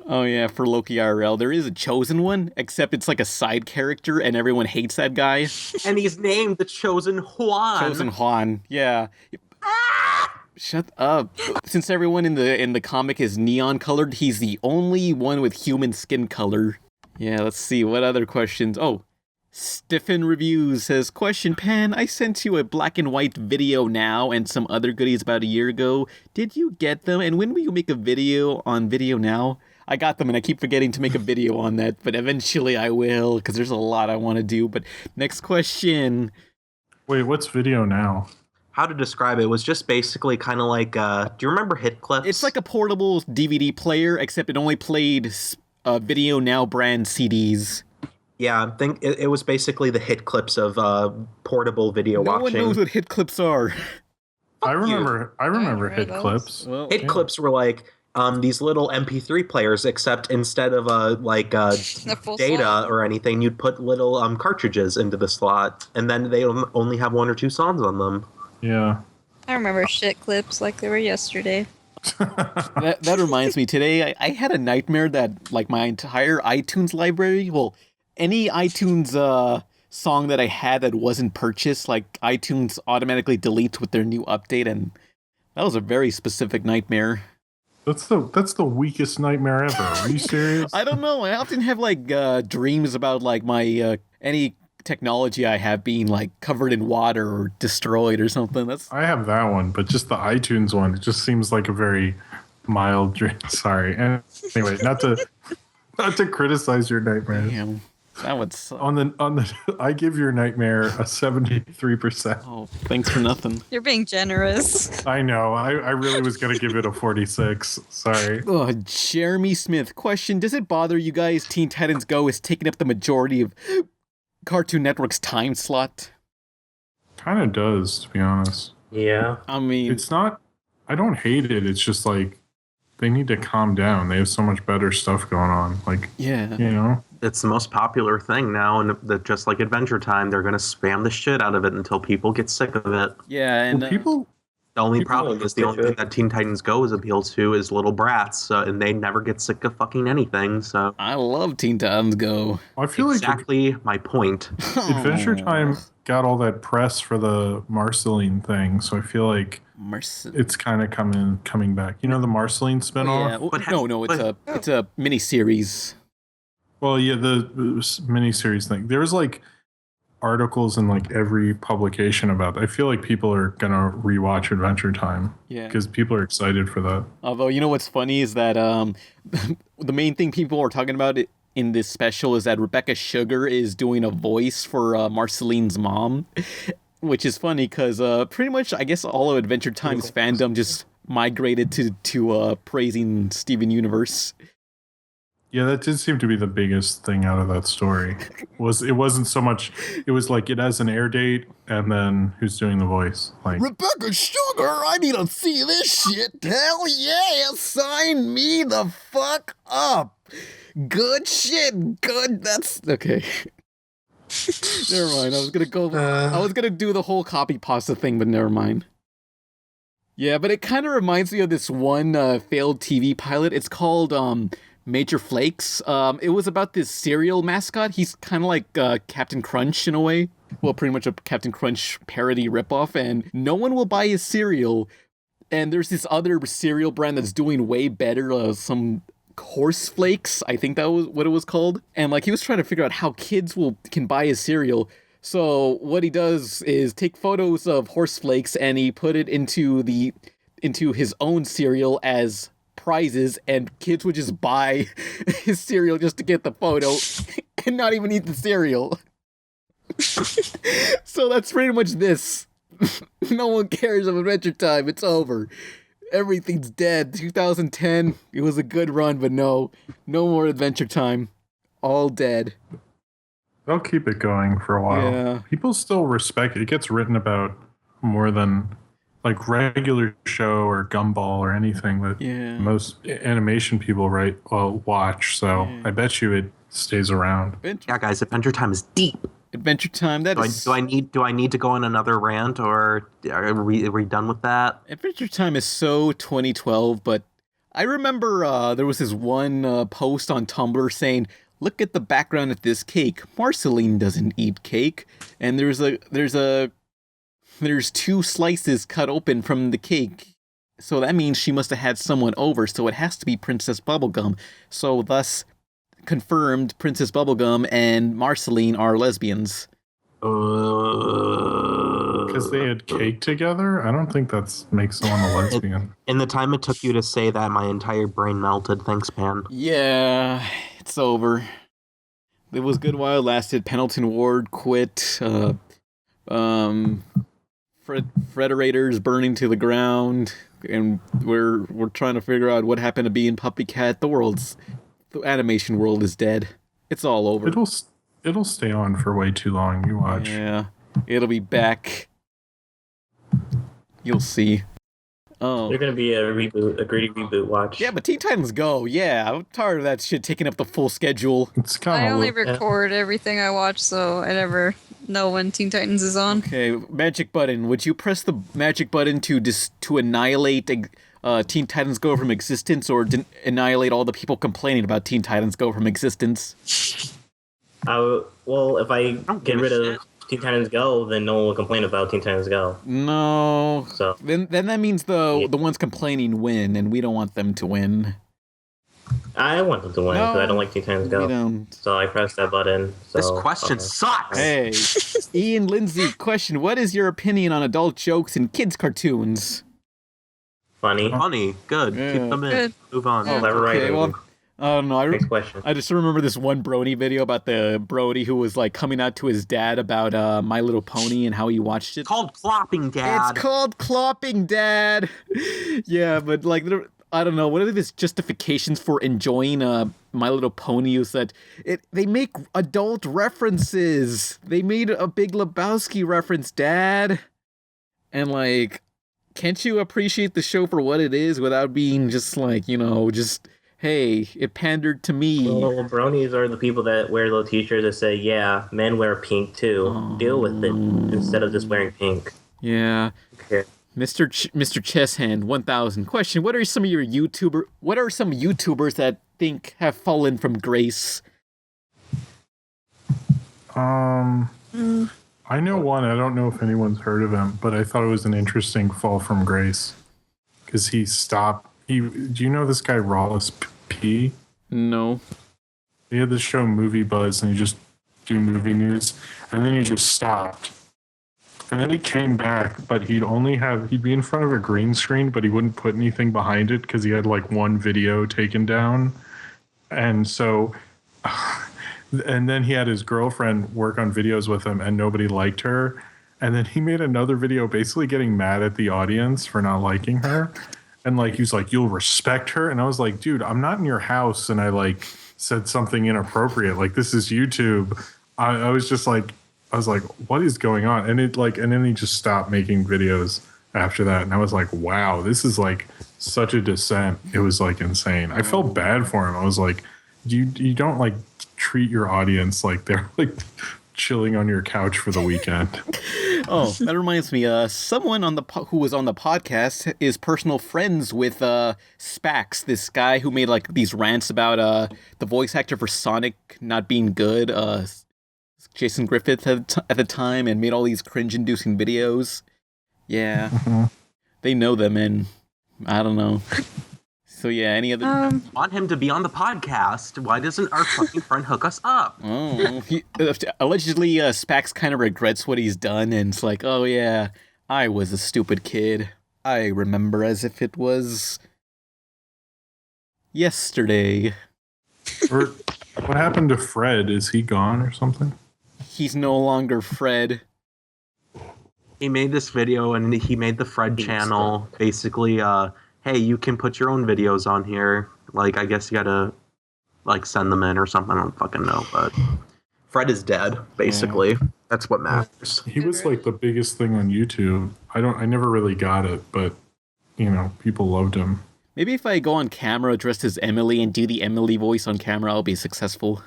Oh yeah, for Loki IRL, there is a chosen one, except it's like a side character, and everyone hates that guy. And he's named the Chosen Juan. Chosen Juan, yeah. Shut up. Since everyone in the comic is neon colored, he's the only one with human skin color. Yeah, let's see what other questions. Oh, Stiffen Reviews says, question, Pan, I sent you a black and white video now and some other goodies about a year ago. Did you get them? And when will you make a video on Video Now? I got them and I keep forgetting to make a video on that, but eventually I will, because there's a lot I want to do. But next question. Wait, what's Video Now? How to describe it was just basically kind of like, do you remember Hit Clips? It's like a portable DVD player, except it only played Video Now brand CDs. Yeah, I think it was basically the Hit Clips of portable video watching. No one knows what Hit Clips are. I remember Hit Clips. Well, Hit Clips were like these little MP3 players, except instead of data or anything, you'd put little cartridges into the slot, and then they only have 1 or 2 songs on them. Yeah. I remember shit clips like they were yesterday. that reminds me, today I had a nightmare that like my entire iTunes library, any iTunes song that I had that wasn't purchased, like iTunes automatically deletes with their new update, and that was a very specific nightmare. That's the weakest nightmare ever. Are you serious? I don't know. I often have like dreams about like my any technology I have being like covered in water or destroyed or something. I have that one, but just the iTunes one, it just seems like a very mild dream. Sorry. Anyway, not to criticize your nightmare. Damn. That would suck. On the I give your nightmare a 73%. Oh, thanks for nothing. You're being generous. I know. I really was gonna give it a 46. Sorry. Oh, Jeremy Smith. Question: does it bother you guys Teen Titans Go is taking up the majority of Cartoon Network's time slot? Kind of does, to be honest. Yeah. I mean, it's not. I don't hate it. It's just like they need to calm down. They have so much better stuff going on. Like, yeah, it's the most popular thing now, and just like Adventure Time, they're gonna spam the shit out of it until people get sick of it. Yeah, and people. The only problem is the only thing that Teen Titans Go is appealed to is little brats, and they never get sick of fucking anything. So I love Teen Titans Go. I feel exactly my point. Adventure Time got all that press for the Marceline thing, so I feel like it's kind of coming back. You know the Marceline spinoff? Yeah. It's a mini series. Well, yeah, the mini series thing. There was like articles in like every publication about that. I feel like people are gonna rewatch Adventure Time because people are excited for that. Although, you know what's funny is that the main thing people are talking about in this special is that Rebecca Sugar is doing a voice for Marceline's mom, which is funny because pretty much I guess all of Adventure Time's fandom just migrated to praising Steven Universe. Yeah, that did seem to be the biggest thing out of that story. It wasn't so much. It was like it has an air date, and then who's doing the voice? Like Rebecca Sugar, I need to see this shit. Hell yeah, sign me the fuck up. Good shit. Good. That's okay. Never mind. I was gonna do the whole copy pasta thing, but never mind. Yeah, but it kind of reminds me of this one failed TV pilot. It's called Major Flakes. It was about this cereal mascot. He's kind of like Captain Crunch in a way. Well, pretty much a Captain Crunch parody ripoff, and no one will buy his cereal. And there's this other cereal brand that's doing way better, some Horse Flakes, I think that was what it was called. And like he was trying to figure out how kids can buy his cereal. So what he does is take photos of horse flakes and he put it into his own cereal as prizes, and kids would just buy his cereal just to get the photo and not even eat the cereal. So that's pretty much this. No one cares of Adventure Time. It's over. Everything's dead. 2010, it was a good run, but no more Adventure Time. All dead. They'll keep it going for a while. Yeah. People still respect it. It gets written about more than like regular show or Gumball or anything that most animation people watch. So I bet you it stays around. Yeah, guys, Adventure Time is deep. Adventure Time. Do I need to go on another rant, or are we done with that? Adventure Time is so 2012, but I remember there was this one post on Tumblr saying, "Look at the background of this cake. Marceline doesn't eat cake." And there's two slices cut open from the cake. So that means she must have had someone over, so it has to be Princess Bubblegum. So thus confirmed Princess Bubblegum and Marceline are lesbians. Because they had cake together? I don't think that makes someone a lesbian. In the time it took you to say that, my entire brain melted. Thanks, Pan. Yeah, it's over. It was good while it lasted. Pendleton Ward quit. Frederator's burning to the ground, and we're trying to figure out what happened to Bee and Puppy Cat. The animation world is dead. It's all over. It'll stay on for way too long. You watch. Yeah, it'll be back. You'll see. Oh, There's gonna be a greedy reboot watch. Yeah, but Teen Titans Go. Yeah, I'm tired of that shit taking up the full schedule. It's kind I only record everything I watch, so I never know when Teen Titans is on. Okay, magic button. Would you press the magic button to annihilate Teen Titans Go from existence, or annihilate all the people complaining about Teen Titans Go from existence? Well, if I get rid of Teen Titans Go, then no one will complain about Teen Titans Go. No. So then that means the ones complaining win, and we don't want them to win. I want them to win because I don't like Teen Titans Go. We don't. So I pressed that button. So, this question sucks. Hey, Ian Lindsay, question: what is your opinion on adult jokes in kids' cartoons? Funny. Good. Yeah. Keep them in. Good. Move on. Oh, never right. Okay, well, I don't know. Next question. I just remember this one Brony video about the Brody who was like coming out to his dad about My Little Pony and how he watched it. It's called Clopping Dad. It's called Clopping Dad. Yeah, but like, I don't know. One of his justifications for enjoying My Little Pony is that they make adult references. They made a Big Lebowski reference, Dad. And like, can't you appreciate the show for what it is without being just like, just, hey, it pandered to me. Well, bronies are the people that wear little t-shirts that say, yeah, men wear pink too. Deal with it instead of just wearing pink. Yeah. Okay. Mr. Chesshand 1000. Question: What are some YouTubers that think have fallen from grace? I know one. I don't know if anyone's heard of him, but I thought it was an interesting fall from grace because he stopped. Do you know this guy Rollis P? No. He had this show Movie Buzz, and he just do movie news, and then he just stopped. And then he came back, but he'd be in front of a green screen, but he wouldn't put anything behind it because he had like one video taken down. And so, and then he had his girlfriend work on videos with him and nobody liked her. And then he made another video basically getting mad at the audience for not liking her. And like, he was like, you'll respect her. And I was like, dude, I'm not in your house. And I like said something inappropriate. Like, this is YouTube. I was just like, what is going on? And and then he just stopped making videos after that. And I was like, wow, this is like such a descent. It was like insane. I felt bad for him. I was like, you don't like treat your audience like they're like chilling on your couch for the weekend. Oh, that reminds me. Someone who was on the podcast is personal friends with Spax, this guy who made like these rants about the voice actor for Sonic not being good. Jason Griffith at the time, and made all these cringe-inducing videos. Yeah, They know them, and I don't know. So yeah, any other? Want him to be on the podcast? Why doesn't our fucking friend hook us up? Allegedly, Spax kind of regrets what he's done, and it's like, oh yeah, I was a stupid kid. I remember as if it was yesterday. Or what happened to Fred? Is he gone or something? He's no longer Fred. He made this video and he made the Fred channel. Basically, hey, you can put your own videos on here. Like, I guess you gotta, like, send them in or something. I don't fucking know, but Fred is dead, basically. Yeah. That's what matters. He was, like, the biggest thing on YouTube. I never really got it, but, you know, people loved him. Maybe if I go on camera dressed as Emily and do the Emily voice on camera, I'll be successful.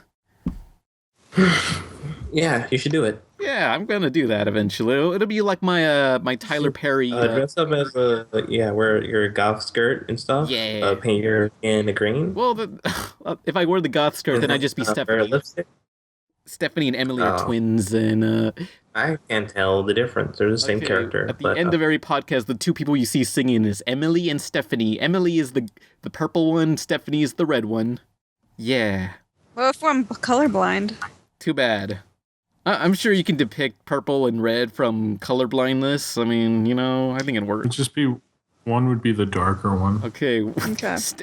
Yeah, you should do it. Yeah, I'm gonna do that eventually. It'll be like my my Tyler Perry. Dress up as wear your goth skirt and stuff. Yeah. Paint your skin the green. Well, if I wear the goth skirt, then I'd just be Stephanie. Stephanie and Emily are twins, and I can't tell the difference. They're the same character. At the end of every podcast, the two people you see singing is Emily and Stephanie. Emily is the purple one. Stephanie is the red one. Yeah. Well, if I'm colorblind. Too bad. I'm sure you can depict purple and red from colorblindness. I mean, you know, I think it works. It'd just be one would be the darker one. Okay.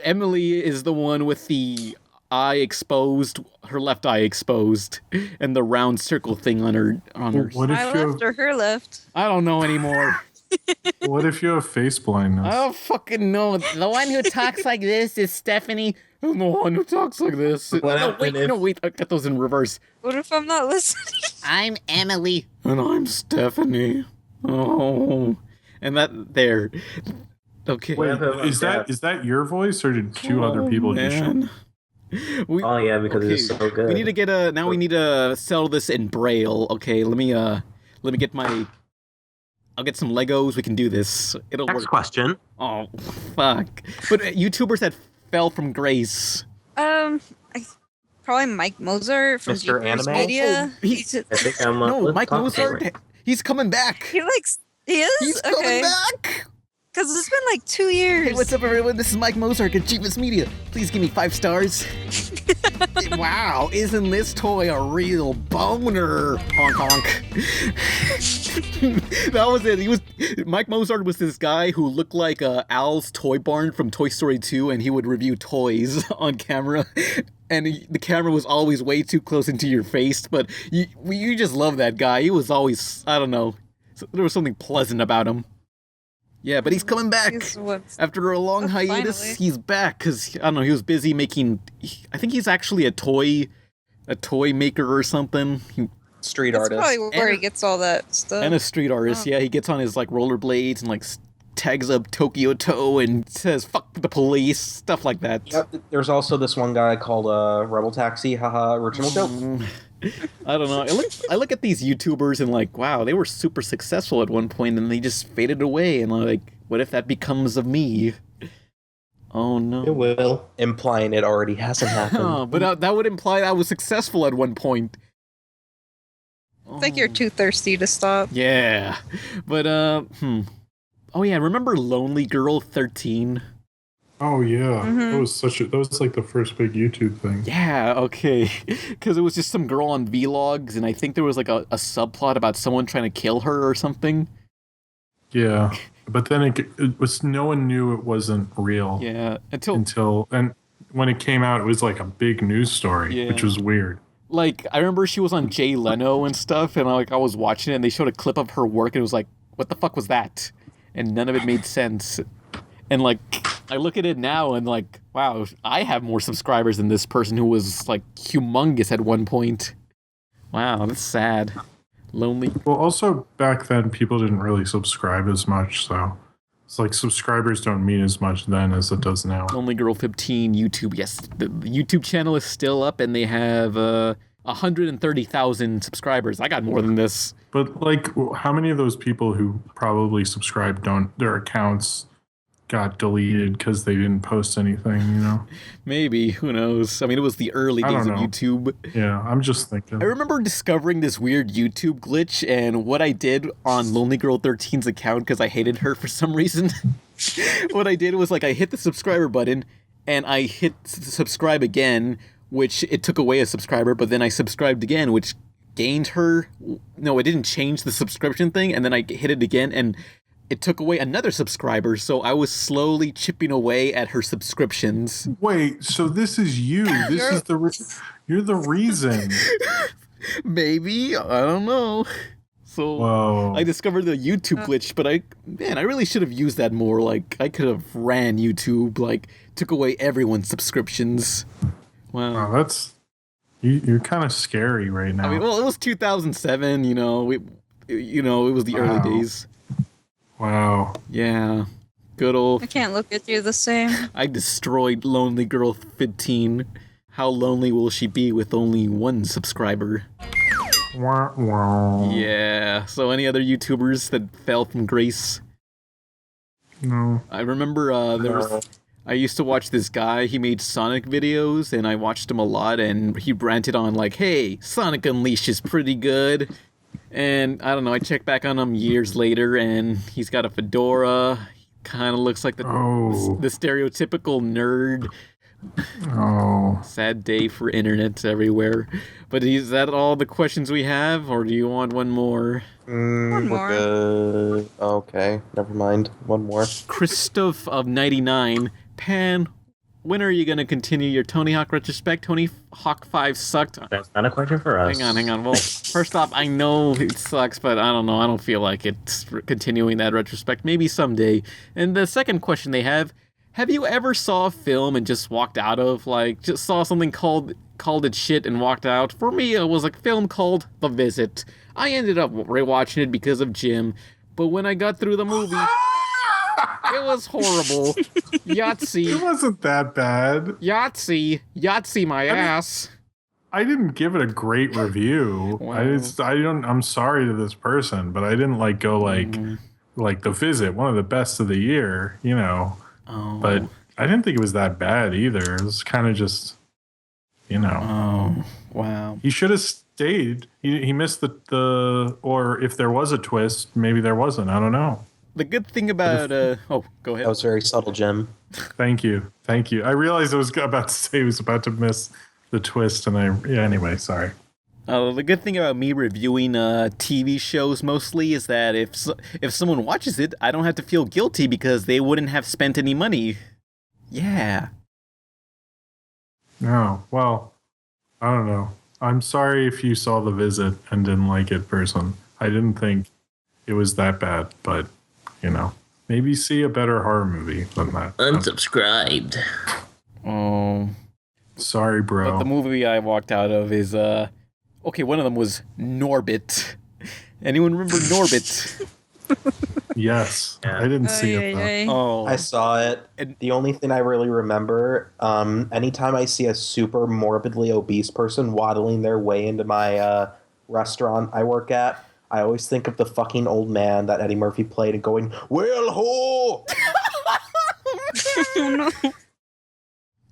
Emily is the one with the eye exposed, her left eye exposed, and the round circle thing on her. What if my left or her left? I don't know anymore. What if you have face blindness? I don't fucking know. The one who talks like this is Stephanie. I'm the one who talks like this. Wait, I got those in reverse. What if I'm not listening? I'm Emily. And I'm Stephanie. Oh. And that there. Okay. Wait, is that your voice, or did two other people just show? Because it's so good. We need to get we need to sell this in Braille. Okay, let me get my. I'll get some Legos. We can do this. It'll work. Next question. Oh, fuck. But YouTubers that fell from grace. Probably Mike Moser from Mr. Anime Media. Mike Moser. He's coming back. He is. He's coming back. Because it's been like 2 years. Hey, what's up, everyone? This is Mike Moser at Achievements Media. Please give me 5 stars. Wow, isn't this toy a real boner? Honk honk. That was it. Mike Mozart was this guy who looked like Al's Toy Barn from Toy Story 2, and he would review toys on camera. And the camera was always way too close into your face, but you just love that guy. He was always, I don't know, there was something pleasant about him. Yeah, but he's coming back. After a long hiatus, finally. He's back, because, I don't know, he was busy making, I think he's actually a toy maker or something. Street That's artist. That's probably where he gets all that stuff. And a street artist, yeah. He gets on his, like, rollerblades and, like, tags up Tokyo Toe and says, fuck the police, stuff like that. Yep, there's also this one guy called RebelTaxi, haha, original joke. I don't know. I look at these YouTubers and like, wow, they were super successful at one point and they just faded away. And I'm like, what if that becomes of me? Oh no. It will. Implying it already hasn't happened. Oh, but that would imply I was successful at one point. I think you're too thirsty to stop. Yeah. But, oh yeah, remember Lonely Girl 13? Oh yeah, that was like the first big YouTube thing. Yeah, okay, because it was just some girl on vlogs, and I think there was like a subplot about someone trying to kill her or something. Yeah, but then it was no one knew it wasn't real. Yeah, and when it came out, it was like a big news story, which was weird. Like I remember she was on Jay Leno and stuff, and I was watching it, and they showed a clip of her work, and it was like, what the fuck was that? And none of it made sense. And, like, I look at it now and, like, wow, I have more subscribers than this person who was, like, humongous at one point. Wow, that's sad. Lonely. Well, also, back then, people didn't really subscribe as much, so it's like subscribers don't mean as much then as it does now. Lonely Girl 15 YouTube, yes. The YouTube channel is still up, and they have 130,000 subscribers. I got more than this. But, like, how many of those people who probably subscribed their accounts got deleted because they didn't post anything, you know? Maybe, who knows? I mean, it was the early days of YouTube. Yeah, I'm just thinking. I remember discovering this weird YouTube glitch, and what I did on Lonely Girl 13's account, because I hated her for some reason, what I did was, like, I hit the subscriber button, and I hit subscribe again, which it took away a subscriber, but then I subscribed again, which gained her. No, it didn't change the subscription thing, and then I hit it again, and it took away another subscriber, so I was slowly chipping away at her subscriptions. Wait, so this is you. This is you're the reason. Maybe, I don't know. So Whoa. I discovered the YouTube glitch, but I really should have used that more. Like, I could have ran YouTube, like, took away everyone's subscriptions. Wow. That's... You're kind of scary right now. I mean, well, it was 2007, you know. It was the early days. Wow. Yeah. Good old... I can't look at you the same. I destroyed Lonely Girl 15. How lonely will she be with only one subscriber? Wah, wah. Yeah. So any other YouTubers that fell from grace? No. I remember I used to watch this guy. He made Sonic videos, and I watched him a lot, and he ranted on like, hey, Sonic Unleashed is pretty good. And I don't know, I checked back on him years later, and he's got a fedora. He kind of looks like the stereotypical nerd. Oh. Sad day for internet everywhere. But is that all the questions we have, or do you want one more? One more. Okay, never mind. One more. Christoph of 99. Pan, when are you going to continue your Tony Hawk retrospect? Tony Hawk 5 sucked. That's not a question for us. Hang on. Well, first off, I know it sucks, but I don't know. I don't feel like it's continuing that retrospect. Maybe someday. And the second question they have you ever saw a film and just walked out of, like, just saw something called it shit and walked out? For me, it was a film called The Visit. I ended up rewatching it because of Jim, but when I got through the movie... It was horrible. Yahtzee. It wasn't that bad. Yahtzee my ass. I didn't give it a great review. Wow. I'm sorry to this person, but I didn't go like The Visit, one of the best of the year, you know. Oh. But I didn't think it was that bad either. It was kind of just, you know. Oh, wow. He should have stayed. He missed the or if there was a twist, maybe there wasn't. I don't know. The good thing about go ahead. That was very subtle, Jim. Thank you. I realized I was about to say he was about to miss the twist, and anyway, sorry. The good thing about me reviewing TV shows mostly is that if someone watches it, I don't have to feel guilty because they wouldn't have spent any money. Yeah. No, well, I don't know. I'm sorry if you saw The Visit and didn't like it, person. I didn't think it was that bad, but... You know, maybe see a better horror movie than that. Unsubscribed. Oh. Sorry, bro. But the movie I walked out of is, one of them was Norbit. Anyone remember Norbit? Yes. Yeah. I didn't see it, though. Oh. I saw it. The only thing I really remember, anytime I see a super morbidly obese person waddling their way into my restaurant I work at, I always think of the fucking old man that Eddie Murphy played and going, well, ho!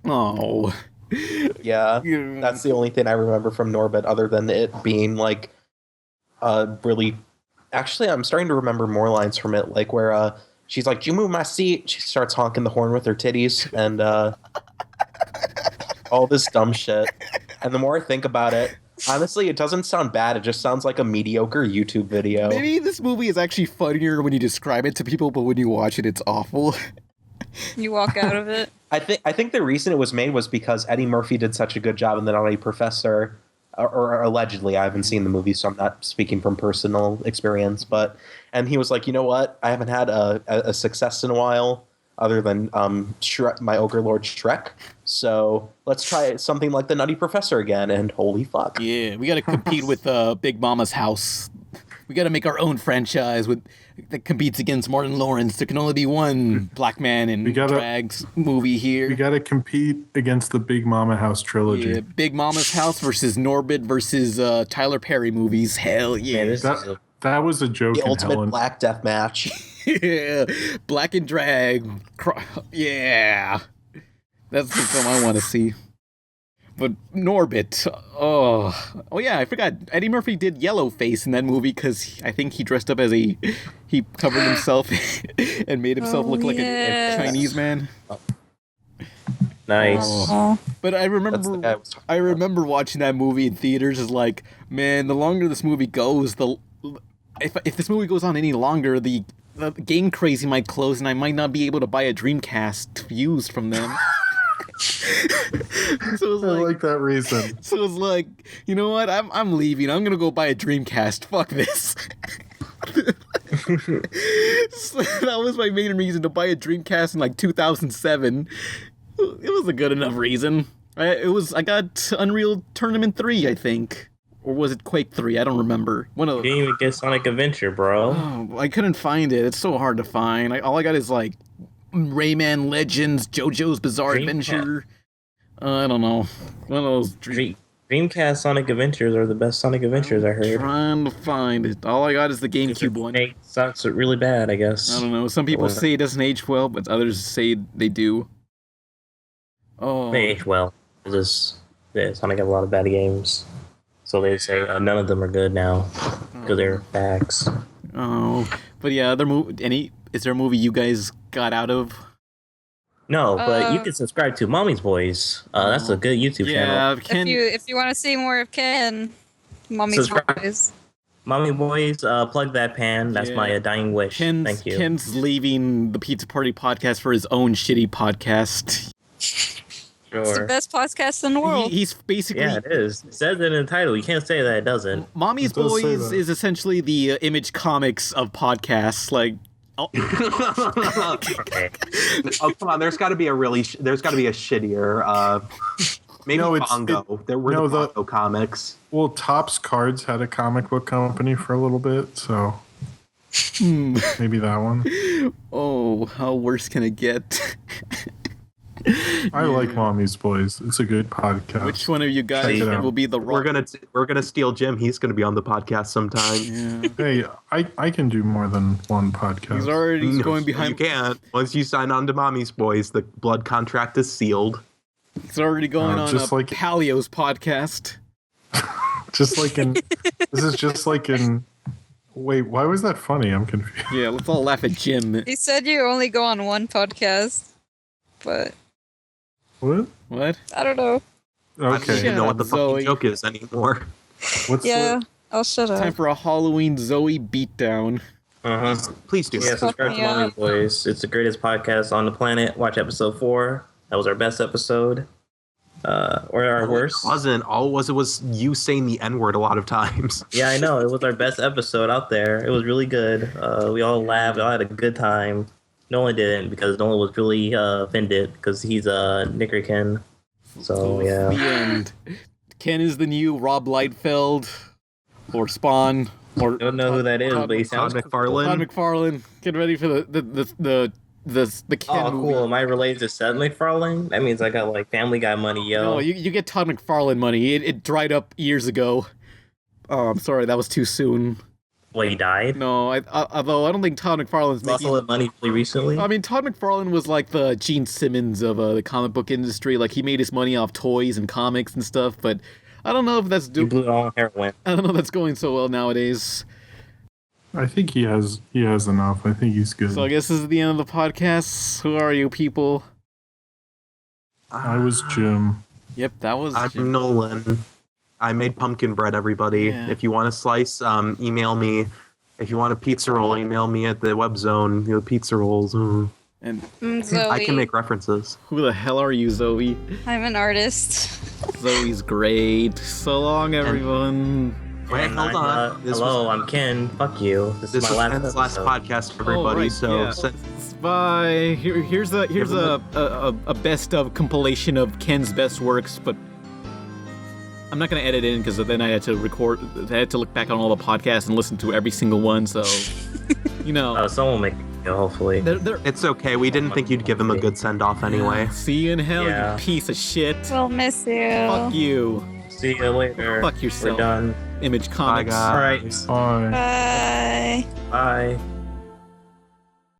Oh. Yeah, that's the only thing I remember from Norbit other than it being, like, really... Actually, I'm starting to remember more lines from it, like where she's like, "Do you move my seat?" She starts honking the horn with her titties, and all this dumb shit. And the more I think about it, honestly, it doesn't sound bad. It just sounds like a mediocre YouTube video. Maybe this movie is actually funnier when you describe it to people, but when you watch it, it's awful. You walk out of it. I think the reason it was made was because Eddie Murphy did such a good job in The Nutty Professor, or allegedly. I haven't seen the movie, so I'm not speaking from personal experience. And he was like, you know what? I haven't had a success in a while, other than Shrek, my Ogre Lord Shrek. So let's try something like The Nutty Professor again, and holy fuck. Yeah, we got to compete with Big Mama's House. We got to make our own franchise that competes against Martin Lawrence. There can only be one black man in drags movie here. We got to compete against the Big Mama House trilogy. Yeah, Big Mama's House versus Norbit versus Tyler Perry movies. Hell yeah. That was a joke. The ultimate black death match. Yeah, black and drag. Yeah. That's the film I want to see. But Norbit, oh yeah, I forgot. Eddie Murphy did Yellowface in that movie because I think he dressed up as he covered himself and made himself look like a Chinese man. Nice. Oh. But I remember watching that movie in theaters. Is like, man, the longer this movie goes, if this movie goes on any longer, the Game Crazy might close, and I might not be able to buy a Dreamcast used from them. So I like that reason. So it was like, you know what? I'm leaving. I'm gonna go buy a Dreamcast. Fuck this. So that was my main reason to buy a Dreamcast in like 2007. It was a good enough reason. I got Unreal Tournament 3, I think. Or was it Quake 3? I don't remember. You didn't even get Sonic Adventure, bro. Oh, I couldn't find it. It's so hard to find. All I got is like Rayman Legends, JoJo's Bizarre Adventure. I don't know. One of those Dreamcast Sonic Adventures are the best Sonic Adventures, I heard. Trying to find it. All I got is the GameCube one. It sucks really bad, I guess. I don't know. Some people say it doesn't age well, but others say they do. Oh. They age well. Sonic have a lot of bad games. So they say none of them are good now because they're facts. Oh, but yeah, is there a movie you guys got out of? No, but you can subscribe to Mommy's Boys. That's a good YouTube channel. If you want to see more of Ken, Mommy's Boys. Mommy Boys, plug that pan. That's my dying wish. Thank you. Ken's leaving the Pizza Party podcast for his own shitty podcast. Sure. It's the best podcast in the world. He's basically... Yeah, it is. It says it in the title. You can't say that it doesn't. Mommy's Boys is essentially the Image Comics of podcasts. Like... Oh. Oh, come on! There's got to be a shittier. Maybe Bongo. There were the Bongo comics. Well, Topps Cards had a comic book company for a little bit, so maybe that one. Oh, how worse can it get? I like Mommy's Boys. It's a good podcast. Which one of you guys will be the rock? We're gonna steal Jim. He's gonna be on the podcast sometime. Hey, I can do more than one podcast. He's already going behind. You can't. Once you sign on to Mommy's Boys, the blood contract is sealed. He's already going on just like Palio's podcast. Just like in. This is just like in. Wait, why was that funny? I'm confused. Yeah, let's all laugh at Jim. He said you only go on one podcast, but. What? I don't know. Okay. I don't even know what the fucking joke is anymore. I'll shut up. Time for a Halloween Zoe beatdown. Please do. Yeah, subscribe to Mommy's Boys. It's the greatest podcast on the planet. Watch episode 4. That was our best episode. Or our worst. It wasn't. All it was you saying the N-word a lot of times. Yeah, I know. It was our best episode out there. It was really good. We all laughed. We all had a good time. Nolan didn't because Nolan was really offended because he's a knicker Ken. So, yeah. The end. Ken is the new Rob Liefeld or Spawn. Or don't know who that is, but he sounds Todd McFarlane. Todd McFarlane. Get ready for the Ken movie. Cool. Am I related to Seth MacFarlane? That means I got like Family Guy money, yo. No, you get Todd McFarlane money. It dried up years ago. Oh, I'm sorry, that was too soon. Well, he died? No, although I don't think Todd McFarlane's making... Also money really recently? I mean, Todd McFarlane was like the Gene Simmons of the comic book industry. Like, he made his money off toys and comics and stuff, but I don't know if that's... He blew it all on heroin. I don't know if that's going so well nowadays. I think he has enough. I think he's good. So I guess this is the end of the podcast. Who are you people? I was Jim. Yep, that was I'm Jim. Nolan. I made pumpkin bread, everybody. Yeah. If you want a slice, email me. If you want a pizza roll, email me at the web zone. Pizza rolls. And Zoe. I can make references. Who the hell are you, Zoe? I'm an artist. Zoe's great. So long, everyone. Wait, hold on. Hello, I'm Ken. Fuck you. This is my last podcast, everybody. Bye. Here's a best of compilation of Ken's best works, but I'm not gonna edit in because then I had to look back on all the podcasts and listen to every single one. So, you know. Someone will make it, hopefully. It's okay. We didn't think you'd give him a good send off anyway. See you in hell, you piece of shit. We'll miss you. Fuck you. See you later. Fuck yourself. We're done. Image Comics. Bye, guys. Bye. Bye. Bye.